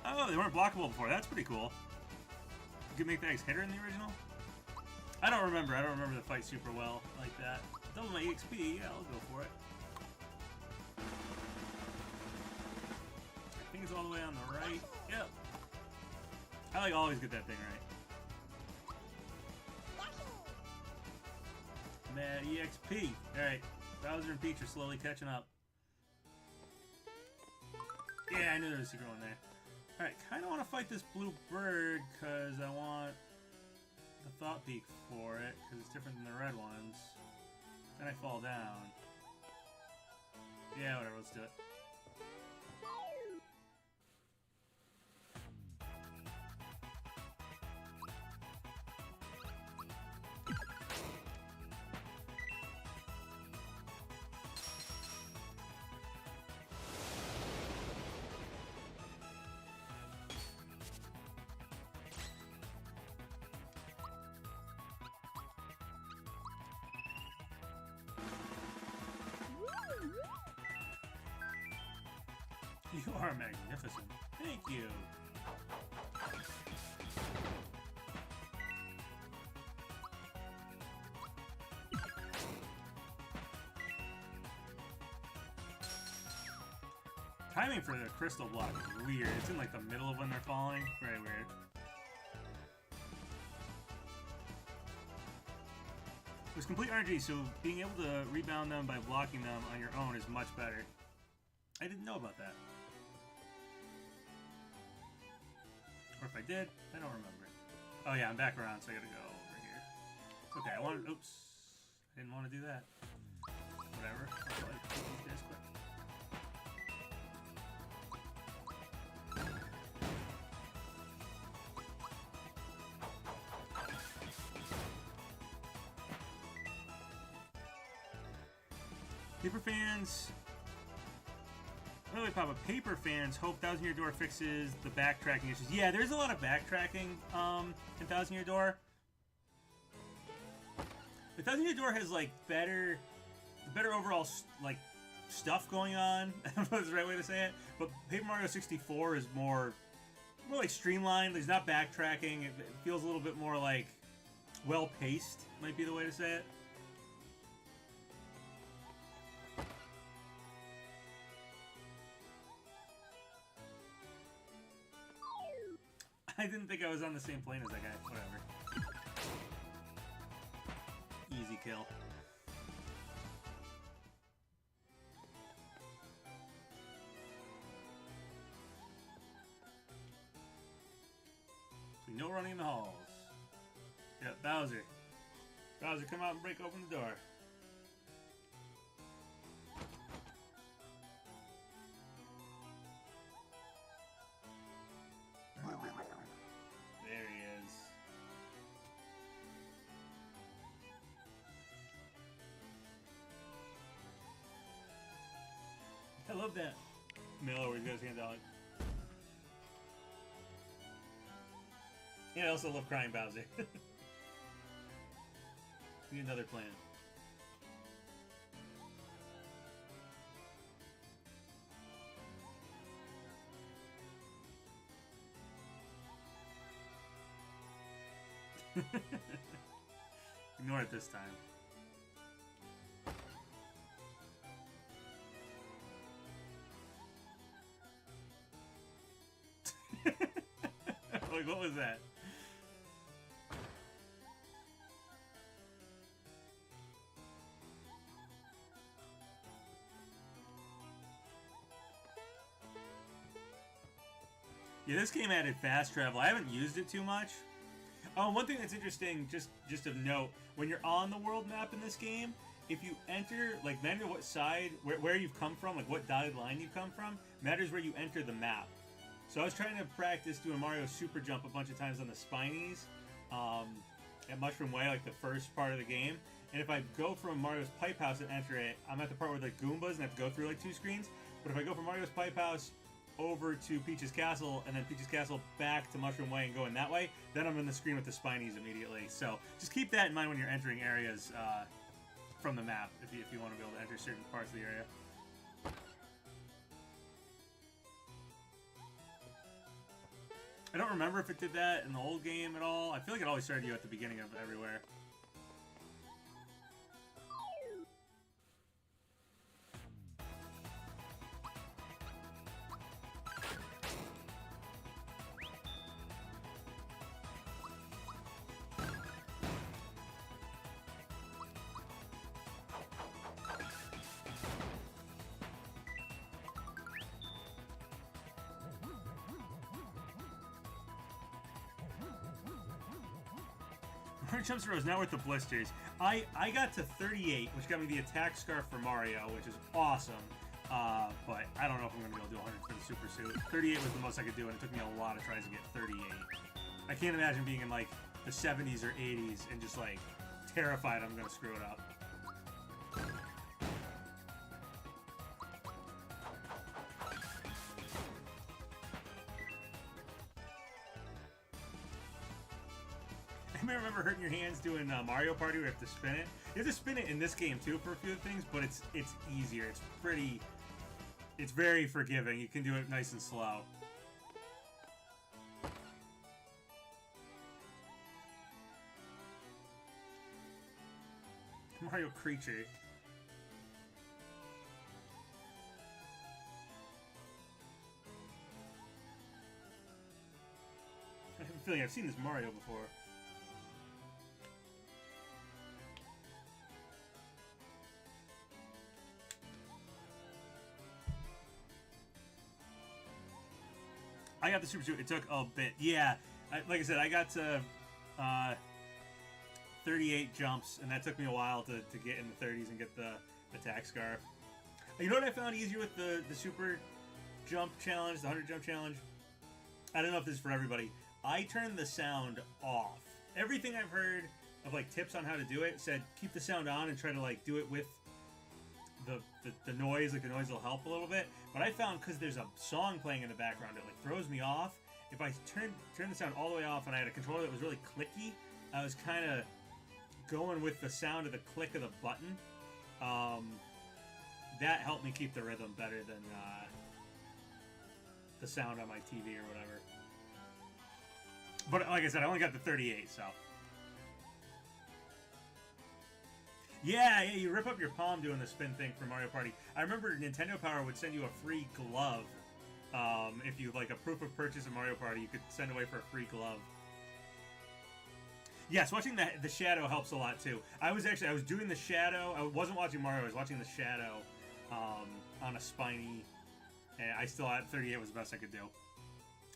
Oh, they weren't blockable before. That's pretty cool. You could make the X hitter in the original? I don't remember. I don't remember the fight super well like that. Double my EXP. Yeah, I'll go for it. I think it's all the way on the right. Yep. I like always get that thing right. Mad EXP. Alright. Bowser and Peach are slowly catching up. Yeah, I knew there was a secret one there. Alright, kinda wanna fight this blue bird because I want the Thought Peak for it, because it's different than the red ones. Then I fall down. Yeah, whatever, let's do it. You are magnificent. Thank you. Timing for the crystal block is weird. It's in like the middle of when they're falling. Very weird. There's complete RNG, so being able to rebound them by blocking them on your own is much better. I didn't know about that. Or if I did, I don't remember. Oh yeah, I'm back around, so I gotta go over here. Okay, I wanted... Oops. I didn't want to do that. Whatever. I'll let these guys quick. Paper fans... By the way, Papa, paper fans hope Thousand Year Door fixes the backtracking issues. Yeah, there's a lot of backtracking in Thousand Year Door. But Thousand Year Door has like better overall like stuff going on. I don't know if that's the right way to say it. But Paper Mario 64 is more like streamlined. There's not backtracking. It feels a little bit more like well paced. Might be the way to say it. I didn't think I was on the same plane as that guy. Whatever. Easy kill. So no running in the halls. Yep, Bowser. Bowser, come out and break open the door. I love that Miller where he goes hand out. Yeah, I also love crying Bowser. Need another plan. Ignore it this time. Like, what was that? Yeah, this game added fast travel. I haven't used it too much. One thing that's interesting, just of note, when you're on the world map in this game, if you enter, like, matter what side, where you've come from, like what dotted line you come from, matters where you enter the map. So I was trying to practice doing Mario Super Jump a bunch of times on the Spinies at Mushroom Way, like the first part of the game. And if I go from Mario's Pipe House and enter it, I'm at the part where the Goombas and I have to go through like 2 screens. But if I go from Mario's Pipe House over to Peach's Castle and then Peach's Castle back to Mushroom Way and going that way, then I'm in the screen with the Spinies immediately. So just keep that in mind when you're entering areas from the map if you want to be able to enter certain parts of the area. I don't remember if it did that in the old game at all. I feel like it always started you at the beginning of everywhere. Jumps Rose now with the blisters. I got to 38, which got me the attack scarf for Mario, which is awesome. But I don't know if I'm going to be able to do 100 for the super suit. 38 was the most I could do, and it took me a lot of tries to get 38. I can't imagine being in like the 70s or 80s and just like terrified I'm going to screw it up. I remember hurting your hands doing Mario Party where you have to spin it. You have to spin it in this game too for a few things, but it's easier. It's very forgiving. You can do it nice and slow. Mario Creature. I have a feeling I've seen this Mario before. I got the super suit. It took a bit. Yeah, like I said, I got to 38 jumps, and that took me a while to get in the 30s and get the attack scarf. You know what I found easier with the super jump challenge, the 100 jump challenge? I don't know if this is for everybody. I turned the sound off. Everything I've heard of like tips on how to do it said keep the sound on and try to like do it with the noise, like the noise will help a little bit. But I found because there's a song playing in the background, it like throws me off. If I turn the sound all the way off and I had a controller that was really clicky, I was kind of going with the sound of the click of the button. That helped me keep the rhythm better than the sound on my TV or whatever. But like I said, I only got the 38, so. Yeah, you rip up your palm doing the spin thing for Mario Party. I remember Nintendo Power would send you a free glove. If you like a proof of purchase of Mario Party, you could send away for a free glove. Yes, watching the shadow helps a lot too. I was doing the shadow. I wasn't watching Mario. I was watching the shadow on a spiny, and I still had 38 was the best I could do.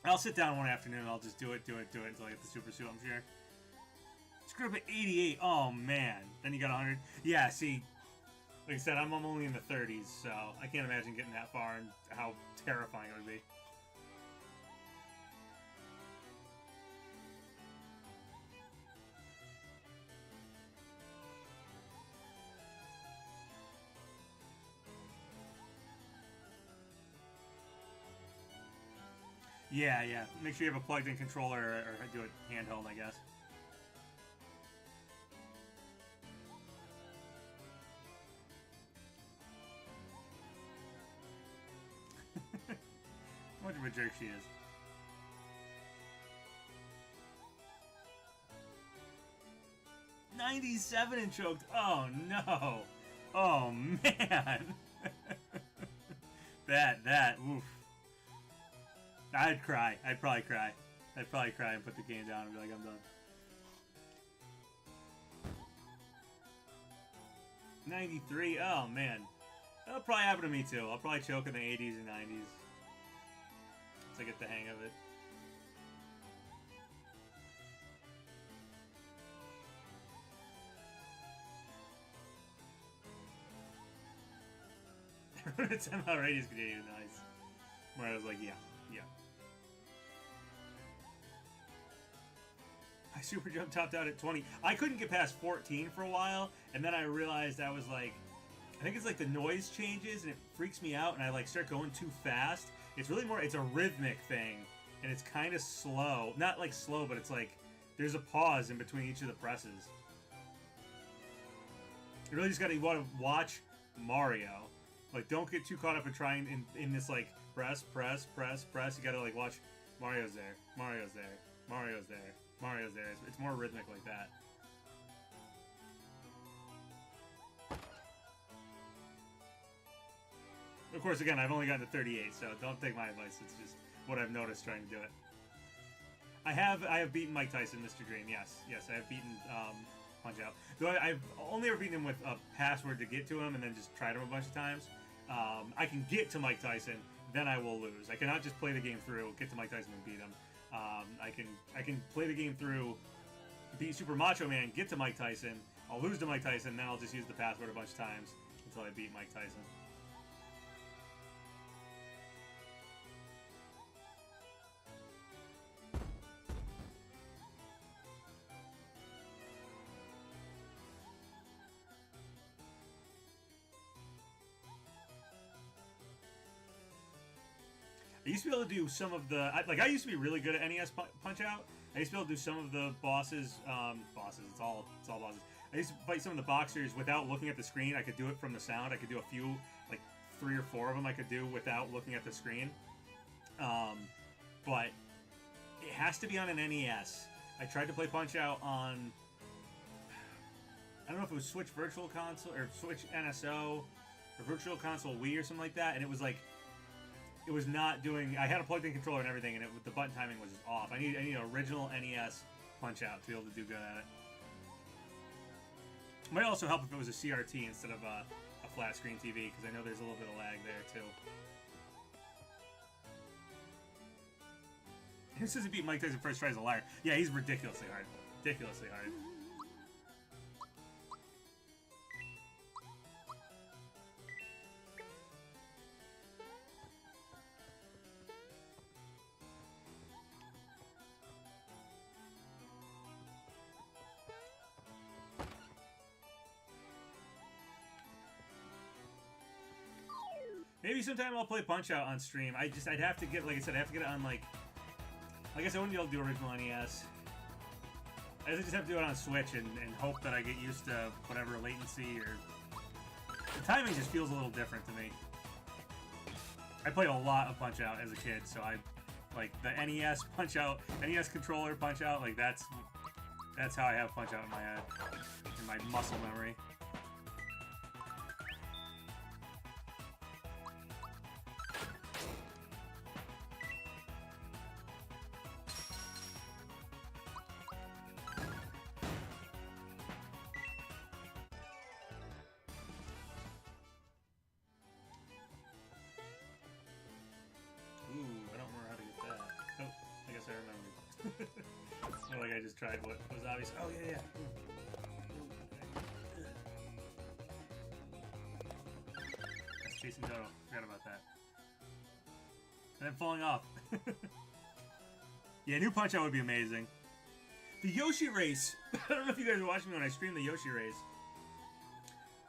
I'll sit down one afternoon and I'll just do it until I get the super suit, I'm sure. Screw up at 88. Oh, man. Then you got 100. Yeah, see, like I said, I'm only in the 30s, so I can't imagine getting that far and how terrifying it would be. Yeah. Make sure you have a plugged-in controller or do it handheld, I guess. How much of a jerk she is. 97 and choked. Oh no. Oh man. that, oof. I'd cry. I'd probably cry. I'd probably cry and put the game down and be like, I'm done. 93, oh man. That'll probably happen to me too. I'll probably choke in the 80s and 90s. Once I get the hang of it. It's ML radius could you nice. Where I was like, yeah. I super jump topped out at 20. I couldn't get past 14 for a while, and then I realized I was like, I think it's like the noise changes and it freaks me out, and I like start going too fast. It's really more, it's a rhythmic thing, and it's kind of slow. Not like slow, but it's like there's a pause in between each of the presses. You really just gotta want to watch Mario. Like, don't get too caught up in trying in this like press. You gotta like watch Mario's there, Mario's there, Mario's there, Mario's there. It's more rhythmic like that. Of course, again, I've only gotten to 38, so don't take my advice. It's just what I've noticed trying to do it. I have beaten Mike Tyson, Mr. Dream. Yes, I have beaten Punch Out. Though I've only ever beaten him with a password to get to him, and then just tried him a bunch of times. I can get to Mike Tyson, then I will lose. I cannot just play the game through, get to Mike Tyson and beat him. I can play the game through, beat Super Macho Man, get to Mike Tyson. I'll lose to Mike Tyson, then I'll just use the password a bunch of times until I beat Mike Tyson. I used to be able to do some of the... I used to be really good at NES Punch-Out. I used to be able to do some of the bosses... it's all bosses. I used to fight some of the boxers without looking at the screen. I could do it from the sound. I could do a few, like 3 or 4 of them I could do without looking at the screen. But it has to be on an NES. I tried to play Punch-Out on... I don't know if it was Switch Virtual Console or Switch NSO or Virtual Console Wii or something like that, and it was like... It was not doing... I had a plugged-in controller and everything, and the button timing was just off. I need an original NES Punch-Out to be able to do good at it. Might also help if it was a CRT instead of a flat-screen TV, because I know there's a little bit of lag there, too. Who says he beat Mike Tyson first try as a liar? Yeah, he's ridiculously hard. Ridiculously hard. Maybe sometime I'll play Punch-Out on stream. I'd have to get, like I said, I have to get it on, like I guess I wouldn't be able to do original NES. I just have to do it on Switch and hope that I get used to whatever latency or... The timing just feels a little different to me. I played a lot of Punch-Out as a kid, so like, the NES Punch-Out, NES controller Punch-Out, like, that's how I have Punch-Out in my head, in my muscle memory. Tried what was obvious. Oh, yeah. That's chasing Dodo. Forgot about that. And then falling off. Yeah, new Punch-Out would be amazing. The Yoshi race. I don't know if you guys were watching me when I streamed the Yoshi race.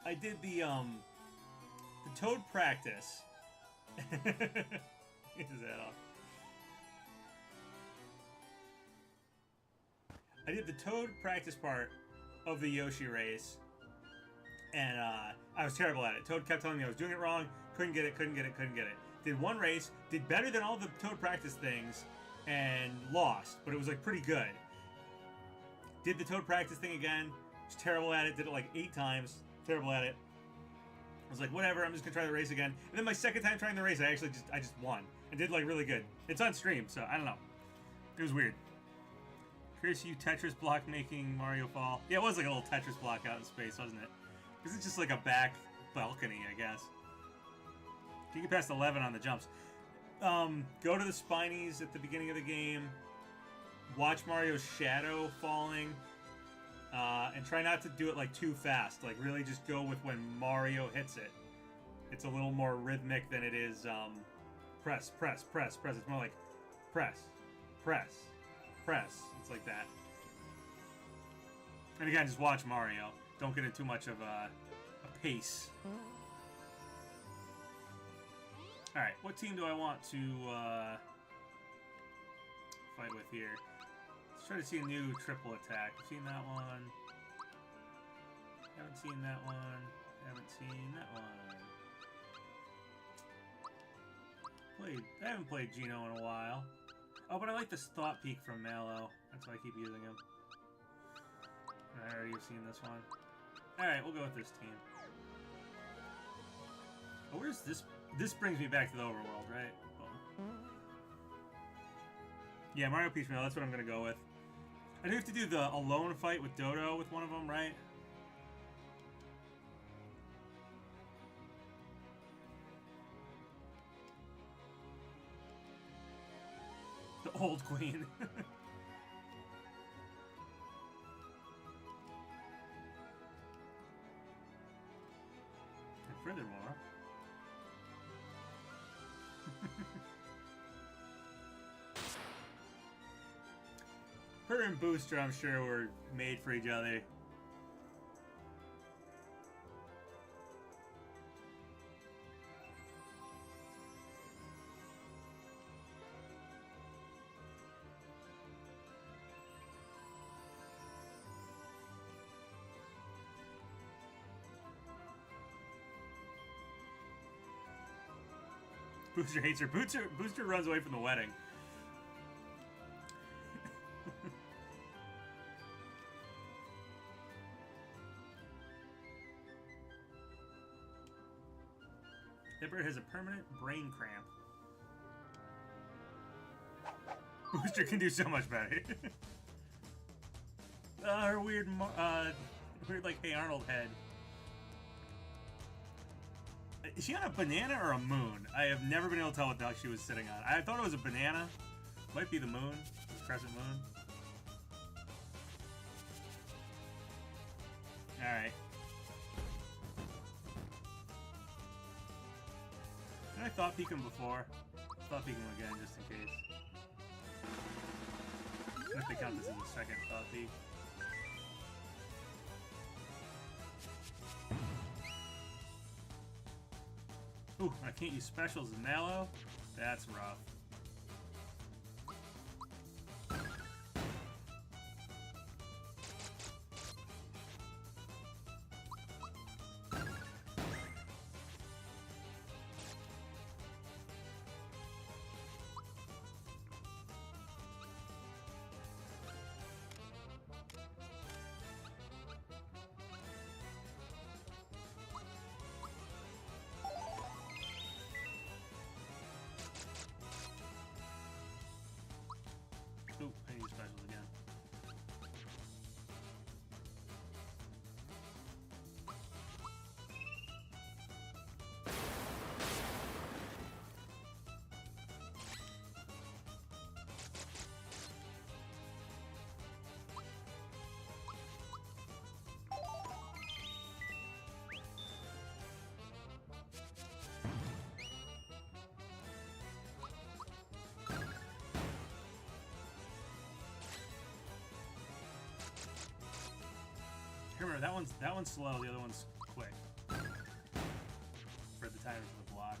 I did the Toad practice. Get his head off. I did the Toad practice part of the Yoshi race, and I was terrible at it. Toad kept telling me I was doing it wrong, couldn't get it. Did one race, did better than all the Toad practice things, and lost, but it was like pretty good. Did the Toad practice thing again, Was terrible at it. Did it like 8 times. Terrible at it. I was like, whatever, I'm just gonna try the race again. And then my second time trying the race, I just won. And did like really good. It's on stream, so I don't know. It was weird. Curious you Tetris block making Mario fall. Yeah, it was like a little Tetris block out in space, wasn't it? Because it's just like a back balcony, I guess. If you get past 11 on the jumps. Go to the Spinies at the beginning of the game. Watch Mario's shadow falling. And try not to do it like too fast. Like really just go with when Mario hits it. It's a little more rhythmic than it is press, press, press, press. It's more like press, press, press. It's like that. And again, just watch Mario. Don't get in too much of a pace. Alright, what team do I want to fight with here? Let's try to see a new triple attack. I've seen that one. Haven't seen that one. Haven't seen that one. I haven't played Geno in a while. Oh, but I like this Thought Peak from Mallow. That's why I keep using him. I already have seen this one. Alright, we'll go with this team. Oh, where's this? This brings me back to the overworld, right? Oh. Yeah, Mario Peach Mallow, that's what I'm going to go with. I do have to do the alone fight with Dodo with one of them, right? The old queen. And furthermore... her and Booster, I'm sure, were made for each other. Booster hates her. Booster runs away from the wedding. That bird has a permanent brain cramp. Booster can do so much better. Her weird, like Hey Arnold head. Is she on a banana or a moon? I have never been able to tell what duck she was sitting on. I thought it was a banana. Might be the moon. The crescent moon. Alright. I thought peek him before. Thought peek him again just in case. If they count this as a second thought peek. Ooh, I can't use specials in Mallow? That's rough. Ooh, I need specials again. Remember, that one's slow, the other one's quick. For the timing for the block.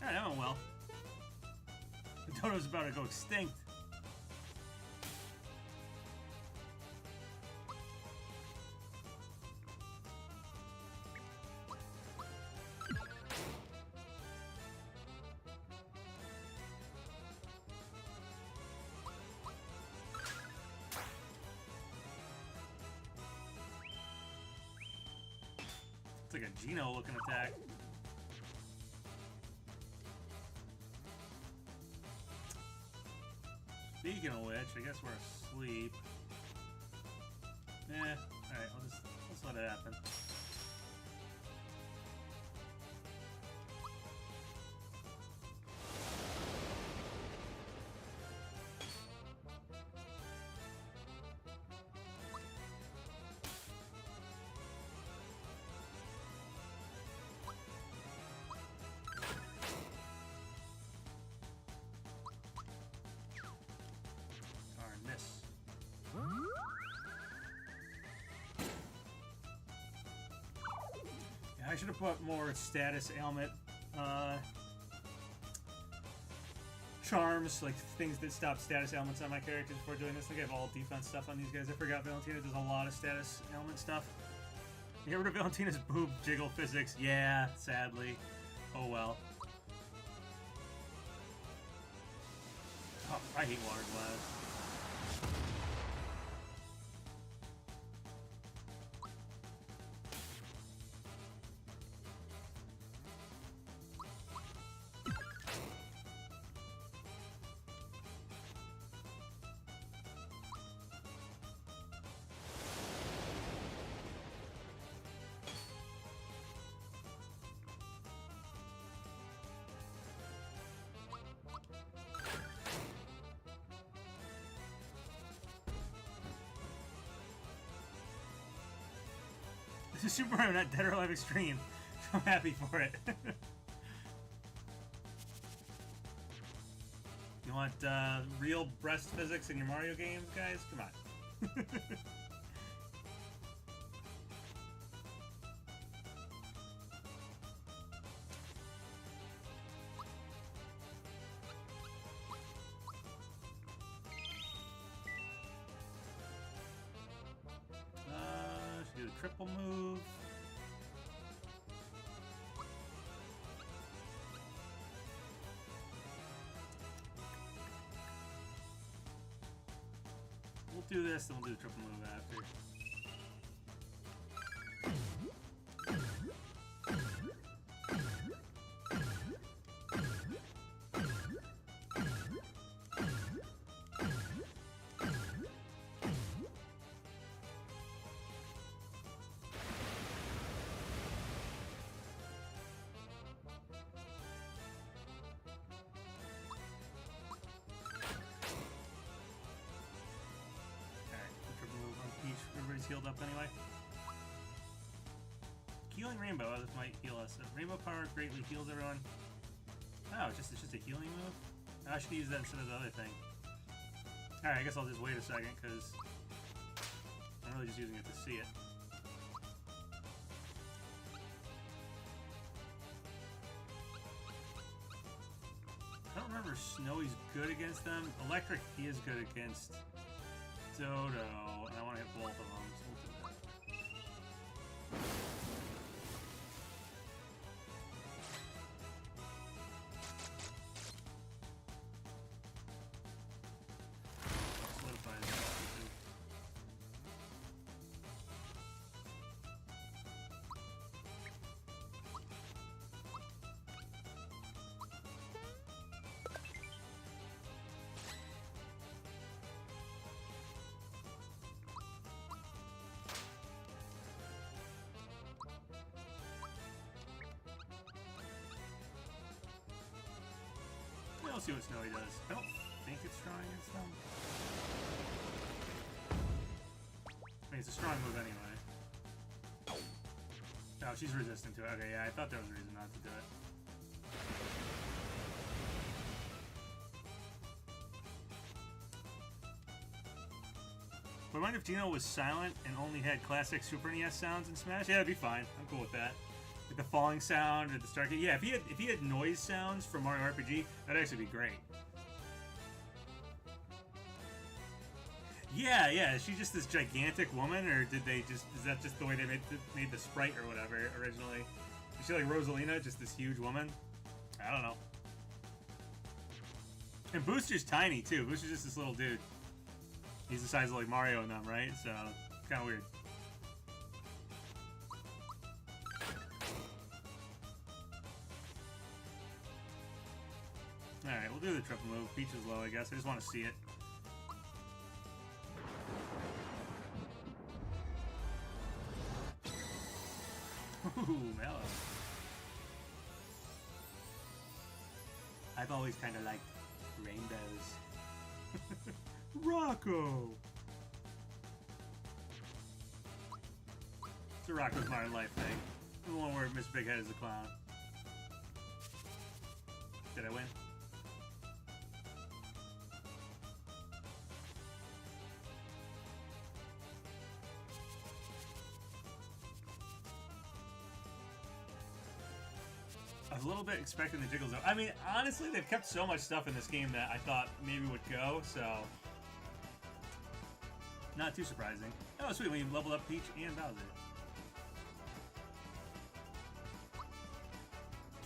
Alright, that went well. The Dodo's about to go extinct. It's like a Geno looking attack. Speaking of which, I guess we're asleep. Alright, let's let it happen. I should have put more status ailment charms, like things that stop status ailments on my characters before doing this. I think I have all defense stuff on these guys. I forgot Valentina does a lot of status ailment stuff. Get rid of Valentina's boob jiggle physics. Yeah, sadly. Oh well. Oh, I hate water glass. This is Super Mario, not Dead or Alive Extreme. I'm happy for it. You want real breast physics in your Mario games, guys? Come on. Should do a triple move. We'll do this, then we'll do the triple move after. Everybody's healed up anyway. Healing Rainbow, this might heal us. Rainbow Power greatly heals everyone. Oh, it's just a healing move? I should use that instead of the other thing. Alright, I guess I'll just wait a second, because I'm really just using it to see it. I don't remember Snowy's good against them. Electric, he is good against Dodo, and I want to hit both of them, so we'll do that. Solidify this. We'll see what Snowy does. I don't think it's strong against them. I mean, it's a strong move anyway. Oh, she's resistant to it. Okay, yeah, I thought there was a reason not to do it. Would I mind if Geno was silent and only had classic Super NES sounds in Smash? Yeah, that'd be fine. I'm cool with that. Like the falling sound or the start. Yeah, if he had noise sounds from Mario RPG, that'd actually be great. Yeah, yeah. Is she just this gigantic woman, or did they just? Is that just the way they made the sprite or whatever originally? Is she like Rosalina, just this huge woman? I don't know. And Booster's tiny too. Booster's just this little dude. He's the size of like Mario and them, right? So it's kind of weird. Alright, we'll do the triple move. Peach is low, I guess. I just want to see it. Ooh, mellow. I've always kind of liked rainbows. Rocco! It's a Rocco's Modern Life thing. The one where Miss Big Head is a clown. Did I win? I was a little bit expecting the jiggles though. I mean, honestly, they've kept so much stuff in this game that I thought maybe would go, so... Not too surprising. Oh, sweet, we leveled up Peach and Bowser.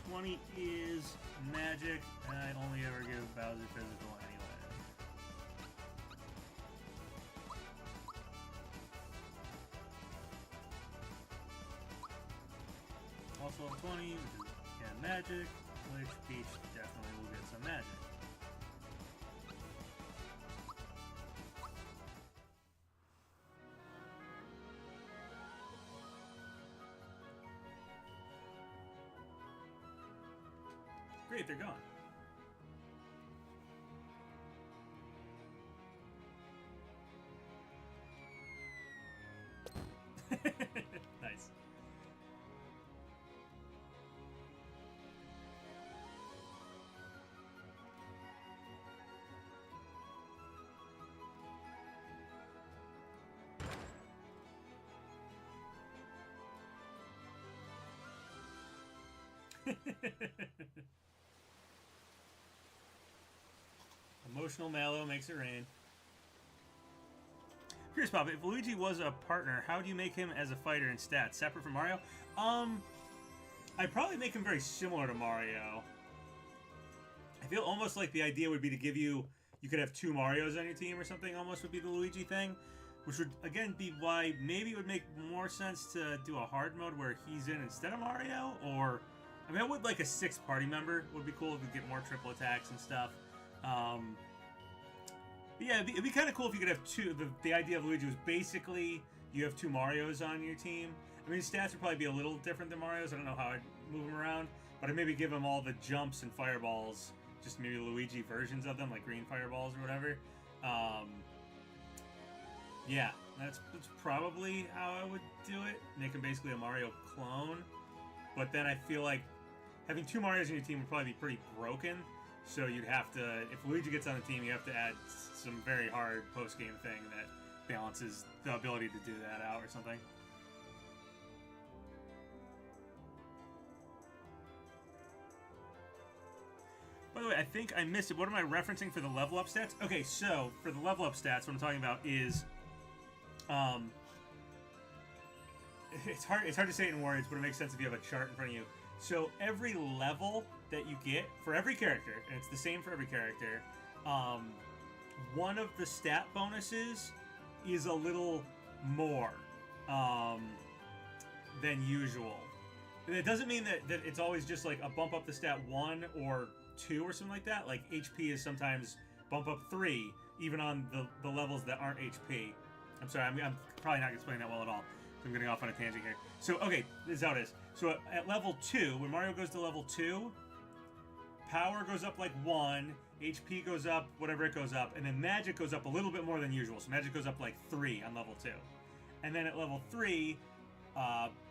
20 is magic, and I only ever give Bowser physical anyway. Also 20, which is again magic, which Peach definitely will get some magic. Great, they're gone. Nice. Emotional Mallow makes it rain. Curious, Papa, if Luigi was a partner, how do you make him as a fighter in stats? Separate from Mario? I'd probably make him very similar to Mario. I feel almost like the idea would be to give you... You could have 2 Marios on your team or something, almost would be the Luigi thing. Which would, again, be why maybe it would make more sense to do a hard mode where he's in instead of Mario, or... I mean, I would like a 6th party member. Would be cool if we get more triple attacks and stuff. Yeah, it'd be kind of cool if you could have 2. The idea of Luigi was basically you have 2 Marios on your team. I mean, his stats would probably be a little different than Mario's. I don't know how I'd move him around. But I'd maybe give him all the jumps and fireballs, just maybe Luigi versions of them, like green fireballs or whatever. Yeah, that's probably how I would do it. Make him basically a Mario clone. But then I feel like having 2 Marios on your team would probably be pretty broken. So you'd have to, if Luigi gets on the team, you have to add some very hard post-game thing that balances the ability to do that out or something. By the way, I think I missed it. What am I referencing for the level up stats? Okay, so for the level up stats, what I'm talking about is, it's hard to say it in words, but it makes sense if you have a chart in front of you. So every level that you get for every character, and it's the same for every character, one of the stat bonuses is a little more than usual. And it doesn't mean that it's always just like a bump up the stat 1 or 2 or something like that. Like HP is sometimes bump up 3, even on the levels that aren't HP. I'm sorry, I'm probably not explaining that well at all. I'm getting off on a tangent here. So, okay, this is how it is. So at level 2, when Mario goes to level 2, power goes up like 1, HP goes up, whatever it goes up, and then magic goes up a little bit more than usual. So magic goes up like 3 on level 2. And then at level 3,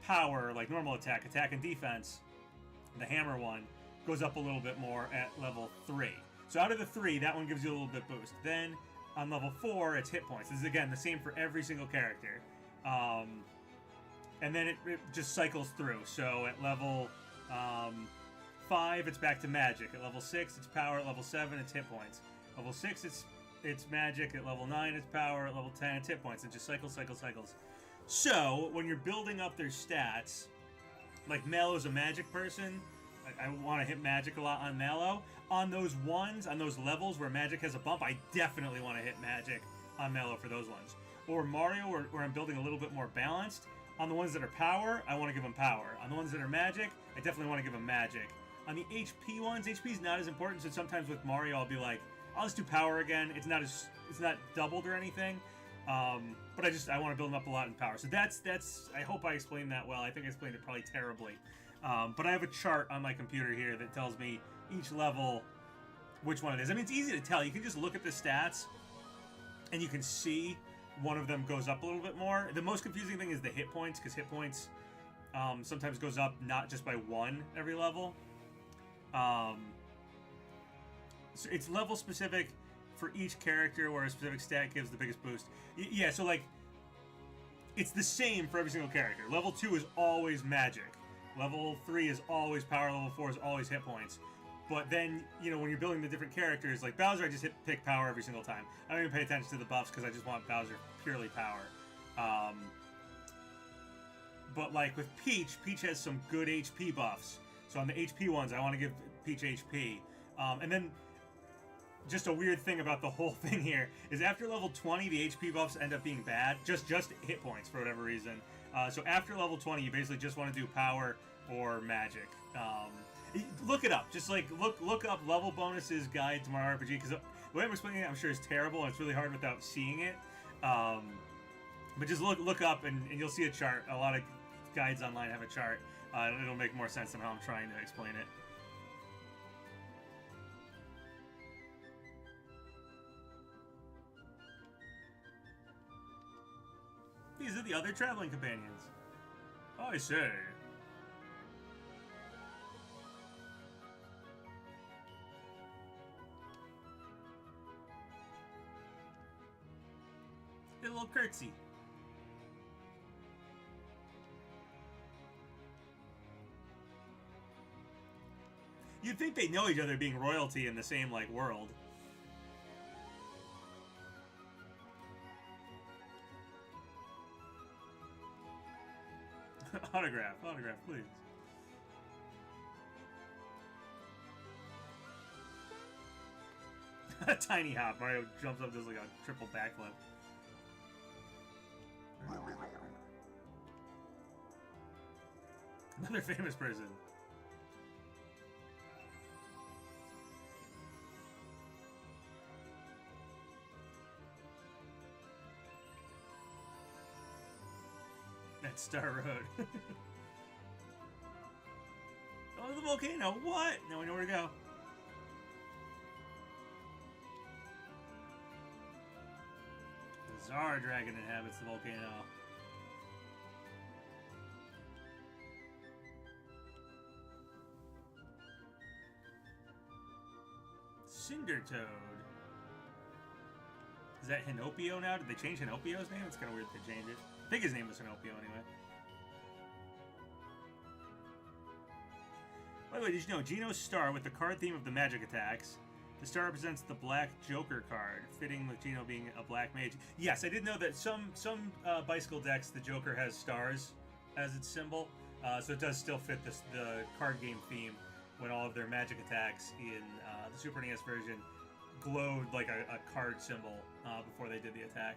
power, like normal attack and defense, the hammer one, goes up a little bit more at level 3. So out of the 3, that one gives you a little bit boost. Then on level 4, it's hit points. This is, again, the same for every single character. And then it just cycles through. So at level 5, it's back to magic. At level 6, it's power. At level 7, it's hit points. Level 6, it's magic. At level 9, it's power. At level 10, it's hit points. It just cycles. So when you're building up their stats, like Mallow's a magic person. I want to hit magic a lot on Mallow. On those ones, on those levels where magic has a bump, I definitely want to hit magic on Mallow for those ones. Or Mario, where I'm building a little bit more balanced. On the ones that are power, I want to give them power. On the ones that are magic, I definitely want to give them magic. On the HP ones, HP is not as important, so sometimes with Mario, I'll be like, I'll just do power again. It's not doubled or anything, but I want to build them up a lot in power. So that's. I hope I explained that well. I think I explained it probably terribly, but I have a chart on my computer here that tells me each level which one it is. I mean, it's easy to tell. You can just look at the stats, and you can see one of them goes up a little bit more. The most confusing thing is the hit points, because hit points sometimes goes up not just by 1 every level. So it's level specific for each character, where a specific stat gives the biggest boost. Yeah, so like, it's the same for every single character. Level 2 is always magic. Level 3 is always power. Level 4 is always hit points. But then, you know, when you're building the different characters, like Bowser, I just pick power every single time. I don't even pay attention to the buffs because I just want Bowser purely power. But like with Peach has some good HP buffs. So on the HP ones, I want to give Peach HP. And then, just a weird thing about the whole thing here is after level 20, the HP buffs end up being bad. Just hit points for whatever reason. So after level 20, you basically just want to do power or magic. Look it up. Just like look up level bonuses guide to Mario RPG, because the way I'm explaining it, I'm sure is terrible and it's really hard without seeing it. But just look up and you'll see a chart. A lot of guides online have a chart. It'll make more sense than how I'm trying to explain it. These are the other traveling companions. Oh, I say. A little curtsy. You'd think they know each other, being royalty in the same, like, world. Autograph, please. Tiny hop. Mario jumps up, does like a triple backflip. Another famous person. At Star Road. Oh, the volcano. What? Now we know where to go. The Zara Dragon inhabits the volcano. Cinder Toad. Is that Hinopio now? Did they change Hinopio's name? It's kind of weird if they changed it. I think his name was Hinopio anyway. By the way, did you know Geno's star with the card theme of the magic attacks? The star represents the black Joker card, fitting with Geno being a black mage. Yes, I did know that some bicycle decks, the Joker has stars as its symbol, so it does still fit the card game theme when all of their magic attacks in the Super NES version glowed like a card symbol before they did the attack.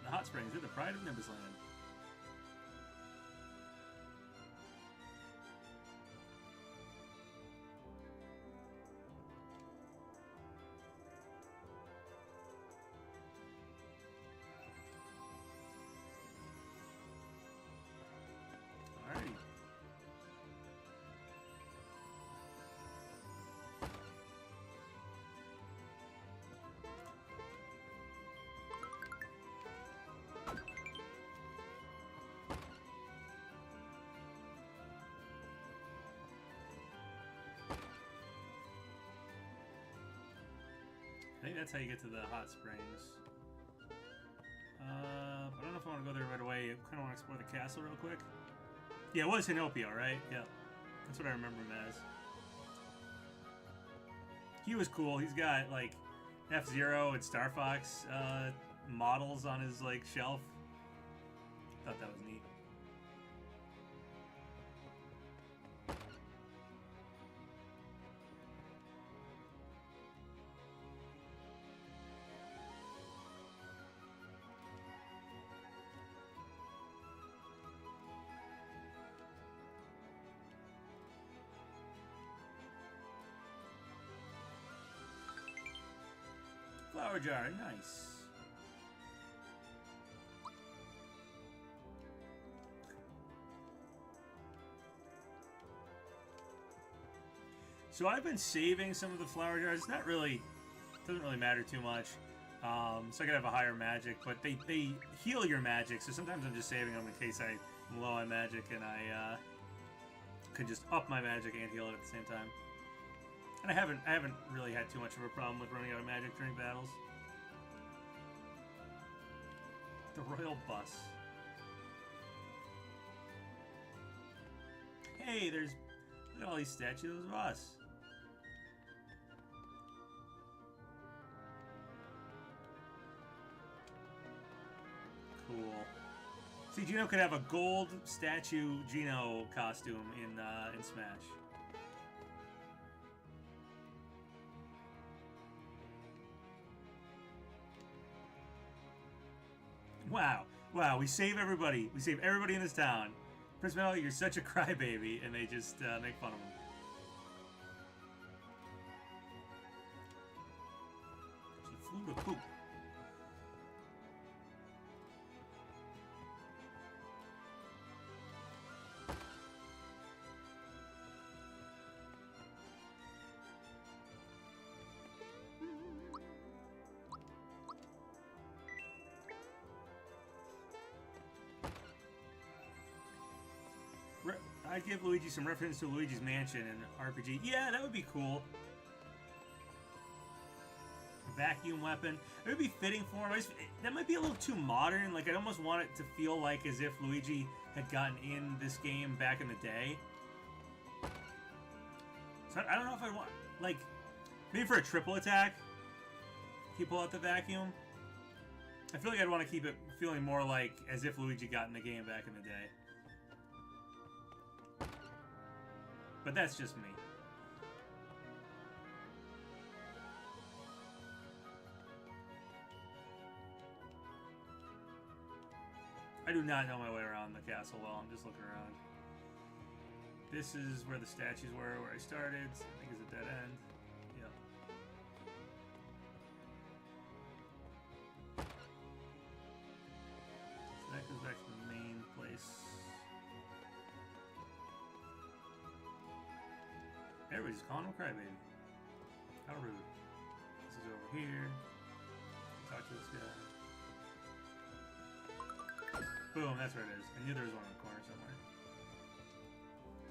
The hot springs are the pride of Nimbus Land. Alrighty. I think that's how you get to the hot springs. I don't know if I want to go there right away. I kind of want to explore the castle real quick. Yeah, it was Hinopio, right? Yeah. That's what I remember him as. He was cool. He's got, like, F-Zero and Star Fox models on his, like, shelf. Thought that was neat. flower jar, nice. So I've been saving some of the flower jars. It's not really, doesn't really matter too much. So I could have a higher magic, but they heal your magic. So sometimes I'm just saving them in case I'm low on magic and I could just up my magic and heal it at the same time. And I haven't really had too much of a problem with running out of magic during battles. The Royal Bus. Hey, look at all these statues of us. Cool. See, Geno could have a gold statue Geno costume in Smash. Wow. Wow, we save everybody. We save everybody in this town. Prince Mel, you're such a crybaby, and they just make fun of him. She flew to poop. I'd give Luigi some reference to Luigi's Mansion in RPG. Yeah, that would be cool. Vacuum weapon. It would be fitting for him. That might be a little too modern. Like, I'd almost want it to feel like as if Luigi had gotten in this game back in the day. So I don't know if I want, like, maybe for a triple attack, he pull out the vacuum. I feel like I'd want to keep it feeling more like as if Luigi got in the game back in the day. But that's just me. I do not know my way around the castle well. I'm just looking around. This is where the statues were, where I started. I think it's a dead end. Yep. So that goes back to the main place. Everybody's calling him Crybaby. How rude. This is over here. Talk to this guy. Boom, that's where it is. I knew there was one in the corner somewhere.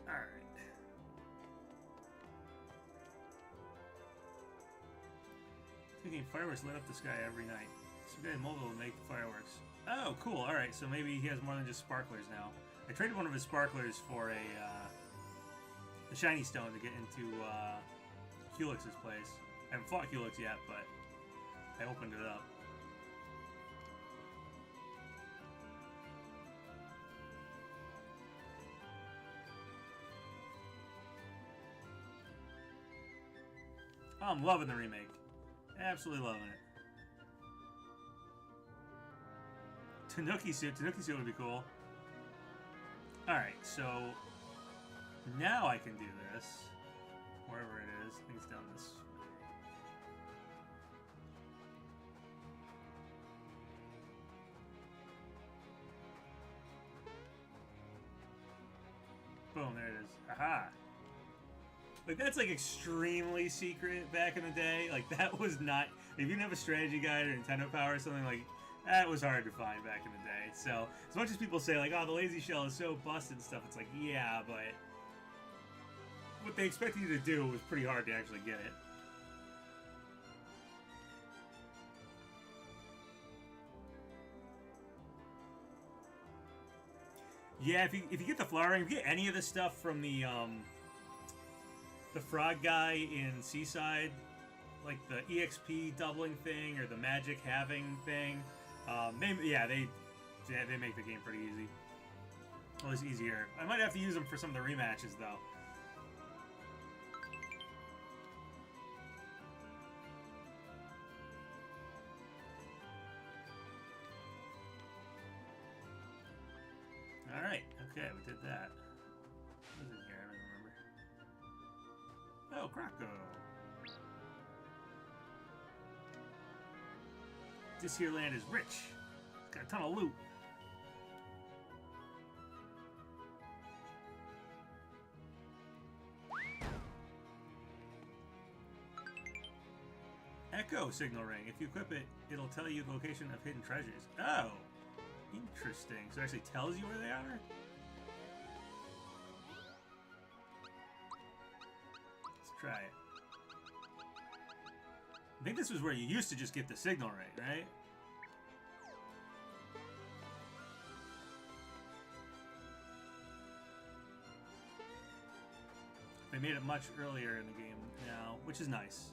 Alright. Taking fireworks lit up the sky every night. Some guy mobile will make fireworks. Oh, cool. Alright, so maybe he has more than just sparklers now. I traded one of his sparklers for a shiny stone to get into Helix's place. I haven't fought Helix yet, but I opened it up. Oh, I'm loving the remake. Absolutely loving it. Tanuki suit. Tanuki suit would be cool. Alright, so now I can do this. Wherever it is. I think it's down this way. Boom, there it is. Aha! Like, that's, like, extremely secret back in the day. Like, that was not... If you didn't have a strategy guide or Nintendo Power or something, like, that was hard to find back in the day. So, as much as people say, like, oh, the lazy shell is so busted and stuff, it's like, yeah, but what they expected you to do was pretty hard to actually get it. Yeah, if you get the flower ring, if you get any of the stuff from the frog guy in Seaside, like the EXP doubling thing or the magic halving thing, they make the game pretty easy. Well, it's easier. I might have to use them for some of the rematches, though. Alright, okay, we did that. What was in here? I don't remember. Oh, Croco! This here land is rich. It's got a ton of loot. Echo signal ring. If you equip it, it'll tell you the location of hidden treasures. Oh, interesting. So it actually tells you where they are? Let's try it. I think this was where you used to just get the signal ring, right? They made it much earlier in the game now, which is nice.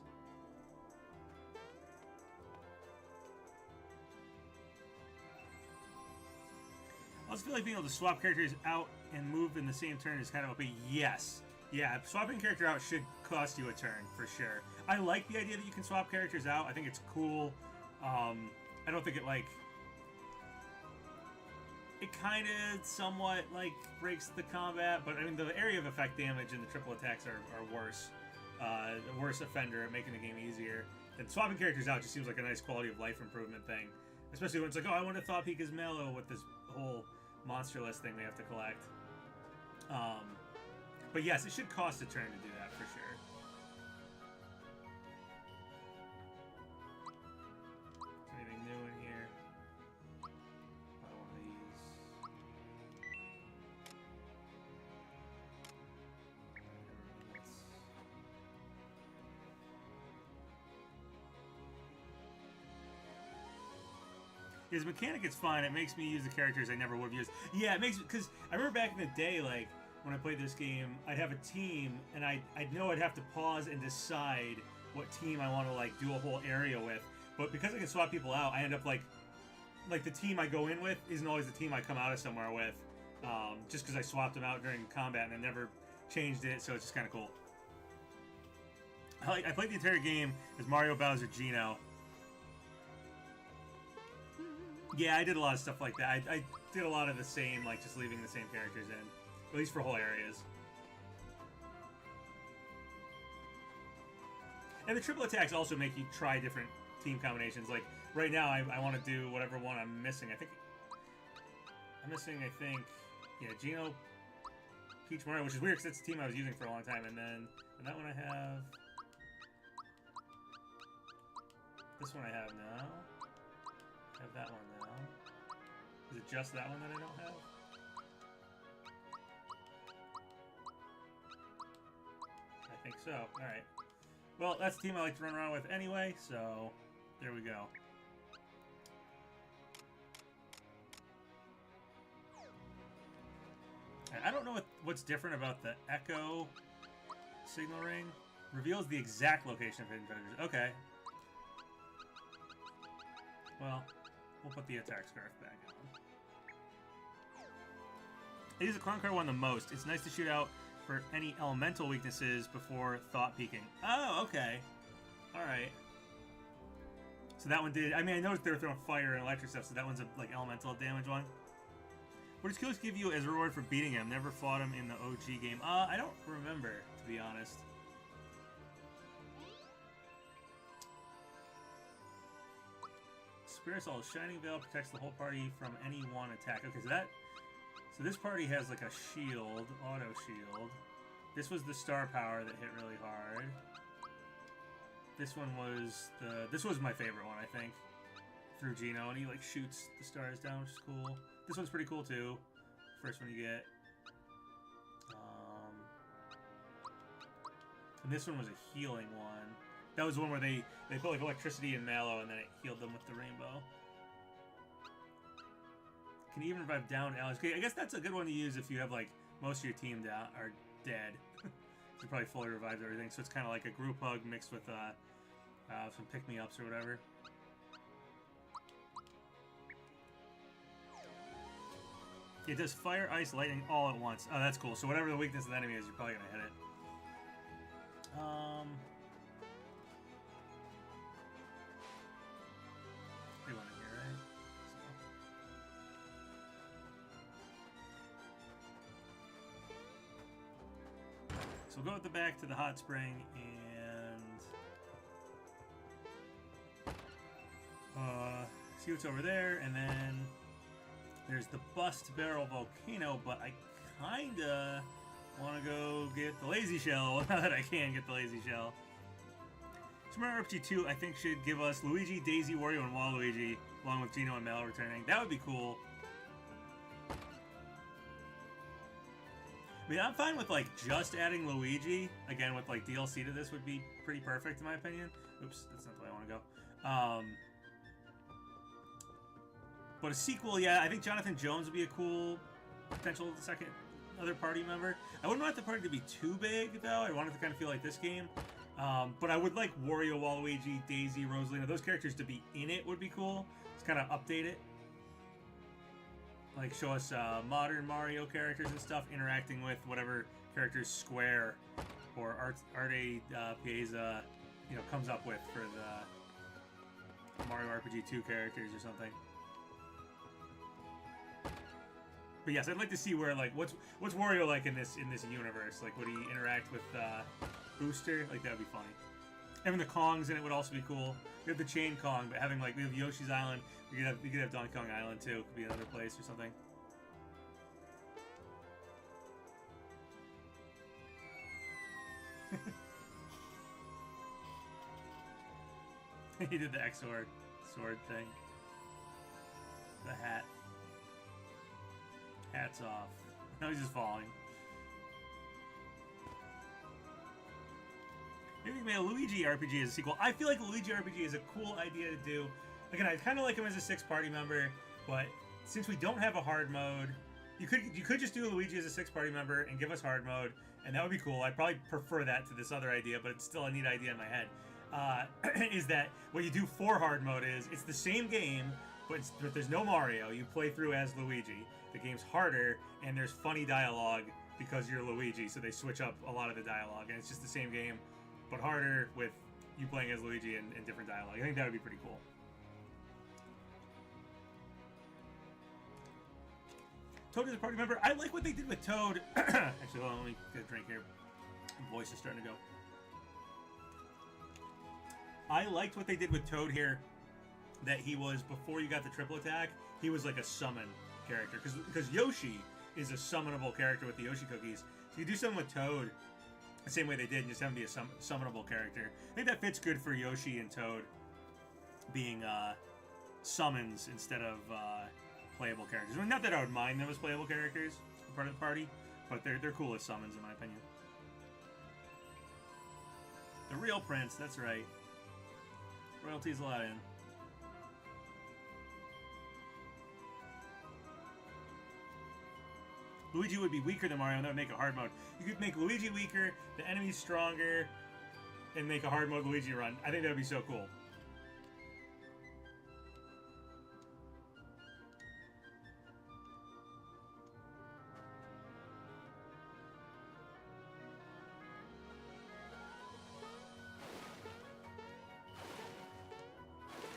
I also feel like being able to swap characters out and move in the same turn is kind of OP. Yes. Yeah, swapping character out should cost you a turn, for sure. I like the idea that you can swap characters out. I think it's cool. I don't think it, like... It kind of somewhat, like, breaks the combat, but, I mean, the area of effect damage and the triple attacks are worse. A worse offender at making the game easier. And swapping characters out just seems like a nice quality of life improvement thing. Especially when it's like, oh, I want to Thought Peak as Mallow with this whole monster list thing we have to collect. But yes, it should cost a turn to do that, for sure. Is there anything new in here? Probably one of these. His mechanic is fine. It makes me use the characters I never would have used. Yeah, it makes me... Because I remember back in the day, like... When I played this game, I'd have a team, and I'd know I'd have to pause and decide what team I want to, like, do a whole area with. But because I can swap people out, I end up, like the team I go in with isn't always the team I come out of somewhere with. Just because I swapped them out during combat, and I never changed it, so it's just kind of cool. I played the entire game as Mario, Bowser, Geno. Yeah, I did a lot of stuff like that. I did a lot of the same, like, just leaving the same characters in. At least for whole areas. And the triple attacks also make you try different team combinations. Like, right now, I want to do whatever one I'm missing. I'm missing, yeah, Geno, Peach, Mario, which is weird because that's the team I was using for a long time. And then, that one I have... This one I have now. I have that one now. Is it just that one that I don't have? I think so. Alright. Well, that's the team I like to run around with anyway, so there we go. I don't know what's different about the Echo signal ring. Reveals the exact location of hidden treasures. Okay. Well, we'll put the attack scarf back on. I use the Clown Card one the most. It's nice to shoot out for any elemental weaknesses before Thought Peaking. Oh, okay. Alright. So that one did... I mean, I noticed they were throwing fire and electric stuff, so that one's a, like, elemental damage one. What does Killers give you as a reward for beating him? Never fought him in the OG game. I don't remember, to be honest. Spirit Soul, Shining Veil protects the whole party from any one attack. Okay, so this party has like a shield, auto shield. This was the star power that hit really hard. This one was this was my favorite one, I think. Through Geno, and he like shoots the stars down, which is cool. This one's pretty cool too. First one you get. And this one was a healing one. That was the one where they put like electricity in Mallow and then it healed them with the rainbow. Can even revive down allies. Okay, I guess that's a good one to use if you have like most of your team down are dead. You probably fully revives everything, so it's kind of like a group hug mixed with some pick-me-ups or whatever. It does fire, ice, lightning all at once. Oh, that's cool. So whatever the weakness of the enemy is, you're probably gonna hit it. Pretty one in here, right? So we'll go with the back to the hot spring and See what's over there, and then there's the Bust Barrel Volcano, but I kinda want to go get the Lazy Shell now that I can get the Lazy Shell. Super Mario RPG 2, I think, should give us Luigi, Daisy, Wario, and Waluigi, along with Gino and Mel returning. That would be cool. I mean, I'm fine with, like, just adding Luigi. Again, with, like, DLC to this would be pretty perfect, in my opinion. Oops, that's not the way I want to go. But a sequel, yeah, I think Jonathan Jones would be a cool potential second other party member. I wouldn't want the party to be too big, though. I want it to kind of feel like this game. But I would like Wario, Waluigi, Daisy, Rosalina, those characters to be in it would be cool. Just kind of update it. Like, show us modern Mario characters and stuff interacting with whatever characters Square or Arte Piazza, you know, comes up with for the Mario RPG 2 characters or something. But yes, I'd like to see where, like, what's Wario like in this universe? Like, would he interact with Booster? Like, that would be funny. Having the Kongs in it would also be cool. We have the Chain Kong, but having, like, we have Yoshi's Island. We could have Donkey Kong Island too. Could be another place or something. He did the sword thing. The hat. Hat's off. Now he's just falling. Maybe we made a Luigi RPG as a sequel. I feel like Luigi RPG is a cool idea to do. Again, I kind of like him as a 6-party member, but since we don't have a hard mode, you could just do Luigi as a 6-party member and give us hard mode, and that would be cool. I'd probably prefer that to this other idea, but it's still a neat idea in my head. Is that what you do for hard mode is it's the same game, but there's no Mario. You play through as Luigi. The game's harder, and there's funny dialogue because you're Luigi, so they switch up a lot of the dialogue, and it's just the same game, but harder with you playing as Luigi and different dialogue. I think that would be pretty cool. Toad is a party member. I like what they did with Toad. Actually, hold on, let me get a drink here. My voice is starting to go. I liked what they did with Toad here. That he was, before you got the triple attack, he was like a summon character. Because Yoshi is a summonable character with the Yoshi cookies. So you do something with Toad the same way they did and just have him be a summonable character. I think that fits good for Yoshi and Toad being summons instead of playable characters. I mean, not that I would mind them as playable characters, part of the party, but they're cool as summons in my opinion. The real prince, that's right. Royalty's allowed in. Luigi would be weaker than Mario, and that would make a hard mode. You could make Luigi weaker, the enemies stronger, and make a hard mode Luigi run. I think that would be so cool.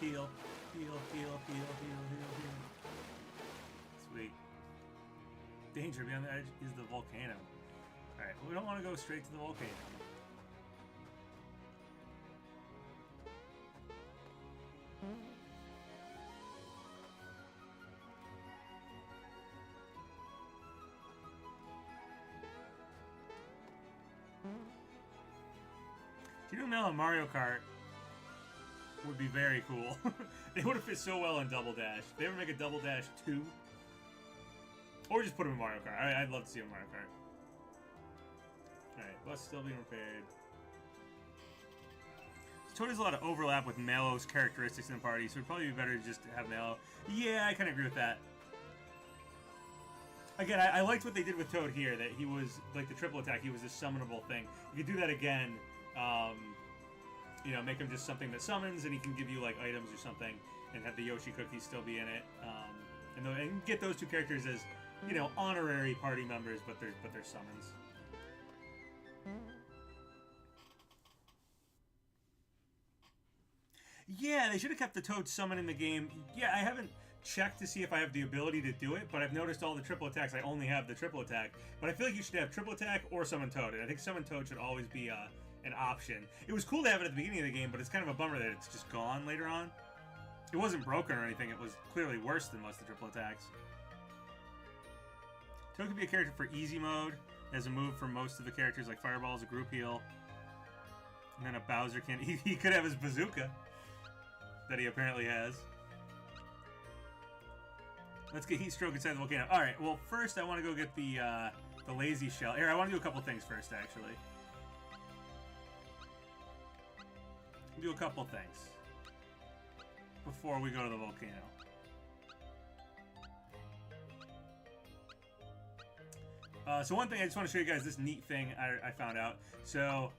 Heal, heal, heal, heal, heal, heal, heal. Sweet. Danger beyond the edge is the volcano. Alright, we don't want to go straight to the volcano. Gino Mel and Mario Kart would be very cool. They would have fit so well in Double Dash. If they ever make a Double Dash 2, or just put them in Mario Kart. I'd love to see them in Mario Kart. Alright, bus still being repaired. Toad has a lot of overlap with Mallow's characteristics in the party, so it'd probably be better just to have Mallow. Yeah, I kind of agree with that. Again, I liked what they did with Toad here, that he was, like the triple attack, he was this summonable thing. You could do that again, you know, make him just something that summons, and he can give you, like, items or something, and have the Yoshi cookies still be in it. And get those two characters as, you know, honorary party members, but they're summons. Yeah, they should have kept the Toad summon in the game. Yeah, I haven't checked to see if I have the ability to do it, but I've noticed all the triple attacks, I only have the triple attack. But I feel like you should have triple attack or summon Toad, and I think summon Toad should always be an option. It was cool to have it at the beginning of the game, but it's kind of a bummer that it's just gone later on. It wasn't broken or anything. It was clearly worse than most of the triple attacks. Toad could be a character for easy mode as a move for most of the characters, like Fireball is a group heal. And then a Bowser can... He could have his bazooka that he apparently has. Let's get Heat Stroke inside the volcano. Alright, well, first I want to go get the lazy shell. Here, I want to do a couple things first, actually. Do a couple things before we go to the volcano. So one thing I just want to show you guys, this neat thing I found out. So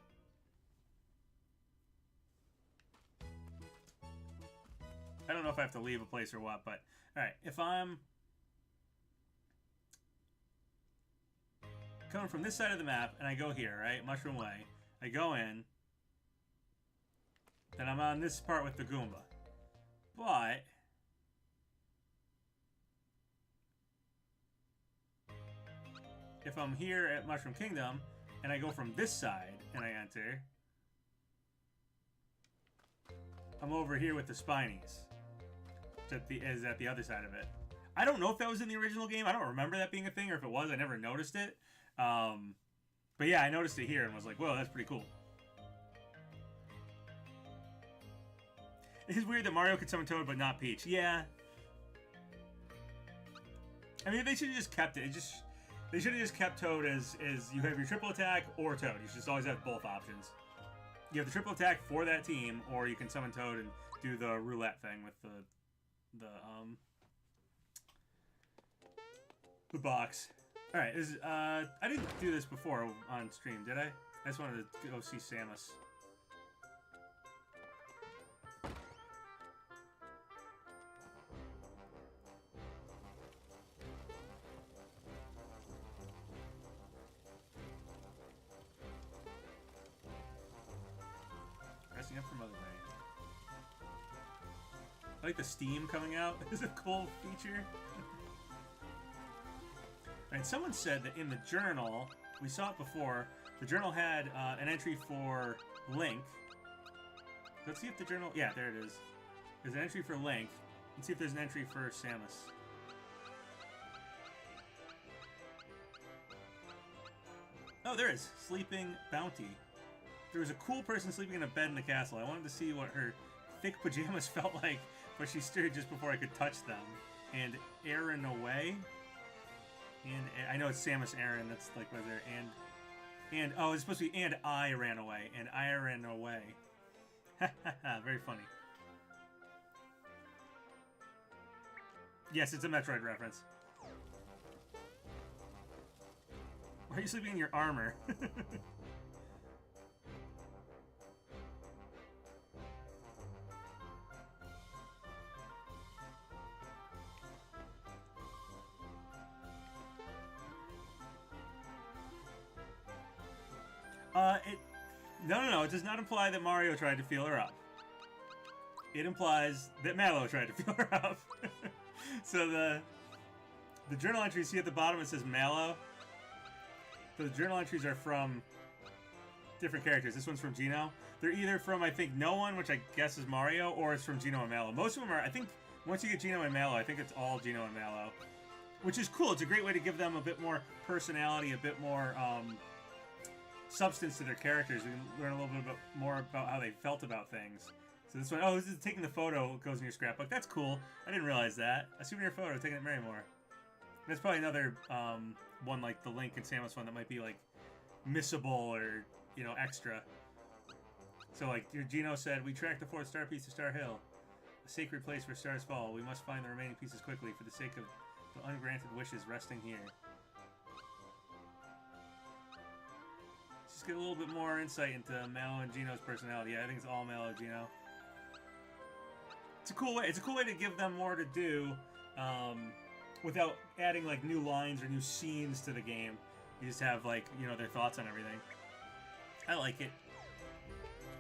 I don't know if I have to leave a place or what, but alright, if I'm coming from this side of the map and I go here, right, Mushroom Way, I go in, then I'm on this part with the Goomba. But if I'm here at Mushroom Kingdom and I go from this side and I enter, I'm over here with the Spinies. Is at the other side of it. I don't know if that was in the original game. I don't remember that being a thing, or if it was, I never noticed it. But yeah, I noticed it here and was like, whoa, that's pretty cool. It is weird that Mario could summon Toad, but not Peach. Yeah. I mean, they should have just kept it. They should have just kept Toad as you have your triple attack or Toad. You should just always have both options. You have the triple attack for that team, or you can summon Toad and do the roulette thing with the box. All right, I didn't do this before on stream, did I? I just wanted to go see Samus. Dressing up for Mother Ray. I like the steam coming out. This is a cool feature. Alright, someone said that in the journal, we saw it before, the journal had an entry for Link. Let's see if the journal... Yeah, there it is. There's an entry for Link. Let's see if there's an entry for Samus. Oh, there is. Sleeping Bounty. There was a cool person sleeping in a bed in the castle. I wanted to see what her thick pajamas felt like, but she stirred just before I could touch them. And Aaron away. And I know it's Samus Aran. That's like was there. And oh, it's supposed to be and I ran away. And I ran away. Very funny. Yes, it's a Metroid reference. Why are you sleeping in your armor? No, it does not imply that Mario tried to feel her up. It implies that Mallow tried to feel her up. So the journal entries, see at the bottom it says Mallow. So the journal entries are from different characters. This one's from Geno. They're either from, I think, no one, which I guess is Mario, or it's from Geno and Mallow. Most of them are, I think, once you get Geno and Mallow, I think it's all Geno and Mallow. Which is cool. It's a great way to give them a bit more personality, a bit more substance to their characters. We can learn a little bit more about how they felt about things. So this one, oh, this is taking the photo, goes in your scrapbook. That's cool. I didn't realize that. A souvenir photo, taken at Marymore. That's probably another one like the Link and Samus one that might be like missable or, you know, extra. So like your Geno said, we tracked the fourth star piece to Star Hill, a sacred place where stars fall. We must find the remaining pieces quickly for the sake of the ungranted wishes resting here. Just get a little bit more insight into Mallow and Geno's personality. Yeah, I think it's all Mallow Geno. It's a cool way. It's a cool way to give them more to do, without adding like new lines or new scenes to the game. You just have like, you know, their thoughts on everything. I like it.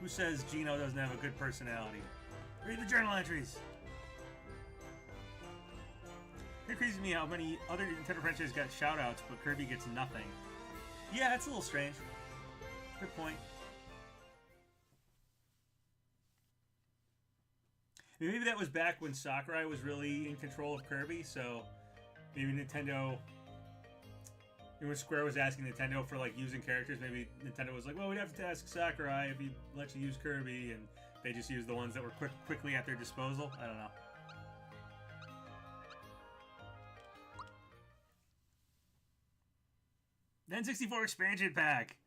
Who says Geno doesn't have a good personality? Read the journal entries. It crazy me how many other Nintendo franchises got shoutouts, but Kirby gets nothing. Yeah, it's a little strange. Good point. Maybe that was back when Sakurai was really in control of Kirby, so maybe Nintendo... When Square was asking Nintendo for like using characters, maybe Nintendo was like, well, we'd have to ask Sakurai if he'd let you use Kirby, and they just used the ones that were quickly at their disposal. I don't know. N64 expansion pack.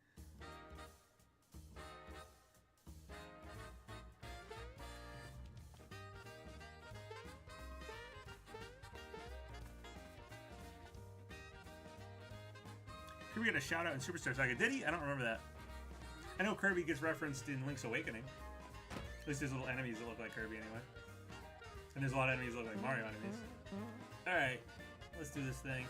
Kirby got a shout out in Superstar Saga. Did he? I don't remember that. I know Kirby gets referenced in Link's Awakening. At least there's little enemies that look like Kirby anyway. And there's a lot of enemies that look like Mario enemies. Alright, let's do this thing.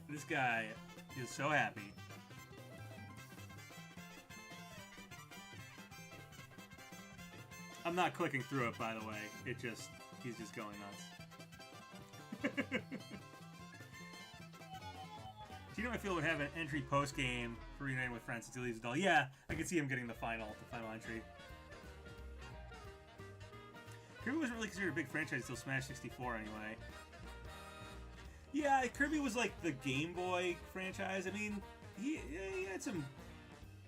This guy is so happy. I'm not clicking through it, by the way. He's just going nuts. Do you know I feel would have an entry post game for Reuniting with Friends until he's a doll? Yeah, I could see him getting the final entry. Kirby wasn't really considered a big franchise until Smash 64 anyway. Yeah, Kirby was like the Game Boy franchise. I mean, he had some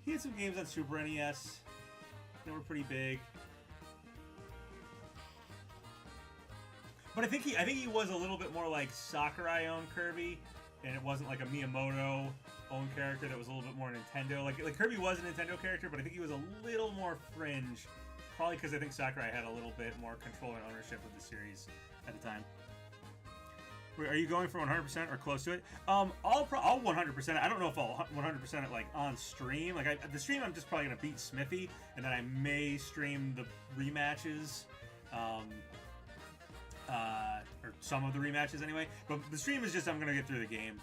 games on Super NES that were pretty big. But I think he was a little bit more like Sakurai owned Kirby, and it wasn't like a Miyamoto owned character that was a little bit more Nintendo. Like Kirby was a Nintendo character, but I think he was a little more fringe, probably because I think Sakurai had a little bit more control and ownership of the series at the time. Are you going for 100% or close to it? I'll 100%. I don't know if I'll 100% it like on stream. Like the stream, I'm just probably gonna beat Smithy, and then I may stream the rematches. Or some of the rematches anyway. But the stream is just I'm gonna get through the game.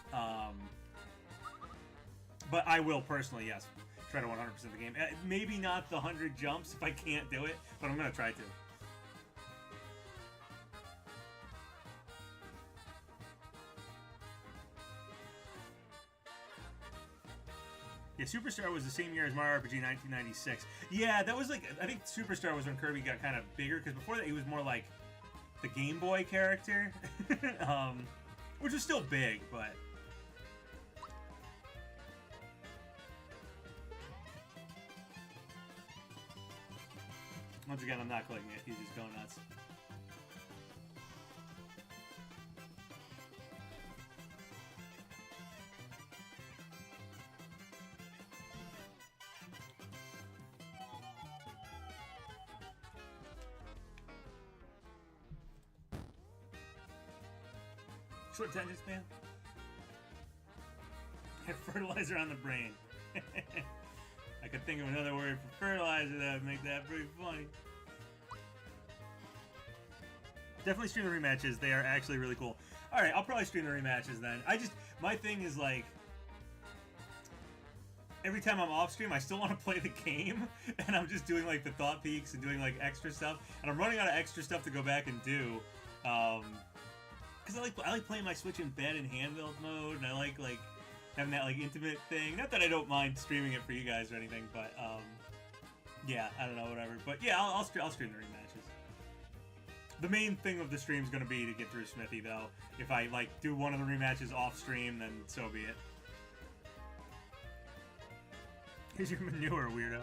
But I will personally, yes, try to 100% the game. Maybe not the 100 jumps if I can't do it, but I'm gonna try to. Yeah, Superstar was the same year as Mario RPG 1996. Yeah, that was like, I think Superstar was when Kirby got kind of bigger, because before that he was more like the Game Boy character, which was still big, but... Once again, I'm not clicking it, he's just going nuts. Short attention span. Have fertilizer on the brain. I could think of another word for fertilizer that would make that pretty funny. Definitely stream the rematches. They are actually really cool. Alright, I'll probably stream the rematches then. My thing is like, every time I'm off stream, I still want to play the game, and I'm just doing like the thought peaks and doing like extra stuff, and I'm running out of extra stuff to go back and do. Because I like playing my Switch in bed in handheld mode, and I like having that like intimate thing. Not that I don't mind streaming it for you guys or anything, but yeah, I don't know, whatever. But yeah, I'll stream the rematches. The main thing of the stream is going to be to get through Smithy, though. If I like do one of the rematches off stream, then so be it. Here's your manure, weirdo.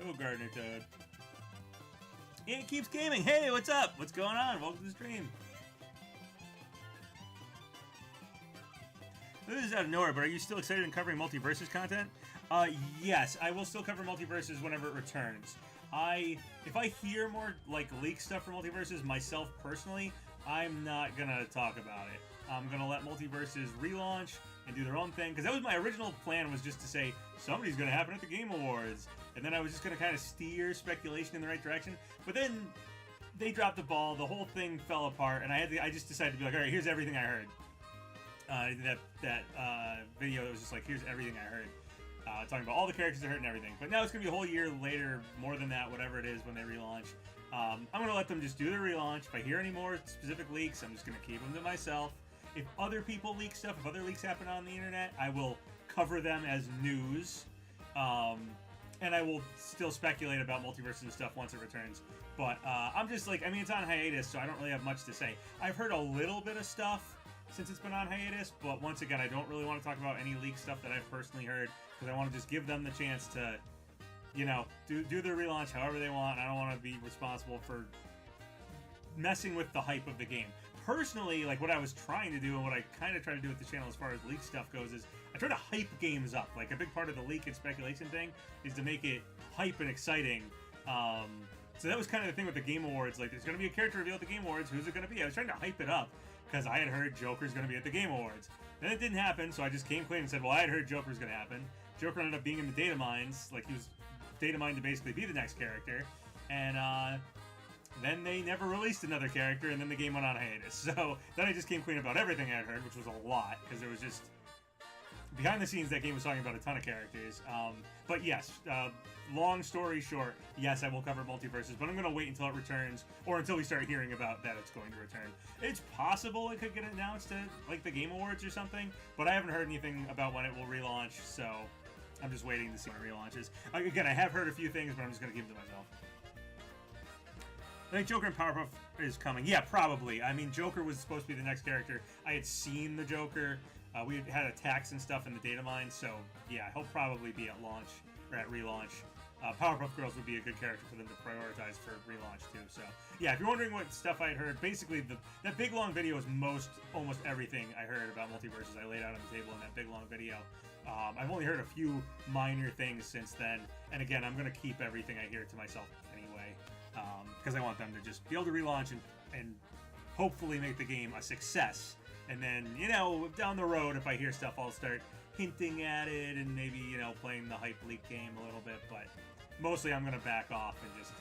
Oh, Gardner Toad. It keeps gaming. Hey, what's up? What's going on? Welcome to the stream. This is out of nowhere, but are you still excited in covering Multiverses content? Yes, I will still cover Multiverses whenever it returns. If I hear more like leak stuff for Multiverses myself personally, I'm not gonna talk about it. I'm gonna let Multiverses relaunch and do their own thing, because that was my original plan, was just to say somebody's gonna happen at the Game Awards, and then I was just gonna kind of steer speculation in the right direction. But then they dropped the ball. The whole thing fell apart, and I just decided to be like, all right, here's everything I heard. That video that was just like, here's everything I heard. Talking about all the characters I heard and everything. But now it's going to be a whole year later, more than that, whatever it is, when they relaunch. I'm going to let them just do the relaunch. If I hear any more specific leaks, I'm just going to keep them to myself. If other people leak stuff, if other leaks happen on the internet, I will cover them as news. And I will still speculate about multiverses and stuff once it returns. But I'm just like, I mean, it's on hiatus, so I don't really have much to say. I've heard a little bit of stuff since it's been on hiatus, but once again, I don't really want to talk about any leaked stuff that I've personally heard, because I want to just give them the chance to, you know, do their relaunch however they want. I don't want to be responsible for messing with the hype of the game. Personally, like, what I was trying to do and what I kind of try to do with the channel as far as leak stuff goes is I try to hype games up. Like, a big part of the leak and speculation thing is to make it hype and exciting. So that was kind of the thing with the Game Awards. Like, there's going to be a character reveal at the Game Awards. Who's it going to be? I was trying to hype it up because I had heard Joker's going to be at the Game Awards. Then it didn't happen, so I just came clean and said, well, I had heard Joker's going to happen. Joker ended up being in the data mines. Like, he was data mined to basically be the next character. And then they never released another character, and then the game went on hiatus. So then I just came clean about everything I had heard, which was a lot, because there was just... Behind the scenes, that game was talking about a ton of characters. But yes, long story short, yes, I will cover multiverses, but I'm going to wait until it returns, or until we start hearing about that it's going to return. It's possible it could get announced at, like, the Game Awards or something, but I haven't heard anything about when it will relaunch, so I'm just waiting to see when it relaunches. Again, I have heard a few things, but I'm just going to keep them to myself. I think Joker and Powerpuff is coming. Yeah, probably. I mean, Joker was supposed to be the next character. I had seen the Joker. We had attacks and stuff in the data mine, so yeah, he'll probably be at launch, or at relaunch. Powerpuff Girls would be a good character for them to prioritize for relaunch too. So yeah, if you're wondering what stuff I had heard, basically that big long video is almost everything I heard about multiverses. I laid out on the table in that big long video. I've only heard a few minor things since then, and again, I'm going to keep everything I hear to myself anyway, because I want them to just be able to relaunch and hopefully make the game a success. And then, you know, down the road, if I hear stuff, I'll start hinting at it and maybe, you know, playing the hype leak game a little bit. But mostly I'm going to back off and just...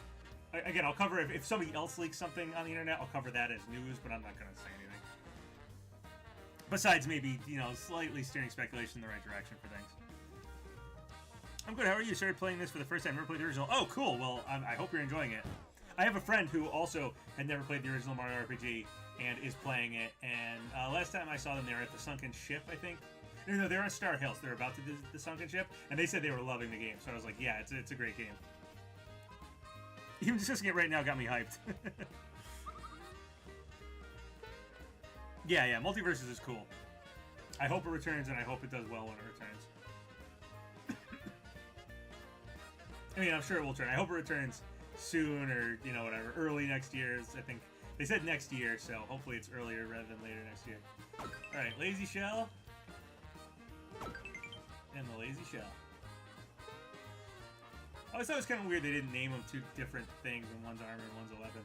Again, I'll cover... If somebody else leaks something on the internet, I'll cover that as news, but I'm not going to say anything. Besides maybe, you know, slightly steering speculation in the right direction for things. I'm good. How are you? Started playing this for the first time. Never played the original. Oh, cool. Well, I hope you're enjoying it. I have a friend who also had never played the original Mario RPG and is playing it. And last time I saw them, they were at the Sunken Ship, I think. No, they're on Star Hills. They're about to do the Sunken Ship, and they said they were loving the game. So I was like, yeah, it's a great game. Even discussing it right now got me hyped. Yeah, Multiverses is cool. I hope it returns, and I hope it does well when it returns. I mean, I'm sure it will return. I hope it returns soon, or, you know, whatever. Early next year, I think. They said next year, so hopefully it's earlier rather than later next year. Alright, Lazy Shell. And the Lazy Shell. I always thought it was kind of weird they didn't name them two different things, and one's armor and one's a weapon.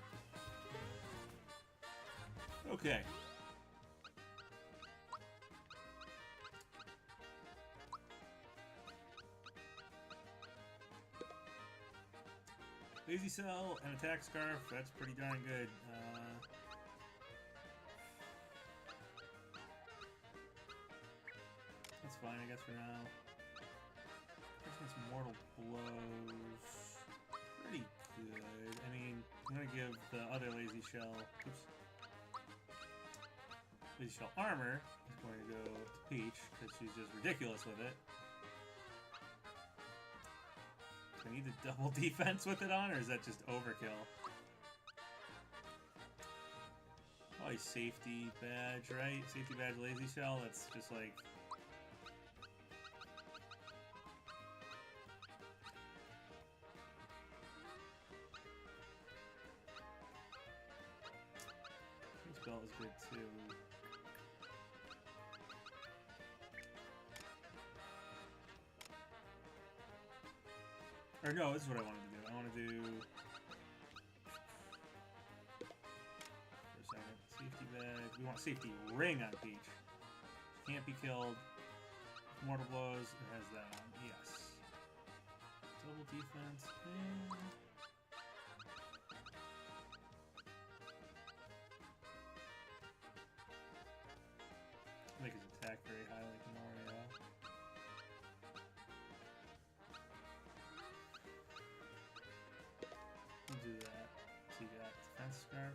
Okay. Lazy Cell and Attack Scarf, that's pretty darn good. That's fine, I guess, for now. Christmas Mortal Blows, pretty good. I mean, I'm gonna give the other Lazy Shell, Lazy Shell Armor is going to go to Peach, because she's just ridiculous with it. Do I need the double defense with it on, or is that just overkill? Probably Safety Badge, right? Safety Badge Lazy Shell, that's just like... This belt is good too. Or no, this is what I wanted to do. I want to do... For a second. Safety badge. We want safety ring on Peach. Can't be killed. Mortal blows. It has that on. Yes. Double defense. attack very high like Mario. We'll do that. So you got defense scarf.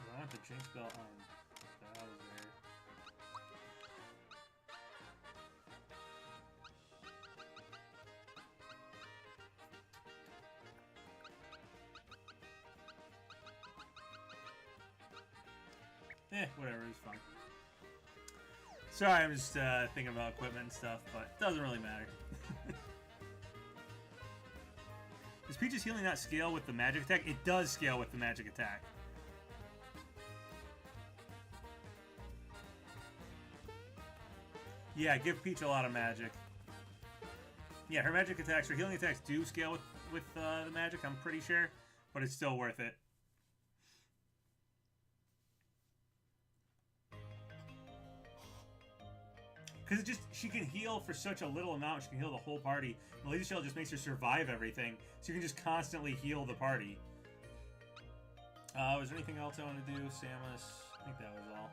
I want the Jinx belt on Bowser. Whatever, it's fine. Sorry, I'm just thinking about equipment and stuff, but it doesn't really matter. Does Peach's healing not scale with the magic attack? It does scale with the magic attack. Yeah, give Peach a lot of magic. Yeah, her magic attacks, her healing attacks do scale with the magic, I'm pretty sure, but it's still worth it. Because she can heal for such a little amount, she can heal the whole party. And Lazy Shell just makes her survive everything, so you can just constantly heal the party. Was there anything else I want to do? Samus, I think that was all.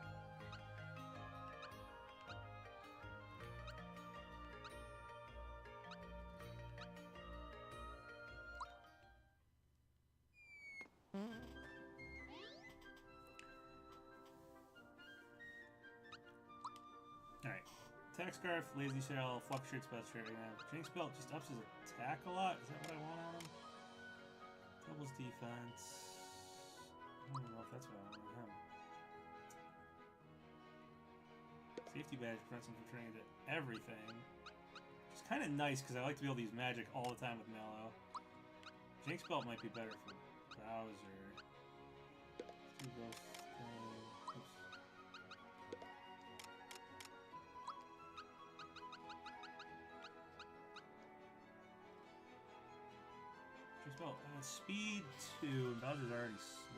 Alright. Attack Scarf, Lazy Shell, fluctuates best trade right now. Jinx Belt just ups his attack a lot? Is that what I want on him? Doubles defense. I don't know if that's what I want on him. Safety Badge prevents him from turning into everything. Which is kind of nice because I like to be able to use magic all the time with Mallow. Jinx Belt might be better for Bowser. Let's do both. Oops. Jinx Belt. Speed 2. Bowser's already slow.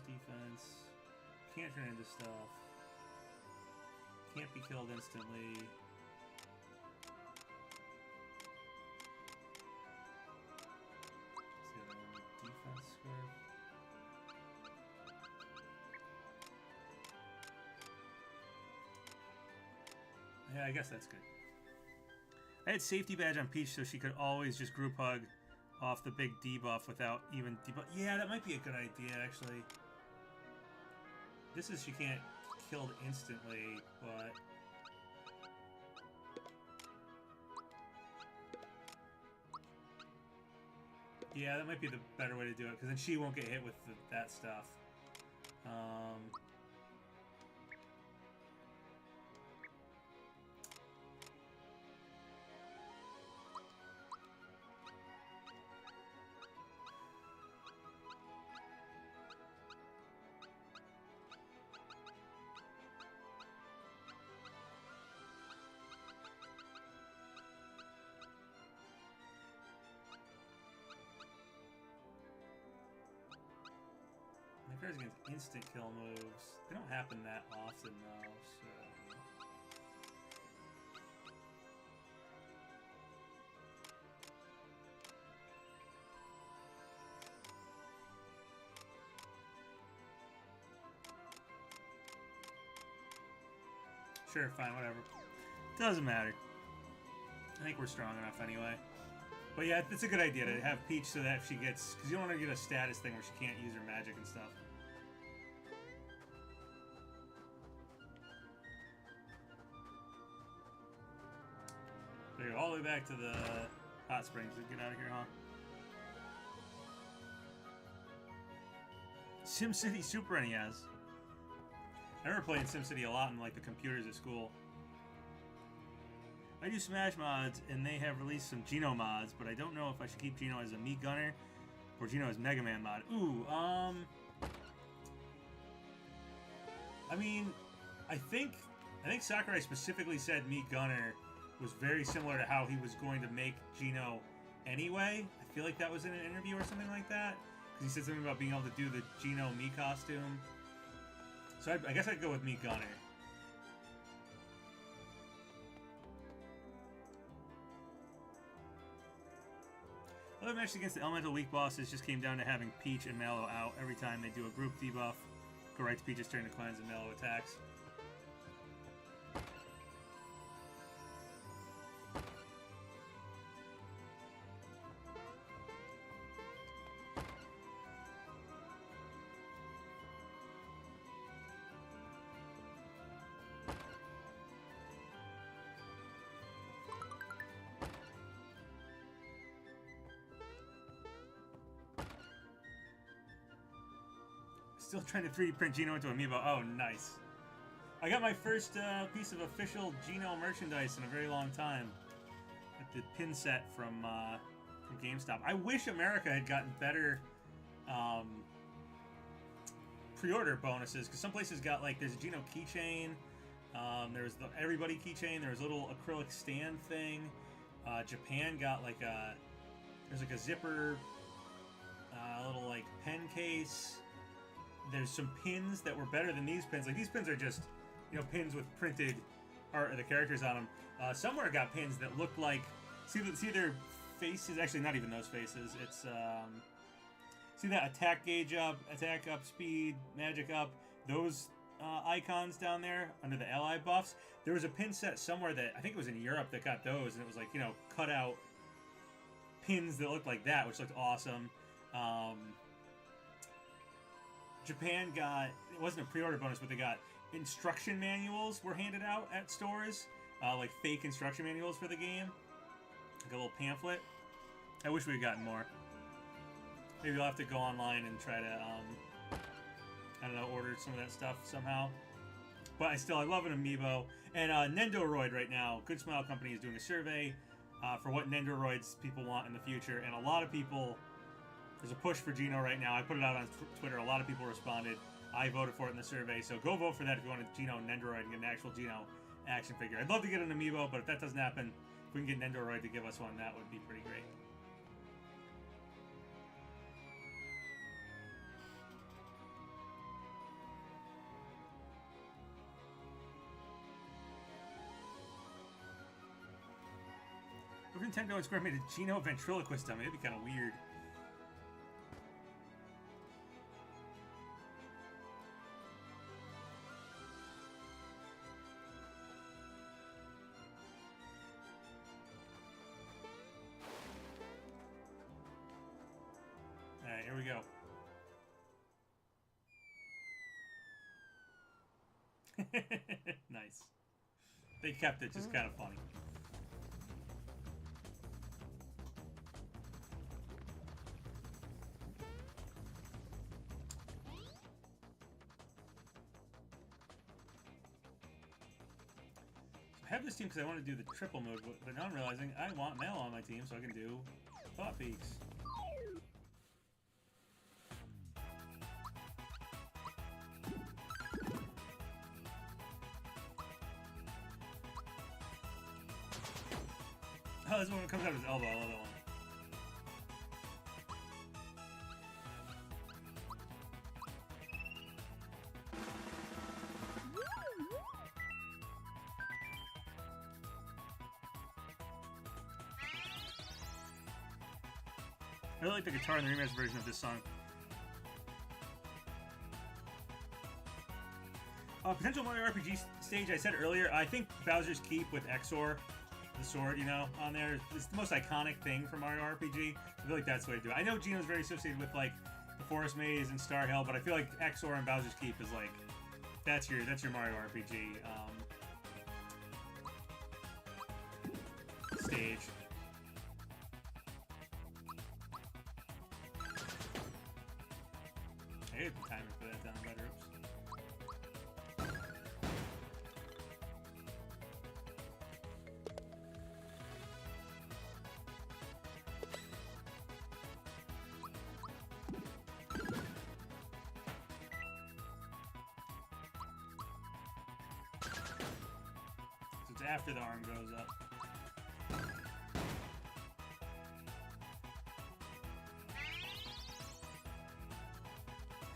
Defense. Can't turn into stuff. Can't be killed instantly. What's the other one? Defense scarf. Yeah, I guess that's good. I had safety badge on Peach so she could always just group hug off the big debuff without even debuff. Yeah, that might be a good idea, actually. This is she can't killed instantly, but... Yeah, that might be the better way to do it, because then she won't get hit with that stuff. Pairs against instant kill moves. They don't happen that often though, so... Sure, fine, whatever. Doesn't matter. I think we're strong enough anyway. But yeah, it's a good idea to have Peach so that if she gets... Because you don't want to get a status thing where she can't use her magic and stuff. There you go, all the way back to the hot springs. Get out of here, huh? SimCity Super NES. I remember playing SimCity a lot on like the computers at school. I do Smash mods, and they have released some Geno mods, but I don't know if I should keep Geno as a meat gunner. or Geno as Mega Man mod. Ooh, I mean, I think Sakurai specifically said Meat Gunner was very similar to how he was going to make Geno anyway. I feel like that was in an interview or something like that. Because he said something about being able to do the Geno Mii costume. So I guess I'd go with Meat Gunner. Other matches against the elemental weak bosses just came down to having Peach and Mallow out every time they do a group debuff. Go right to Peach's turn to cleanse and Mallow attacks. Still trying to 3D print Geno into Amiibo. Oh, nice. I got my first piece of official Geno merchandise in a very long time. At the pin set from GameStop. I wish America had gotten better pre-order bonuses, because some places got, like, there's a Geno keychain. There was the Everybody keychain. There was a little acrylic stand thing. Japan got, like, there's, like, a zipper, little, like, pen case. There's some pins that were better than these pins. Like, these pins are just, you know, pins with printed art of the characters on them. Somewhere got pins that looked like, see their faces, actually not even those faces. It's, see that attack gauge up, attack up, speed, magic up, those icons down there under the ally buffs. There was a pin set somewhere that, I think it was in Europe, that got those, and it was like, you know, cut out pins that looked like that, which looked awesome. Japan got, it wasn't a pre-order bonus, but they got instruction manuals were handed out at stores, like fake instruction manuals for the game, like a little pamphlet. I wish we had gotten more. Maybe we'll have to go online and try to, I don't know, order some of that stuff somehow. But I love an Amiibo. And Nendoroid right now, Good Smile Company is doing a survey for what Nendoroids people want in the future, and a lot of people. There's a push for Geno right now. I put it out on Twitter. A lot of people responded. I voted for it in the survey. So go vote for that if you want a Geno Nendoroid and get an actual Geno action figure. I'd love to get an Amiibo, but if that doesn't happen, if we can get Nendoroid to give us one, that would be pretty great. If Nintendo and Square made a Geno ventriloquist dummy, it'd be kind of weird. Alright, here we go. Nice. They kept it just kind of funny. I have this team because I want to do the triple mode, but now I'm realizing I want Mel on my team so I can do Thought Peaks. Oh, this one comes out of his elbow. I love that one. I really like the guitar in the remix version of this song. Potential Mario RPG stage, I said earlier, I think Bowser's Keep with Exor, the sword, you know, on there, it's the most iconic thing for Mario RPG. I feel like that's the way to do it. I know Geno's very associated with, like, the Forest Maze and Star Hill, but I feel like Exor and Bowser's Keep is, like, that's your Mario RPG stage. I hate the timer for that down by the ropes. after the arm goes up.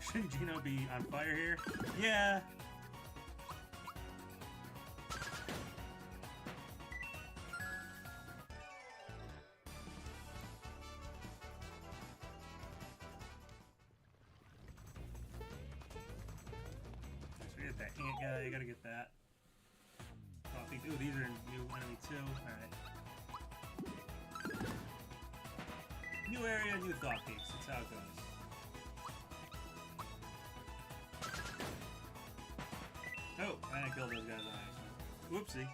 Shouldn't Gino be on fire here? Yeah. So we get that ant guy, you gotta get that. Coffee. Ooh, these are new enemy too. Alright. New area, new thought peaks. That's how it goes. Oh, I didn't kill those guys on accident. Whoopsie.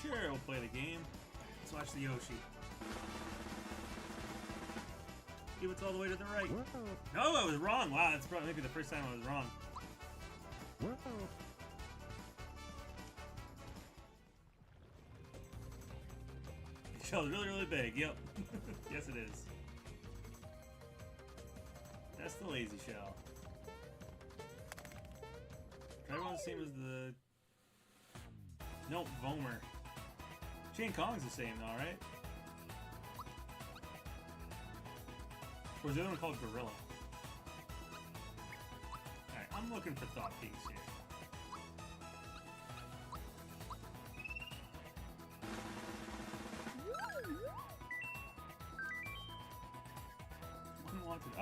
Sure, we'll play the game. Let's watch the Yoshi. Give it all the way to the right. No, I was wrong. Wow, that's probably maybe the first time I was wrong. The shell is really, really big. Yep. Yes, it is. That's the lazy shell. Everyone's the same as the... Nope, Vomer. Chain Kong's the same though, right? Or is the other one called Gorilla? Alright, I'm looking for thought peaks here.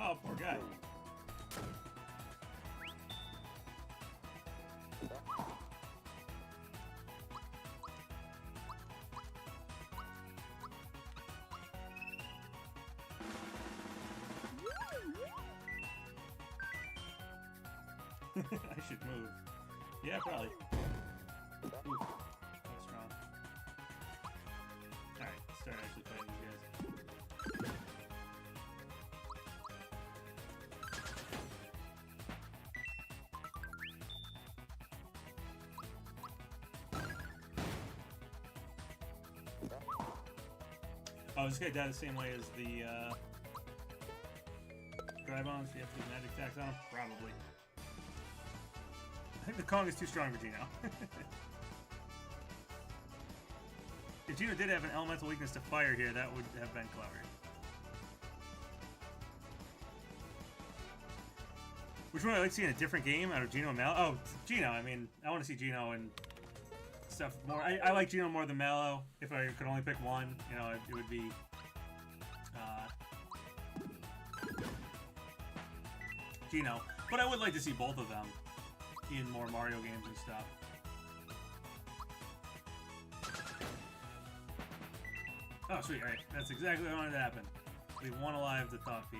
Oh, poor guy. I should move. Yeah, probably. Ooh, that's strong. Alright, let's start actually fighting these guys. Oh, this guy died the same way as the Dry-Bones. You have to do magic attacks on him? Probably. I think the Kong is too strong for Gino. If Gino did have an elemental weakness to fire here, that would have been clever. Which one would I like to see in a different game out of Gino and Mallow? Oh, Gino. I mean, I want to see Gino and stuff more. I like Gino more than Mallow. If I could only pick one, you know, it would be Gino. But I would like to see both of them in more Mario games and stuff. Oh, sweet. Alright. That's exactly what I wanted to happen. Leave one alive to Thought Peak.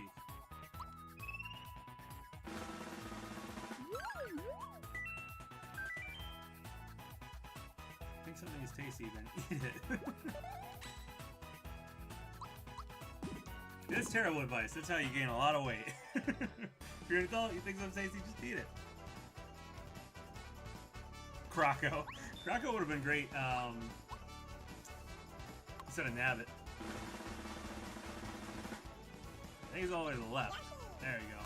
I think something is tasty, then eat it. That's terrible advice. That's how you gain a lot of weight. If you're an adult, you think something's tasty, just eat it. Croco. Croco would have been great instead of Nabbit. I think he's all the way to the left. There you go.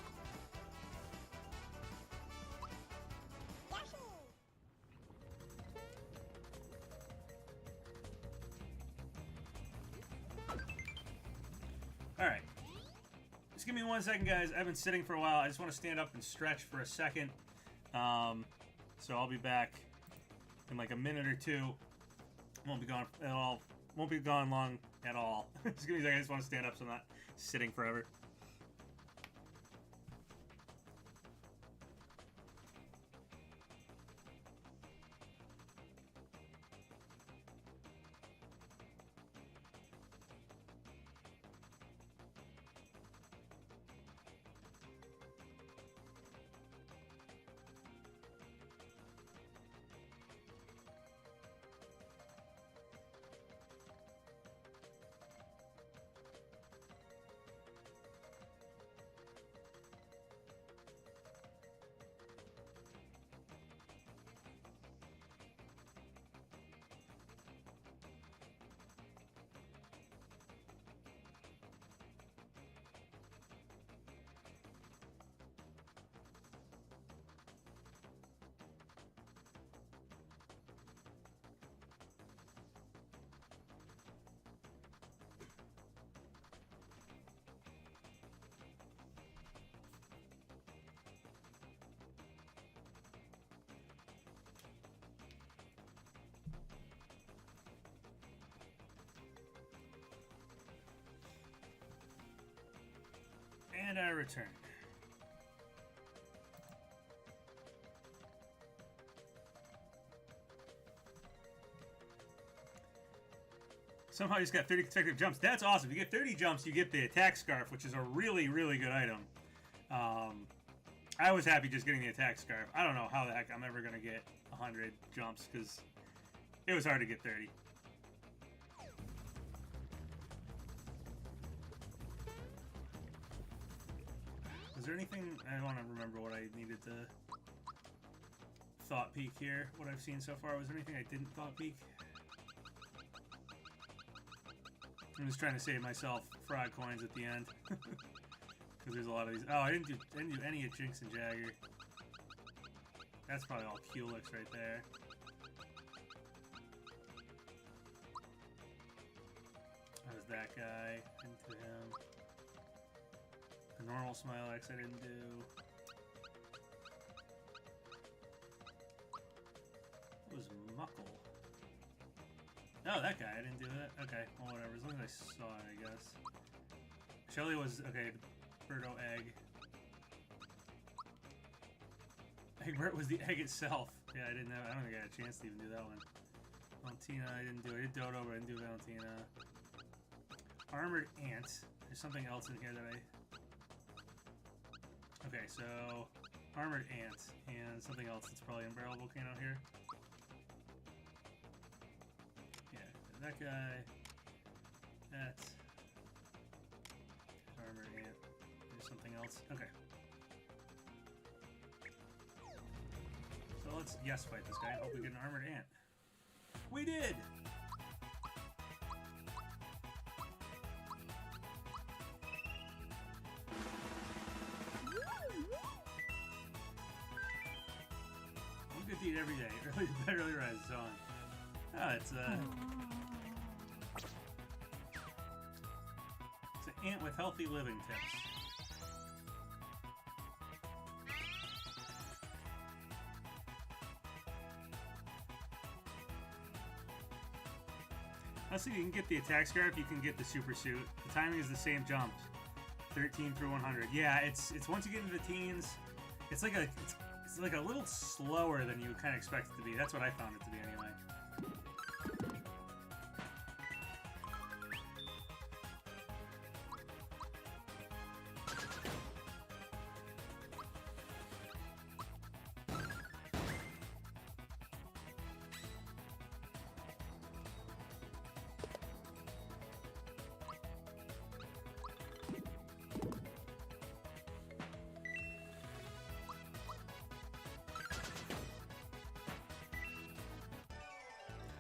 Alright. Just give me 1 second, guys. I've been sitting for a while. I just want to stand up and stretch for a second. So I'll be back in like a minute or two. Won't be gone at all. Won't be gone long at all. Just give me a second. I just want to stand up so I'm not sitting forever. And I return. Somehow he's got 30 consecutive jumps. That's awesome. If you get 30 jumps, you get the attack scarf, which is a really, really good item. I was happy just getting the attack scarf. I don't know how the heck I'm ever going to get 100 jumps, because it was hard to get 30. Was there anything... I want to remember what I needed to thought peek here. What I've seen so far. Was there anything I didn't thought peek? I'm just trying to save myself frog coins at the end. Because there's a lot of these. Oh, I didn't do any of Jinx and Jagger. That's probably all Culex right there. That was that guy. Didn't do him. The normal Smilex I didn't do. It was Muckle. Oh, that guy. I didn't do that. Okay, well, whatever. As long as I saw it, I guess. Shelly was... Okay, Birdo egg. Egbert was the egg itself. Yeah, I didn't know. I don't think I had a chance to even do that one. Valentina, I didn't do it. I did Dodo, but I didn't do Valentina. Armored Ant. There's something else in here that I... Okay, so... Armored Ant. And something else that's probably in Barrel Volcano here. That guy. That's armored ant. There's something else. Okay. So let's fight this guy and hope we get an armored ant. We did! One good deed every day. Early to bed, early rise, so on. Oh, it's ant with healthy living tips. Honestly, you can get the attack scarf, you can get the super suit. The timing is the same jump. 13 through 100. Yeah, it's once you get into the teens, it's like a little slower than you kind of expect it to be. That's what I found it to be anyway.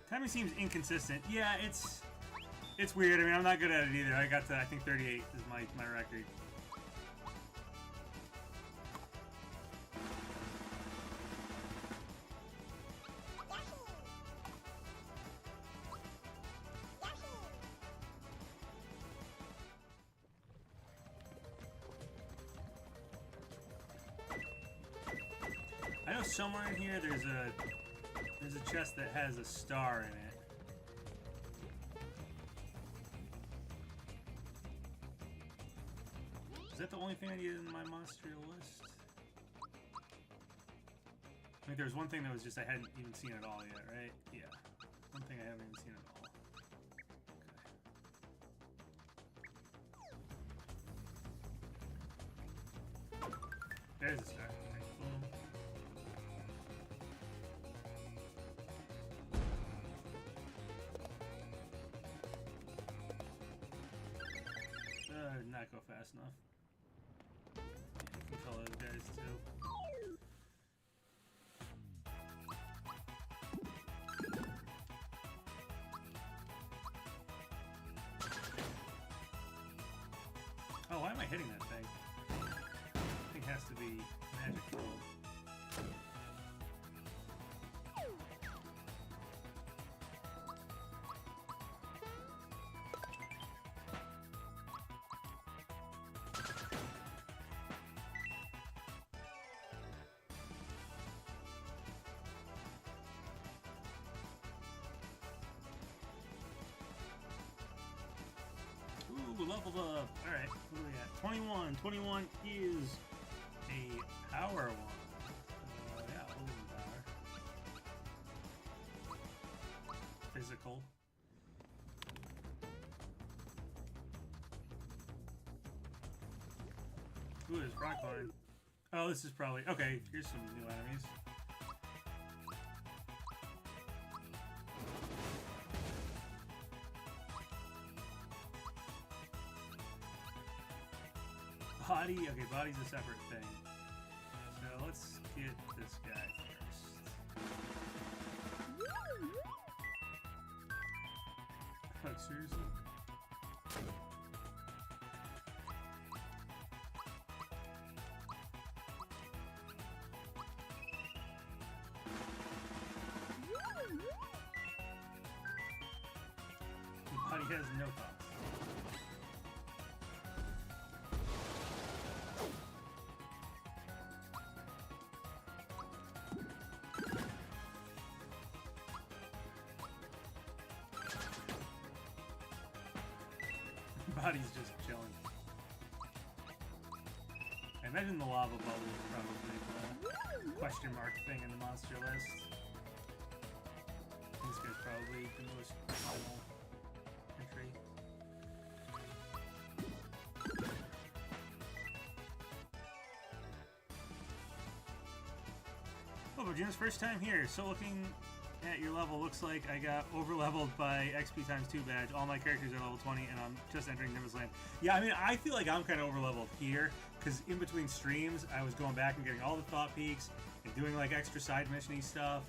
Timing seems inconsistent. Yeah, it's weird. I mean, I'm not good at it either. I got to, I think 38 is my record. I know somewhere in here there's a chest that has a star in it. Is that the only thing I needed in my monster list? I think there was one thing that was just I hadn't even seen at all yet, right? Yeah. One thing I haven't even seen at all. Okay. There's a star. Okay, boom. Did not go fast enough. Yeah, you can kill those guys too. Oh, why am I hitting that thing? I think it has to be magic killed. leveled up. Alright, what are we at? 21. 21 is a power one. Yeah, we'll give him power. Physical. Ooh, there's rock line. Oh, this is probably... Okay, here's some new enemies. Body? Okay, body's a separate thing. So let's get this guy first. Oh, seriously? The body has no thoughts. Body's just chilling. I imagine the lava bubble is probably the question mark thing in the monster list. This guy's probably the most normal entry. Oh, PapaGenos, first time here. So looking at your level, looks like I got over-leveled by XP times 2 badge. All my characters are level 20, and I'm just entering Nimbus Land. Yeah, I mean, I feel like I'm kind of over-leveled here, because in between streams, I was going back and getting all the thought peaks, and doing, like, extra side mission-y stuff,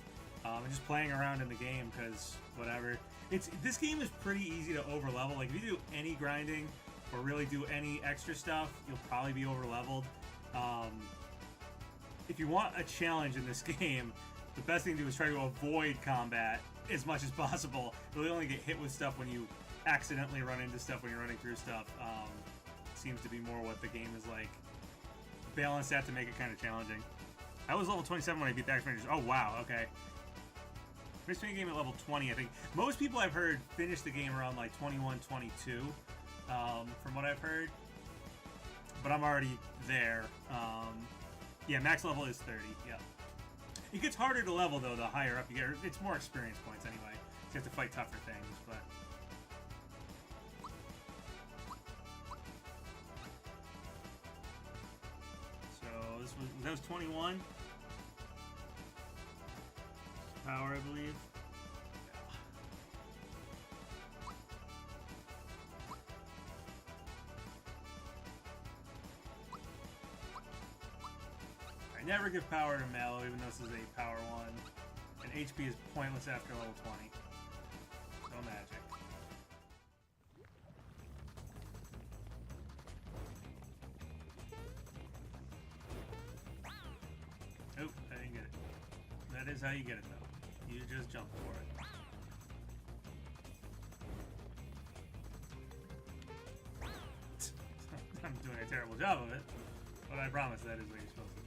and just playing around in the game, because whatever. This game is pretty easy to over-level. Like, if you do any grinding, or really do any extra stuff, you'll probably be over-leveled. If you want a challenge in this game, the best thing to do is try to avoid combat as much as possible. You'll only get hit with stuff when you accidentally run into stuff when you're running through stuff. Seems to be more what the game is like. Balance that to make it kind of challenging. I was level 27 when I beat the Axem Rangers. Oh, wow, okay. Finished the game at level 20, I think. Most people I've heard finish the game around like 21, 22, from what I've heard. But I'm already there. Yeah, max level is 30, yeah. It gets harder to level, though, the higher up you get. It's more experience points, anyway. So you have to fight tougher things, but... So, that was 21? Power, I believe. Never give power to Mallow, even though this is a power one. And HP is pointless after level 20. No magic. Nope, I didn't get it. That is how you get it, though. You just jump for it. I'm doing a terrible job of it, but I promise that is what you're supposed to do.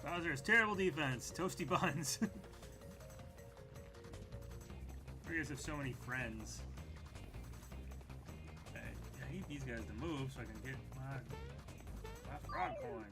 Bowser's terrible defense. Toasty buns. You guys have so many friends. Okay. I need these guys to move so I can get my frog coin.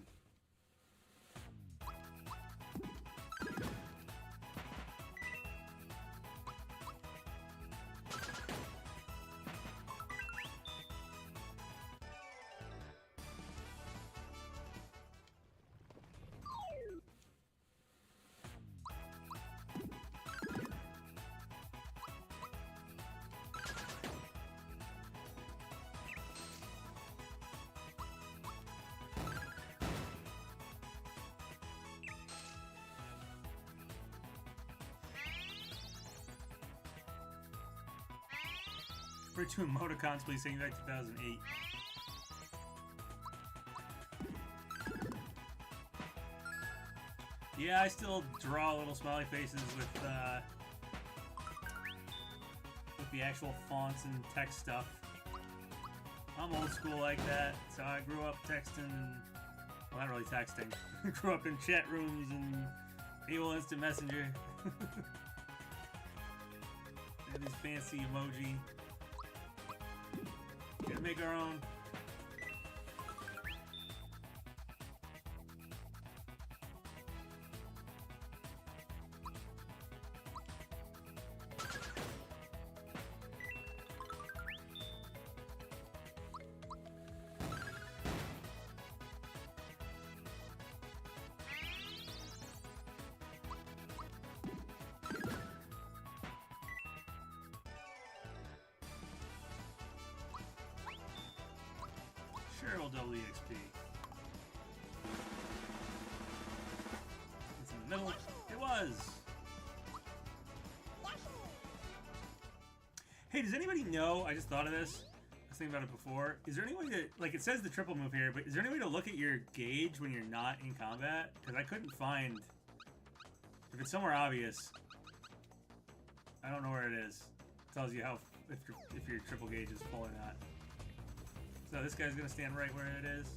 For 2 emoticons, please sing back 2008. Yeah, I still draw little smiley faces with the actual fonts and text stuff. I'm old school like that, so I grew up texting, well, not really texting. Grew up in chat rooms and AOL Instant Messenger. And these fancy emoji. Gotta make our own. Sure, we'll double EXP. It's in the middle. It was! Hey, does anybody know, I just thought of this, I was thinking about it before, is there any way to, like it says the triple move here, but is there any way to look at your gauge when you're not in combat? Because I couldn't find, if it's somewhere obvious, I don't know where it is. It tells you how, if your triple gauge is full or not. So this guy's gonna stand right where it is.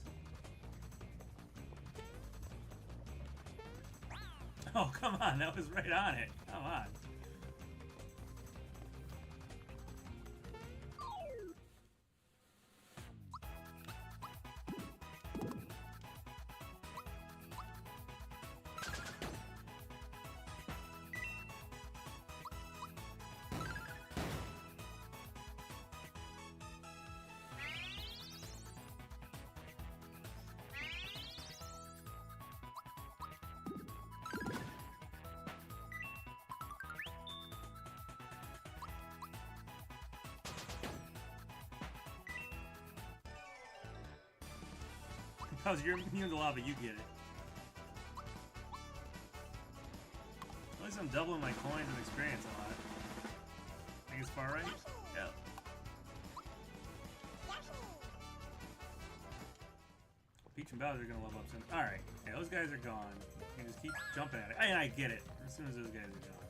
Oh, come on, that was right on it. Come on. Because you're immune to lava, you get it. At least I'm doubling my coins and experience a lot. I think it's far right? Yeah. Peach and Bowser are gonna level up soon. Alright, okay, those guys are gone. You can just keep jumping at it. And I get it. As soon as those guys are gone.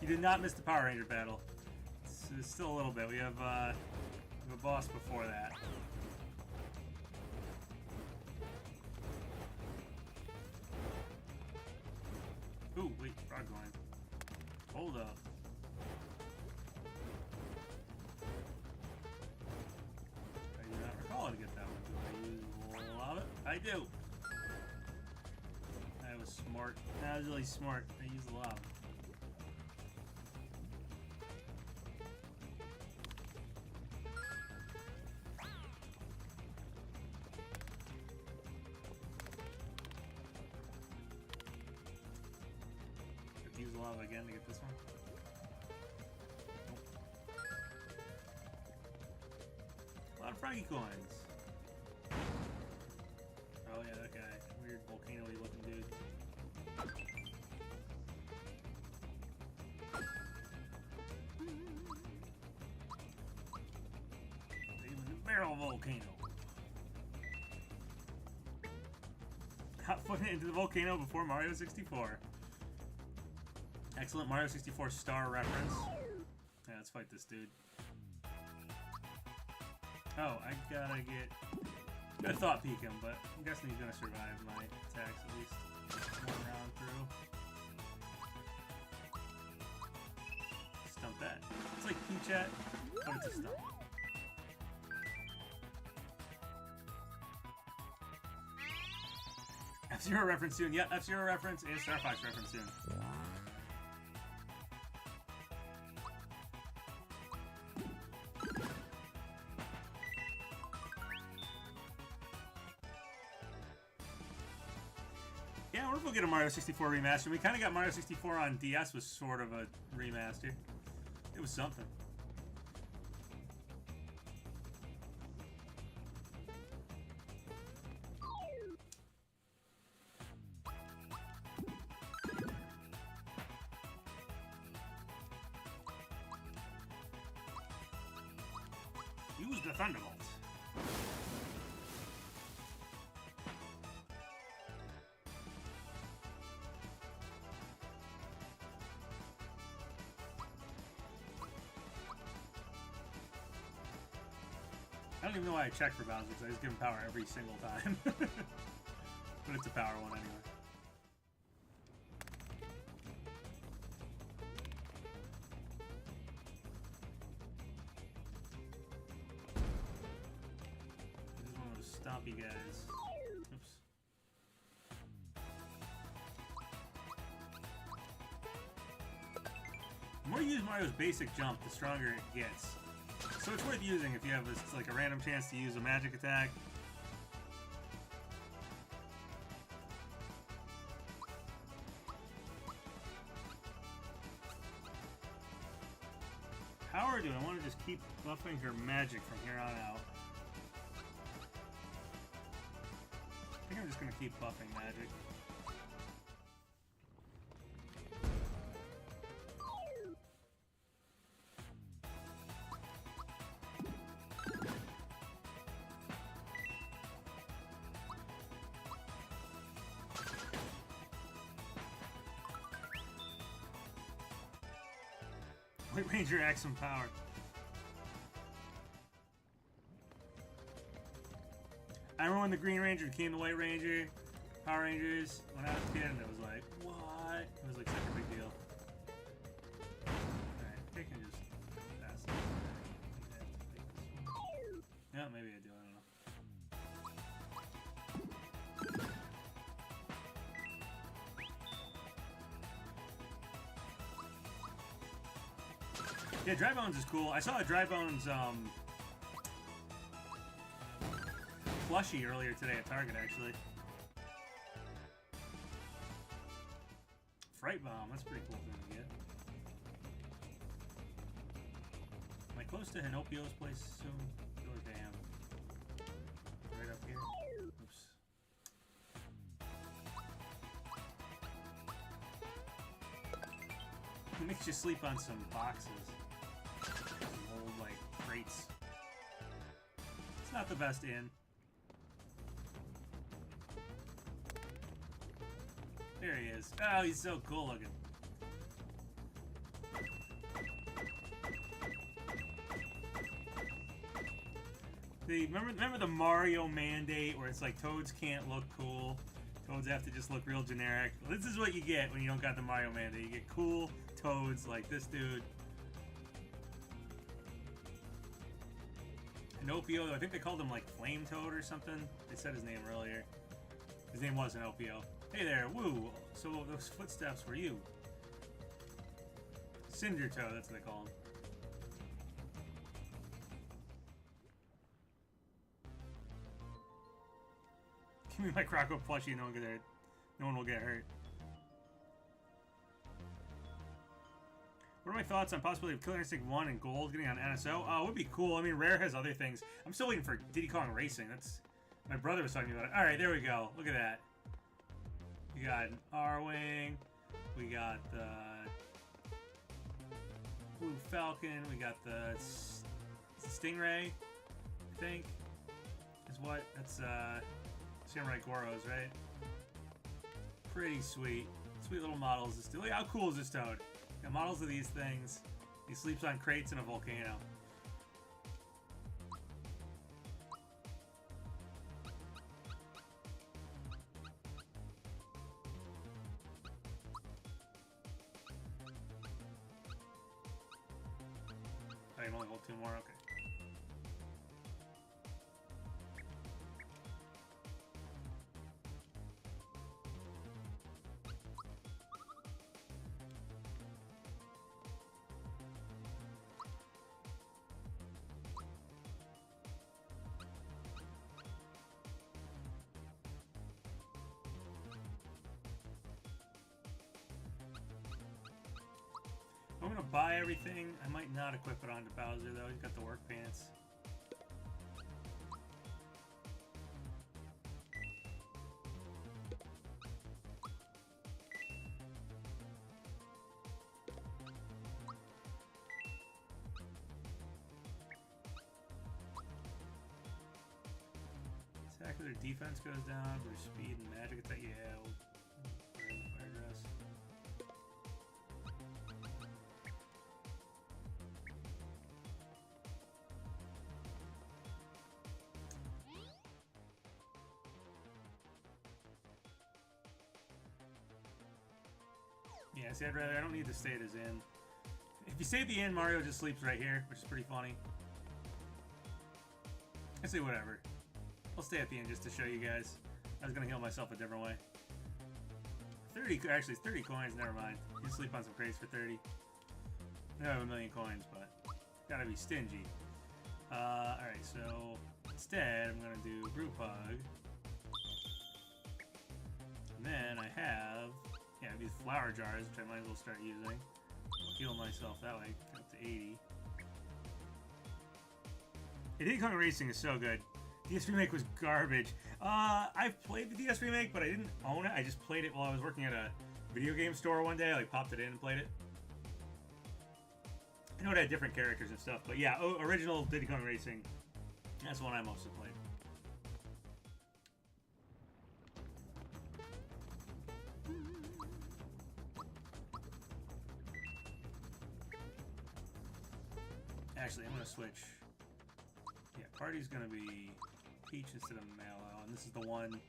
You did not miss the Power Ranger battle. There's still a little bit. We have a boss before that. Ooh, wait, frog going. Hold up. I do not recall how to get that one. Do I use lava? I do. That was smart. That was really smart. I used the lava. Use lava again to get this one. Nope. A lot of froggy coins. Oh yeah, that guy. Weird volcano-y looking dude. Even the barrel volcano. Got put into the volcano before Mario 64. Excellent Mario 64 star reference. Yeah, let's fight this dude. Oh, I gotta thought peek him, but I'm guessing he's gonna survive my attacks at least one round through. Stump that. It's like P-Chat, but it's a stump. F-Zero reference soon. Yep, F-Zero reference and Star Fox reference soon. Yeah, we're gonna get a Mario 64 remaster. We kind of got Mario 64 on DS was sort of a remaster. It was something. Use the Thunderbolt. I don't even know why I check for Bowser, because I just give him power every single time. But it's a power one anyway. This is one of those stompy guys. Oops. The more you use Mario's basic jump, the stronger it gets. So it's worth using if you have this, like a random chance to use a magic attack. How do I want to just keep buffing her magic from here on out? I think I'm just going to keep buffing magic. White Ranger Axem power. I remember when the Green Ranger became the White Ranger, Power Rangers, when I was a kid, and it was like, what? It was like such a big deal. Alright, I think I can just pass it. Yeah, maybe I do, I don't know. Yeah, Dry Bones is cool. I saw a Dry Bones plushie earlier today at Target, actually. Fright Bomb, that's a pretty cool thing to get. Am I close to Hinopio's place soon? I feel like I am. Right up here. Oops. It makes you sleep on some boxes. Old, like, crates. It's not the best inn. There he is. Oh, he's so cool looking. Remember the Mario mandate where it's like Toads can't look cool? Toads have to just look real generic. Well, this is what you get when you don't got the Mario mandate. You get cool Toads like this dude. Pinocchio, I think they called him like Flame Toad or something. They said his name earlier. His name was Pinocchio. Hey there, woo! So those footsteps were you. Cinder Toad, that's what they call him. Give me my Croco plushie, no one will get hurt. No one will get hurt. What are my thoughts on possibility of Killer Instinct 1 and Gold getting on NSO? Oh, it would be cool. I mean, Rare has other things. I'm still waiting for Diddy Kong Racing. That's... My brother was talking about it. Alright, there we go. Look at that. We got an R-Wing. We got the... Blue Falcon. We got the... Stingray, I think. Is what? That's, Samurai Goros, right? Pretty sweet. Sweet little models. Look how cool is this Toad? Got models of these things. He sleeps on crates in a volcano. I can only hold two more? Okay. I'm gonna buy everything. I might not equip it onto Bowser though. He's got the work pants. sure their defense goes down, their speed and magic attack. Yeah. Fire dress. Yeah, see, I don't need to stay at his inn. If you stay at the inn, Mario just sleeps right here, which is pretty funny. I say whatever. I'll stay at the inn just to show you guys. I was gonna heal myself a different way. 30, actually 30 coins, never mind. You can sleep on some crates for 30. I have a million coins, but gotta be stingy. Alright, so instead I'm gonna do group hug. And then I have, yeah, these flower jars, which I might as well start using. I'll heal myself that way, get up to 80. Diddy Kong Racing is so good. DS Remake was garbage. I've played the DS Remake, but I didn't own it. I just played it while I was working at a video game store one day. I like popped it in and played it. I know it had different characters and stuff, but yeah, original Diddy Kong Racing. That's the one I mostly played. Actually, I'm gonna switch. Yeah, party's gonna be Peach instead of Mallow, and this is the one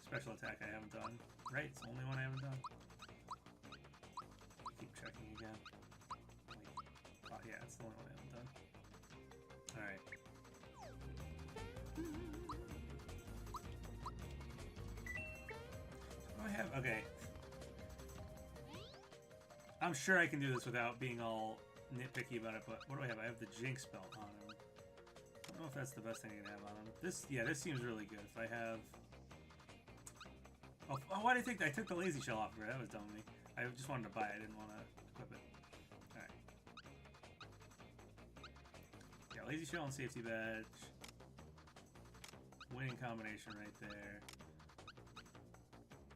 special attack I haven't done. Right, it's the only one I haven't done. Keep checking again. Oh yeah, it's the only one I haven't done. Alright. What do I have? Okay. I'm sure I can do this without being all nitpicky about it, but what do I have? I have the Jinx belt on him. I don't know if that's the best thing I can have on him. This, yeah, this seems really good. If I have... Oh, why did I think I took the lazy shell off of it? That was dumb of me. I just wanted to buy it. I didn't want to equip it. Alright. Yeah, lazy shell and safety badge. Winning combination right there.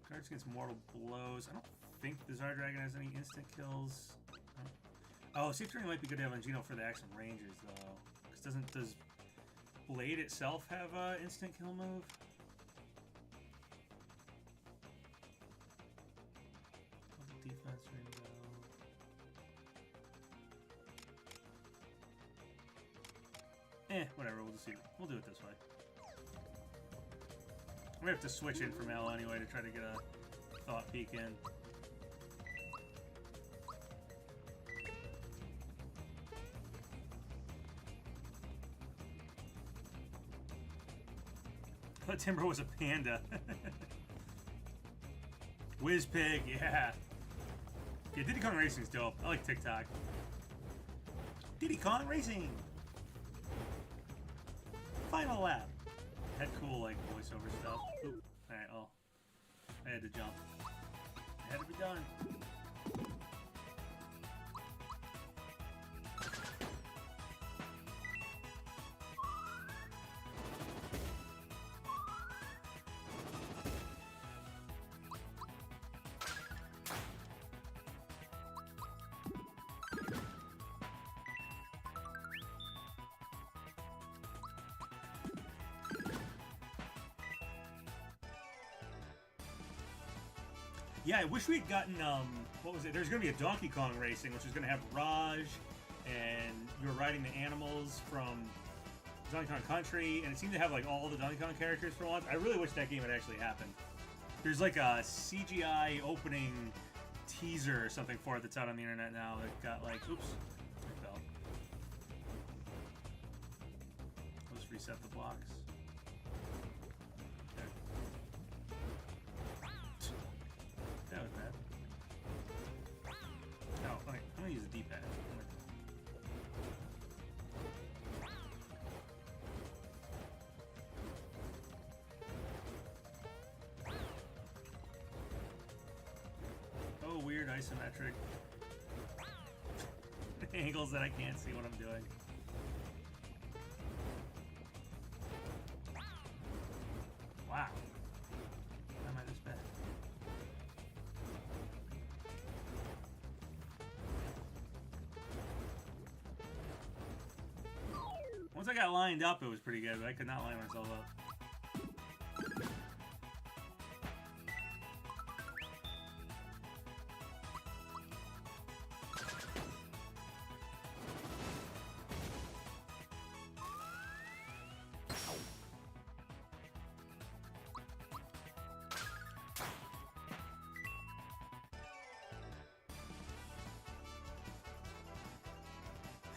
Cards against mortal blows. I don't think the Zard Dragon has any instant kills. Oh, safety ring might be good to have on Geno for the Axem Rangers, though. Because does Blade itself have an instant kill move? Defense rainbow. Whatever. We'll just see. We'll do it this way. We have to switch in from L anyway to try to get a thought peek in. I thought Timber was a panda. Whizpig, yeah. Yeah, Diddy Kong Racing's dope. I like TikTok. Diddy Kong Racing! Final lap. Had cool, like, voiceover stuff. Alright, oh. I had to jump. It had to be done. Yeah, I wish we had gotten, what was it? There's going to be a Donkey Kong Racing, which is going to have Raj, and you're riding the animals from Donkey Kong Country, and it seemed to have, like, all the Donkey Kong characters for once. I really wish that game had actually happened. There's, like, a CGI opening teaser or something for it that's out on the internet now that got, like, oops, I fell. I'll just reset the blocks. That was bad. Oh, okay. I'm gonna use the D-pad. Oh, weird isometric angles that I can't see what I'm doing. Wow. How am I this bad? Once I got lined up, it was pretty good, but I could not line myself up.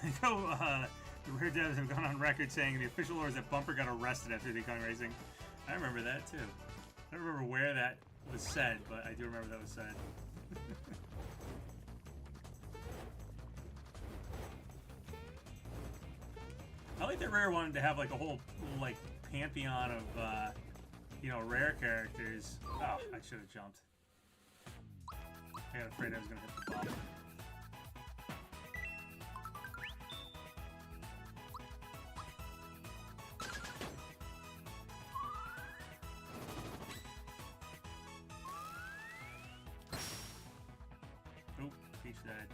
The Rare devs have gone on record saying the official lore is that Bumper got arrested after becoming racing. I remember that too. I don't remember where that was said, but I do remember that was said. I like that Rare wanted to have like a whole like pantheon of you know, Rare characters. Oh, I should have jumped. I got afraid I was gonna hit the ball. Oh, Peach died.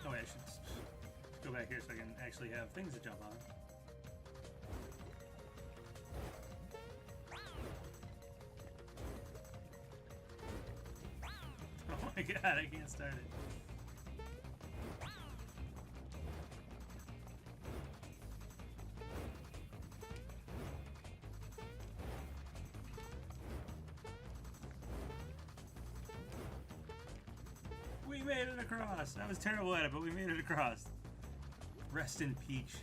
Oh, wait, I should go back here so I can actually have things to jump on. Oh my god, I can't start it. We made it across! I was terrible at it, but we made it across. Rest in Peach.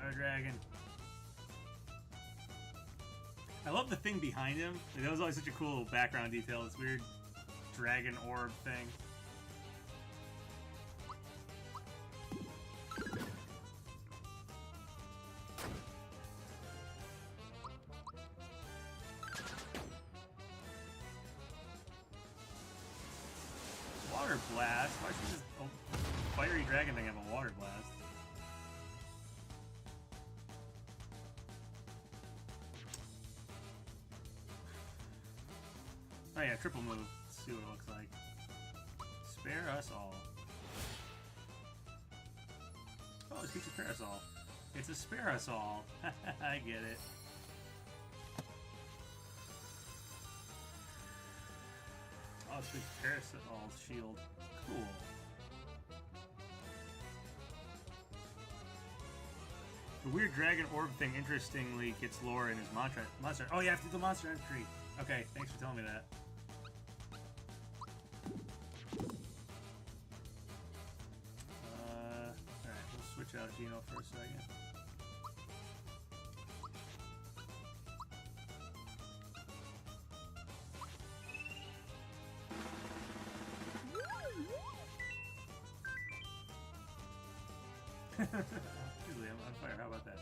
Our dragon. I love the thing behind him. Like, that was always such a cool background detail. This weird dragon orb thing. Water blast? Why should this fiery dragon thing have a water blast? Oh yeah, triple move. Let's see what it looks like. Spare us all. Oh, it's Peach's parasol. It's a spare us all. I get it. Oh, it's Peach's parasol shield. Cool. The weird dragon orb thing, interestingly, gets lore in his monster. Oh, you have to do the monster entry. Okay, thanks for telling me that. Alright, we'll switch out Geno for a second. Usually I'm on fire, how about that?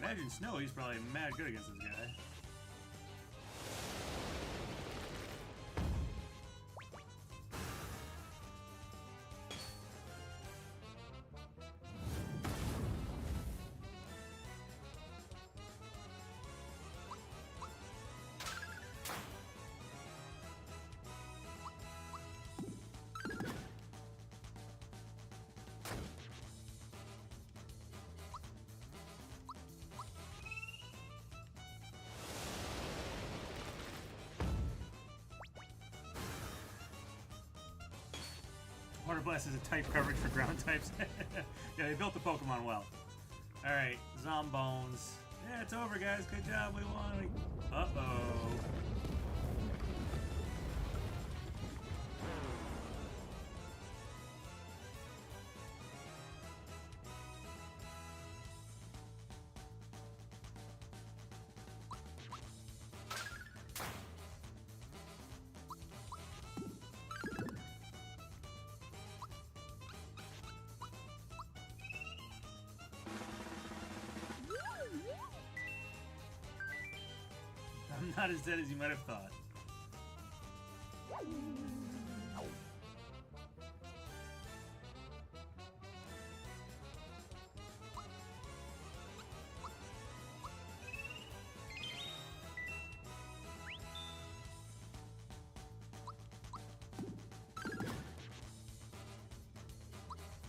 Imagine Snow, he's probably mad good against this guy. Water Blast is a type coverage for ground types. Yeah, they built the Pokemon well. Alright, Zombones. Yeah, it's over, guys. Good job. We won. Uh-oh. I'm not as dead as you might have thought.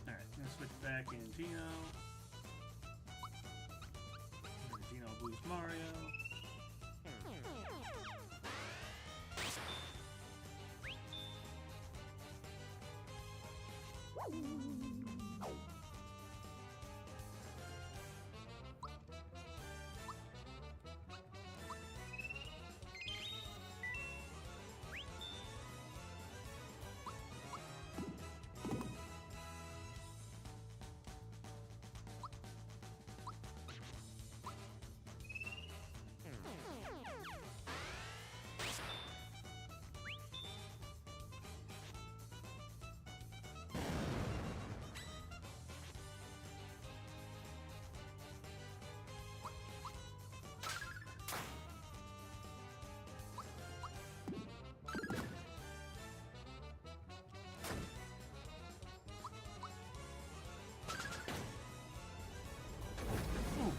Alright, I'm gonna switch back in Geno. Geno boost Mario.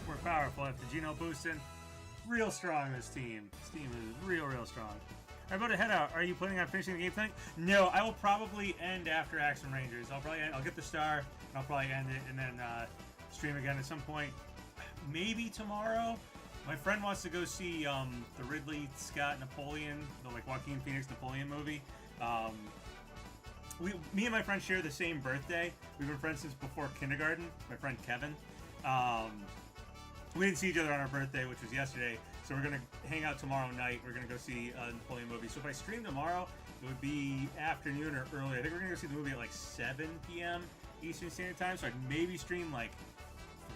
We're powerful after Geno boosting. Real strong, this team. This team is real strong. I'm about to head out. Are you planning on finishing the game tonight? No, I will probably end after Axem Rangers. I'll get the star, and I'll probably end it, and then stream again at some point. Maybe tomorrow. My friend wants to go see the Ridley Scott Napoleon, the like Joaquin Phoenix Napoleon movie. Me and my friend share the same birthday. We've been friends since before kindergarten. My friend Kevin. We didn't see each other on our birthday, which was yesterday, so we're going to hang out tomorrow night. We're going to go see a Napoleon movie. So if I stream tomorrow, it would be afternoon or early. I think we're going to go see the movie at like 7 p.m. Eastern Standard Time, so I'd maybe stream like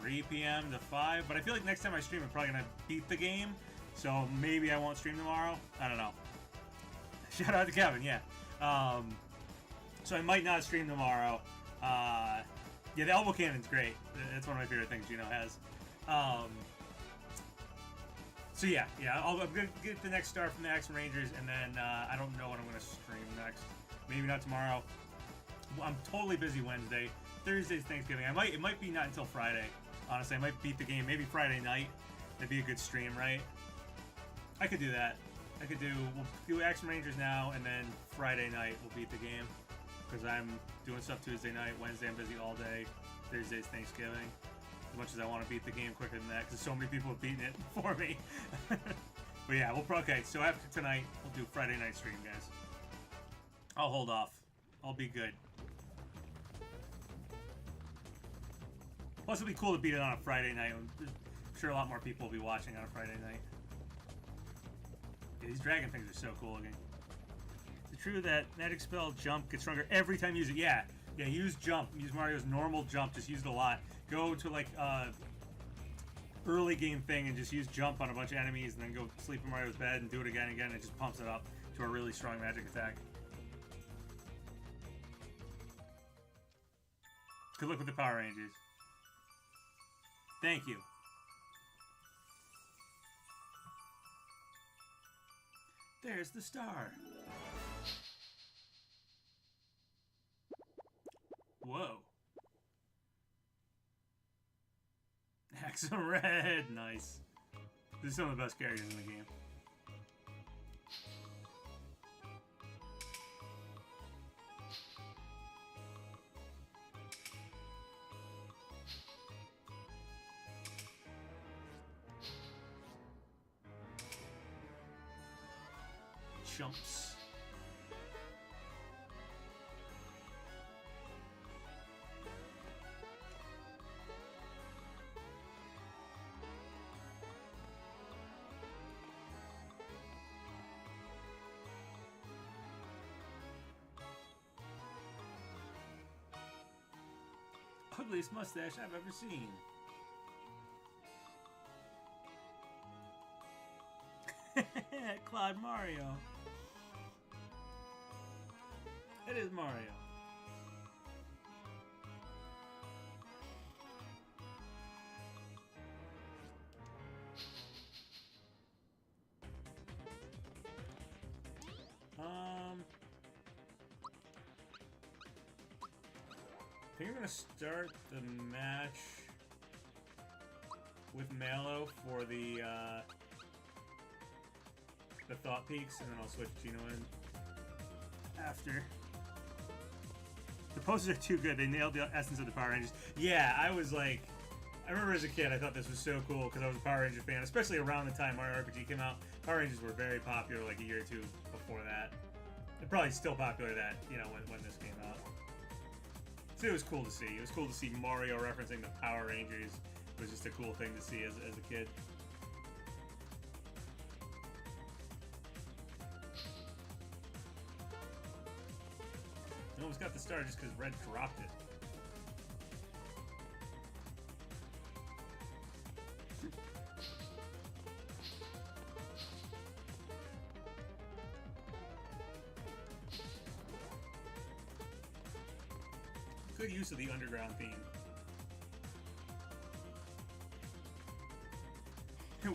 3 p.m. to 5. But I feel like next time I stream, I'm probably going to beat the game, so maybe I won't stream tomorrow. I don't know. Shout out to Kevin, yeah. So I might not stream tomorrow. Yeah, the elbow cannon's great. It's one of my favorite things Geno has. So yeah, I'm gonna get the next star from the Axem Rangers, and then I don't know what I'm gonna stream next. Maybe not tomorrow. I'm totally busy Wednesday. Thursday's Thanksgiving. It might be not until Friday. Honestly, I might beat the game. Maybe Friday night. That'd be a good stream, right? I could do that. We'll do Axem Rangers now, and then Friday night we'll beat the game. Because I'm doing stuff Tuesday night. Wednesday I'm busy all day. Thursday's Thanksgiving. As much as I want to beat the game quicker than that, because so many people have beaten it for me. But yeah, okay, so after tonight, we'll do Friday night stream, guys. I'll hold off. I'll be good. Plus, it'll be cool to beat it on a Friday night. I'm sure a lot more people will be watching on a Friday night. Yeah, these dragon things are so cool looking. Is it true that magic spell jump gets stronger every time you use it? Yeah, use jump. Use Mario's normal jump. Just use it a lot. Go to like early game thing and just use jump on a bunch of enemies, and then go sleep in Mario's bed and do it again and again. And it just pumps it up to a really strong magic attack. Good luck with the Power Rangers. Thank you. There's the star. Whoa. Axem Red, nice. This is some of the best characters in the game. Jumps. Ugliest mustache I've ever seen. Claude Mario. It is Mario. I think I'm gonna start the match with Malo for the Thought Peaks, and then I'll switch Gino in after. The poses are too good. They nailed the essence of the Power Rangers. Yeah, I was like, I remember as a kid, I thought this was so cool because I was a Power Ranger fan, especially around the time Mario RPG came out. Power Rangers were very popular like a year or two before that. They're probably still popular that, you know, when this came out. So it was cool to see. It was cool to see Mario referencing the Power Rangers. It was just a cool thing to see as a kid. I almost got the star just because Red dropped it. Good use of the underground theme.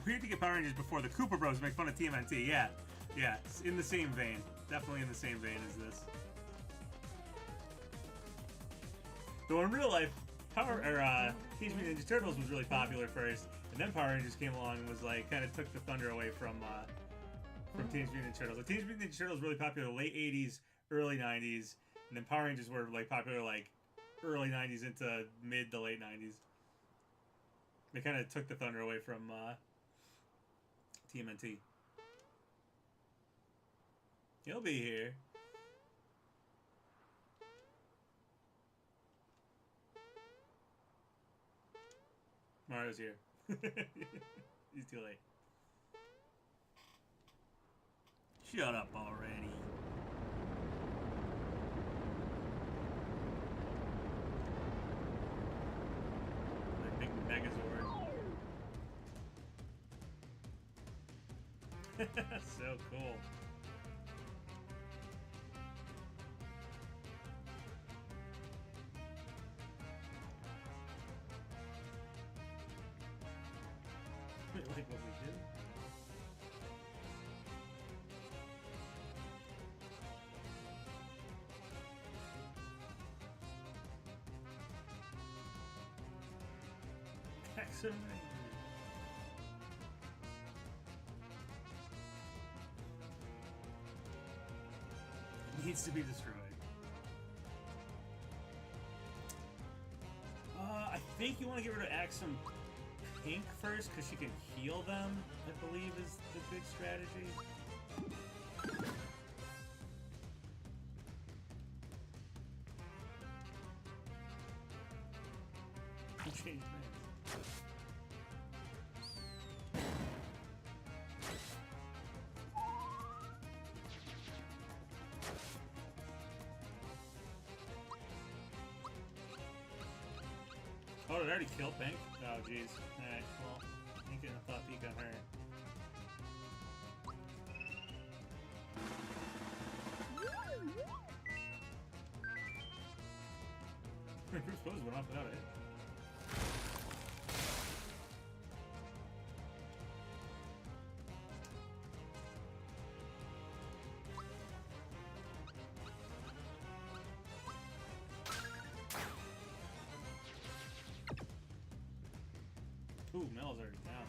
Weird to get Power Rangers before the Koopa Bros make fun of TMNT. Yeah, yeah, it's in the same vein. Definitely in the same vein as this. Though in real life, Teenage Mutant Ninja Turtles was really popular first, and then Power Rangers came along and was like kind of took the thunder away from Teenage Mutant Ninja Turtles. Like, Teenage Mutant Ninja Turtles was really popular late '80s, early '90s, and then Power Rangers were like popular like early '90s into mid to late '90s. They kind of took the thunder away from TMNT. He'll be here. Mario's here. He's too late. Shut up already. The big Megazord. So cool. Like what we did. Axem Rangers. It needs to be destroyed. I think you want to get rid of Axem Pink first, because she can heal them, I believe is the big strategy. Change names. Oh, did I already kill Pink? Oh, jeez. Alright, well, I'm getting a thought peek on her. Bruce Pose went off without it. Ooh, Mel's already down.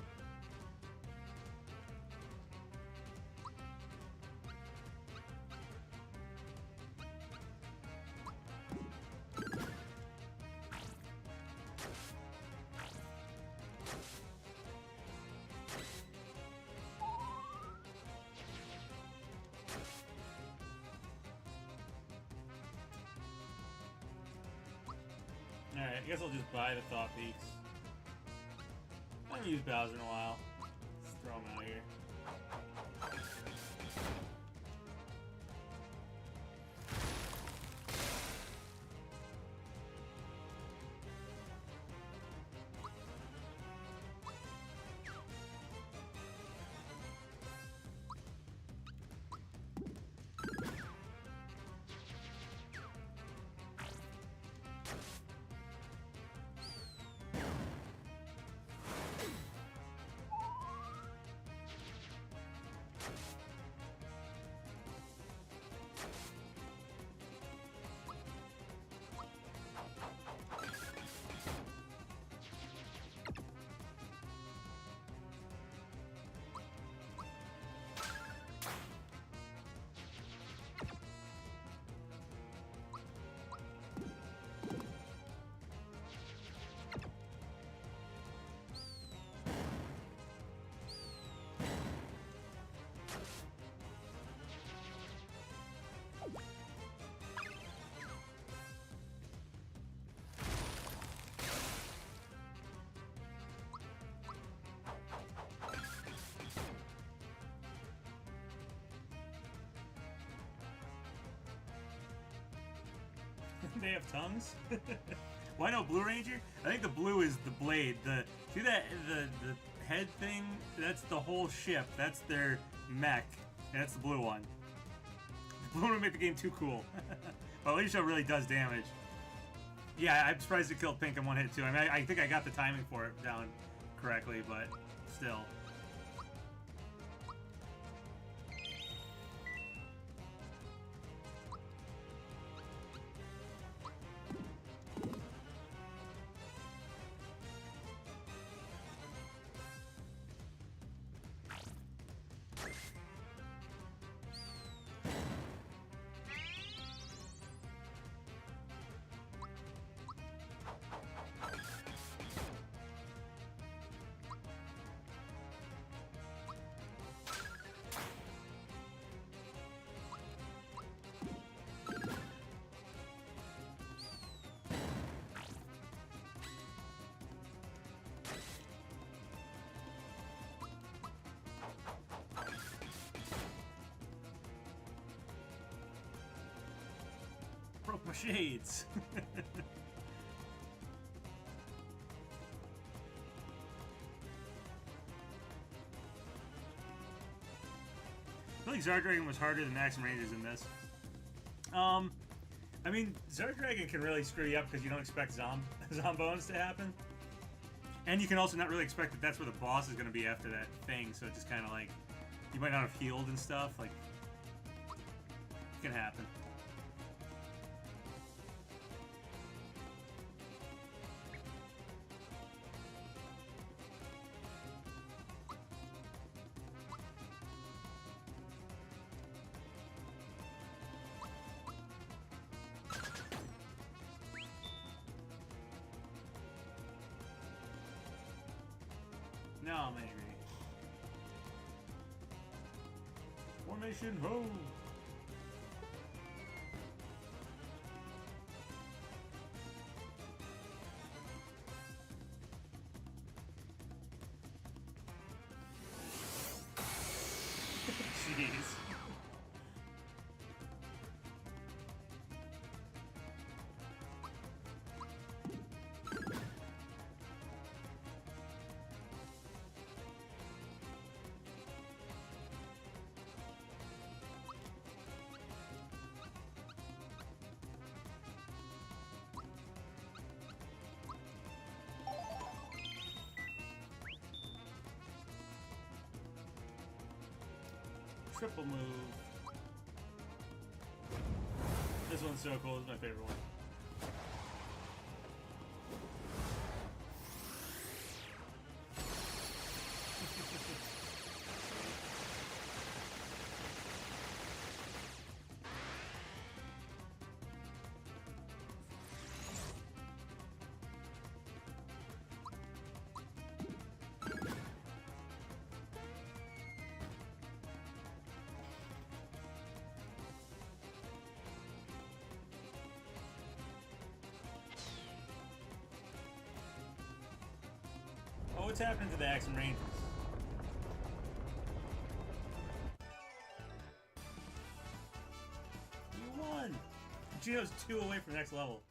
Alright, I guess I'll just buy the Thought Peaks. I haven't used Bowser in a while. Let's throw him out here. they have tongues? Why no Blue Ranger? I think the blue is the blade. See that the head thing? That's the whole ship. That's their mech. And that's the blue one. The blue one would make the game too cool. But Laser Shell really does damage. Yeah, I'm surprised it killed Pink in one hit too. I mean, I think I got the timing for it down correctly, but still. Broke my shades. I feel like Zardragon was harder than Axem Rangers in this. I mean, Zardragon can really screw you up because you don't expect zombones to happen. And you can also not really expect that that's where the boss is going to be after that thing, so it just kind of like, you might not have healed and stuff, like, it can happen. Now I'm angry. Formation ho! Jeez. Triple move. This one's so cool. This is my favorite one. Oh, what's happening to the Axem Rangers? You won! Gino's 2 away from the next level.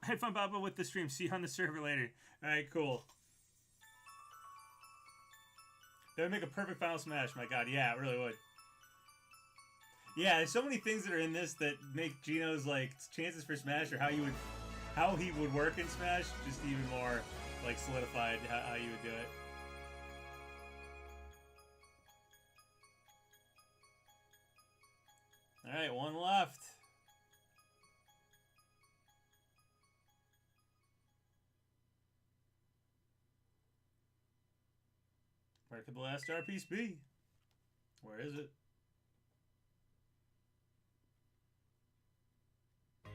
I had fun, Baba, with the stream. See you on the server later. Alright, cool. That would make a perfect Final Smash, my god. Yeah, it really would. Yeah, there's so many things that are in this that make Gino's, like, chances for Smash or how he would work in Smash just even more, like, solidified how you would do it. Alright, one left. Where could the last star piece be? Where is it? I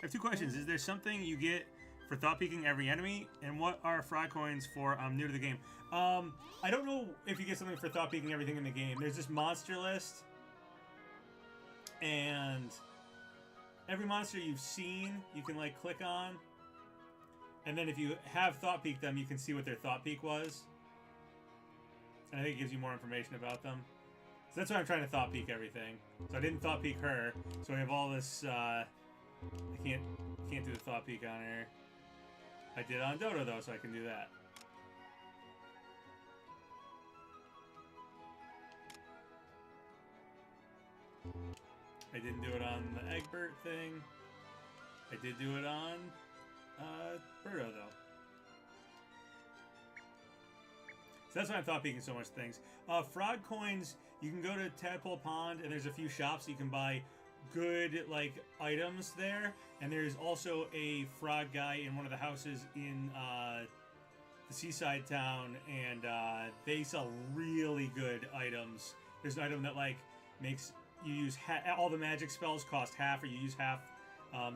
have 2 questions. Is there something you get for thought peeking every enemy? And what are fry coins for? I'm new to the game. I don't know if you get something for thought peeking everything in the game. There's this monster list and every monster you've seen, you can like click on, and then if you have thought peek them, you can see what their thought peek was. And I think it gives you more information about them. So that's why I'm trying to thought peek everything. So I didn't thought peek her, so we have all this. I can't do the thought peek on her. I did on Dodo though, so I can do that. I didn't do it on the Egbert thing. I did do it on Birdo though. So that's why I'm thought peeking so much things. Frog coins, you can go to Tadpole Pond and there's a few shops you can buy good like items there. And there's also a frog guy in one of the houses in the seaside town, and they sell really good items. There's an item that like makes you use all the magic spells cost half, or you use half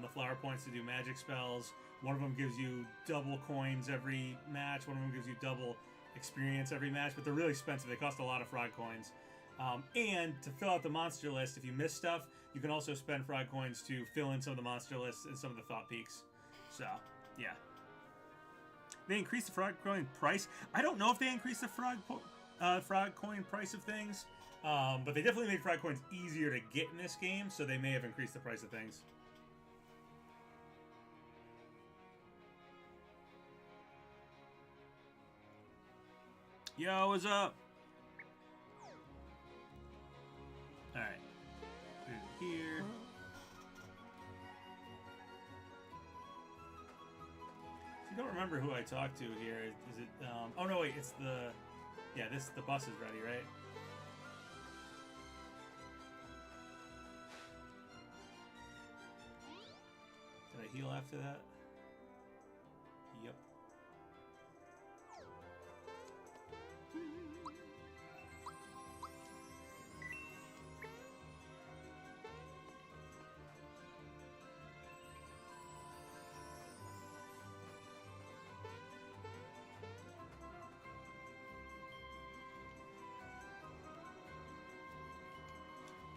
the flower points to do magic spells. One of them gives you double coins every match. One of them gives you double experience every match, but they're really expensive. They cost a lot of frog coins. And to fill out the monster list, if you miss stuff, you can also spend frog coins to fill in some of the monster lists and some of the thought peaks. So, yeah. They increased the frog coin price. I don't know if they increased the frog coin price of things, but they definitely made frog coins easier to get in this game, so they may have increased the price of things. Yo, what's up? Alright. Put it here. I don't remember who I talked to here. Is it, oh no, wait, it's the, yeah, the bus is ready, right? Did I heal after that? Yep.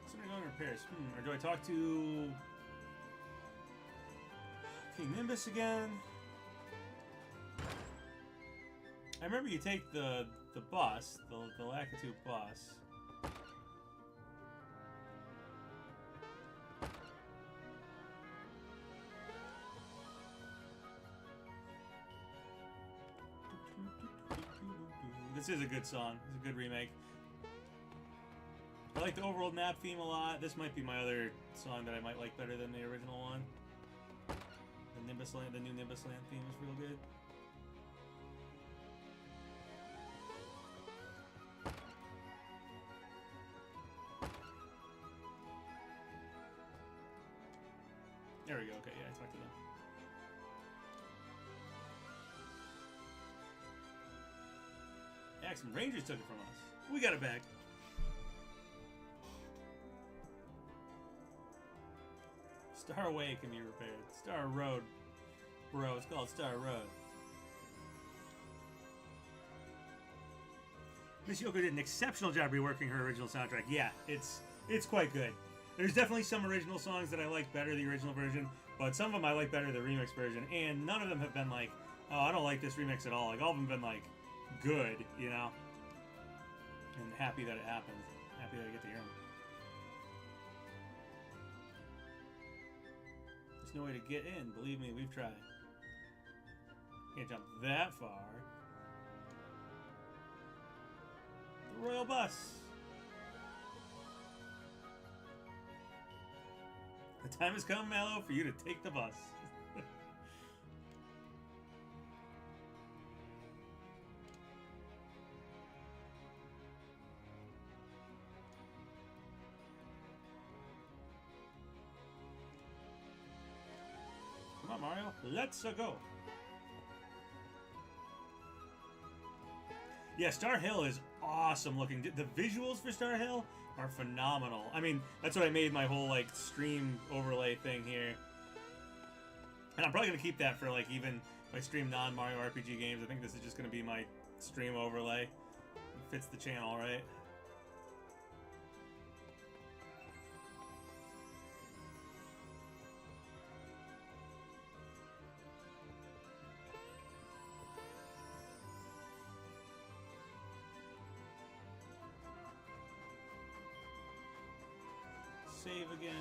Somebody going to repairs. Or do I talk to King Nimbus again? I remember you take the bus, the Lakitu bus. This is a good song. It's a good remake. I like the overworld map theme a lot. This might be my other song that I might like better than the original one. The Nimbus Land, the new Nimbus Land theme is real good. There we go. Okay, yeah, I talked to them. Axem Rangers took it from us. We got it back. Star Way can be repaired. Star Road. Bro, it's called Star Road. Miss Yoko did an exceptional job reworking her original soundtrack. Yeah, it's quite good. There's definitely some original songs that I like better the original version, but some of them I like better the remix version, and none of them have been like, oh, I don't like this remix at all. Like, all of them have been like, good, you know? And happy that it happened. Happy that I get to hear them. There's no way to get in. Believe me, we've tried. Can't jump that far. The Royal Bus. The time has come, Mallow, for you to take the bus. Come on, Mario. Let's go. Yeah, Star Hill is awesome looking. The visuals for Star Hill are phenomenal. I mean, that's what I made my whole, like, stream overlay thing here. And I'm probably going to keep that for, like, even if I stream non-Mario RPG games. I think this is just going to be my stream overlay. It fits the channel, right? save again.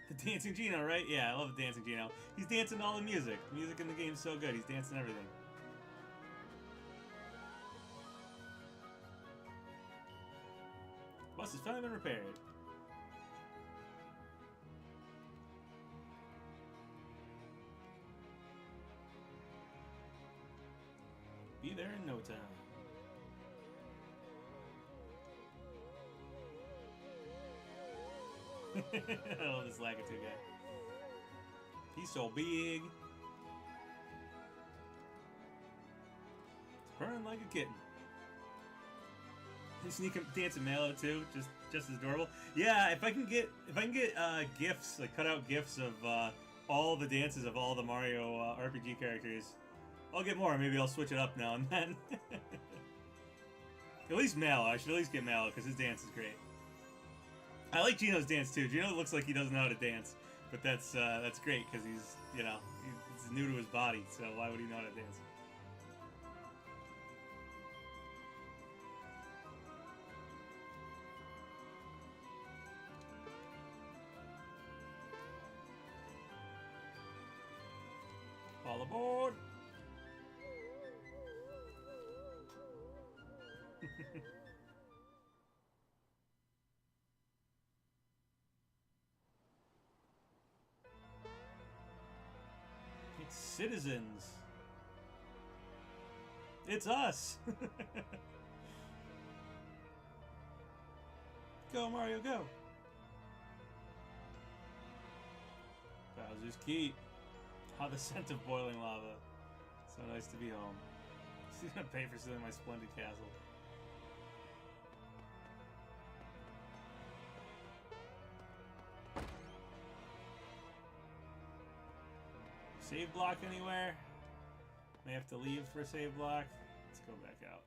The Dancing Geno, right? Yeah, I love the Dancing Geno. He's dancing all the music. The music in the game's so good. He's dancing everything. Bus has finally been repaired. Be there in no time. I love this Lakitu guy. He's so big. It's purring like a kitten. Sneak dancing Mallow too, just as adorable. Yeah, if I can get gifs, like cutout gifs of all the dances of all the Mario RPG characters, I'll get more. Maybe I'll switch it up now and then. At least Mallow. I should at least get Mallow because his dance is great. I like Geno's dance too. Geno looks like he doesn't know how to dance, but that's great because he's he's new to his body. So why would he know how to dance? All aboard! It's citizens. It's us. Go, Mario, go. Bowser's Keep. How the scent of boiling lava. So nice to be home. She's gonna pay for stealing my splendid castle. Save block anywhere? May have to leave for a save block. Let's go back out.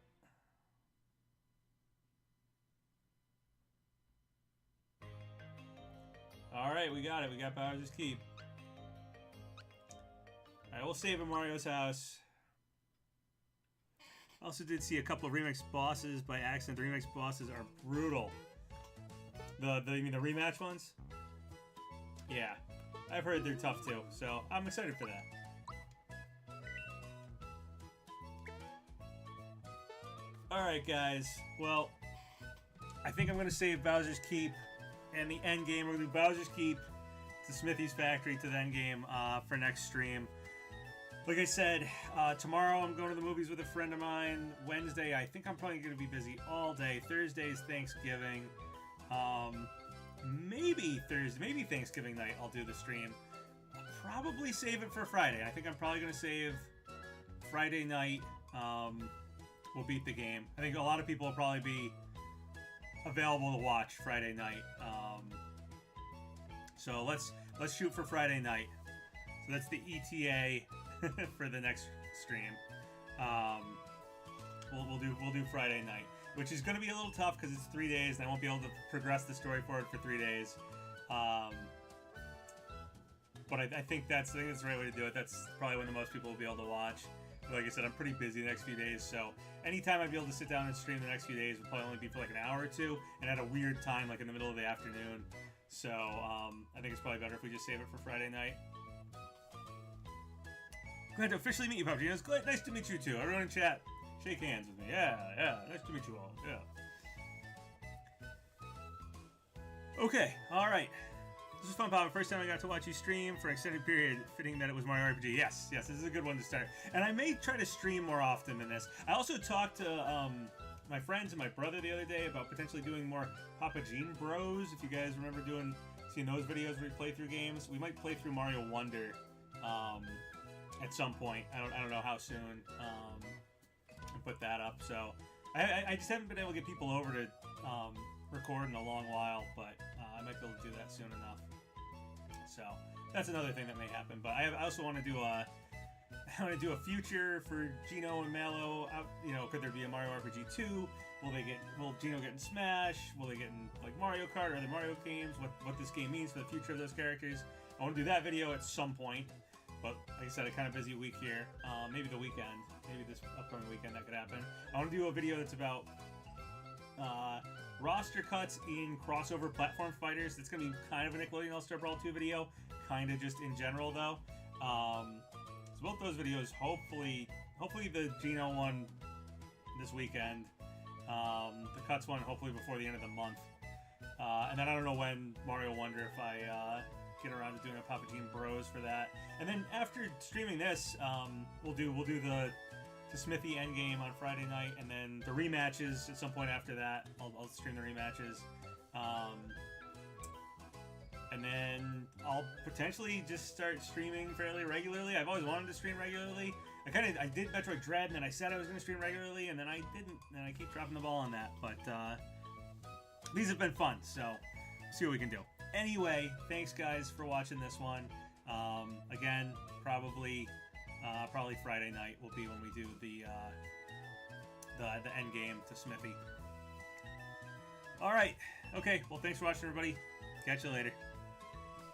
Alright, we got it. We got Bowser's Keep. Alright, we'll save in Mario's house. Also did see a couple of remix bosses by accident. The remix bosses are brutal. You mean the rematch ones? Yeah. I've heard they're tough too, so I'm excited for that. Alright guys, well, I think I'm going to save Bowser's Keep and the Endgame. We're going to do Bowser's Keep to Smithy's Factory to the Endgame for next stream. Like I said, tomorrow I'm going to the movies with a friend of mine. Wednesday, I think I'm probably going to be busy all day. Thursday is Thanksgiving. Maybe Thanksgiving night I'll do the stream. I'll probably save it for Friday. I think I'm probably going to save Friday night. We'll beat the game. I think a lot of people will probably be available to watch Friday night. So let's shoot for Friday night. So that's the ETA for the next stream. We'll do Friday night, which is going to be a little tough because it's 3 days and I won't be able to progress the story forward for 3 days. But I think that's the right way to do it. That's probably when the most people will be able to watch. But like I said, I'm pretty busy the next few days, so anytime I'd be able to sit down and stream the next few days would probably only be for like an hour or two, and at a weird time, like in the middle of the afternoon. So I think it's probably better if we just save it for Friday night. Glad to officially meet you, PapaGenos. Glad, nice to meet you too. Everyone in chat, shake hands with me. Yeah, nice to meet you all. Yeah. Okay, all right. This was fun, Papa. First time I got to watch you stream for an extended period. Fitting that it was Mario RPG. Yes, this is a good one to start. And I may try to stream more often than this. I also talked to my friends and my brother the other day about potentially doing more PapaGen Bros. If you guys remember seeing those videos where we play through games, we might play through Mario Wonder at some point. I don't know how soon. And put that up. So I just haven't been able to get people over to record in a long while, but I might be able to do that soon enough. So that's another thing that may happen. But I also want to do a future for Geno and Mallow. Could there be a Mario RPG 2? Will Geno get in Smash? Will they get in like Mario Kart or other Mario games? What this game means for the future of those characters? I want to do that video at some point. But like I said, a kind of busy week here. Maybe the weekend. Maybe this upcoming weekend that could happen. I want to do a video that's about roster cuts in crossover platform fighters. It's going to be kind of a Nickelodeon All-Star Brawl 2 video. Kind of just in general, though. So both those videos, hopefully the Geno one this weekend. The cuts one, hopefully before the end of the month. And then I don't know when Mario Wonder, if I get around to doing a PapaGenos Bros for that. And then after streaming this, we'll do the Smithy Endgame on Friday night, and then the rematches at some point after that. I'll stream the rematches. And then I'll potentially just start streaming fairly regularly. I've always wanted to stream regularly. I did Metroid Dread, and then I said I was going to stream regularly, and then I didn't. And I keep dropping the ball on that. But these have been fun, so see what we can do. Anyway, thanks guys for watching this one. Again, probably Friday night will be when we do the end game to Smithy. All right. Okay. Well, thanks for watching, everybody. Catch you later.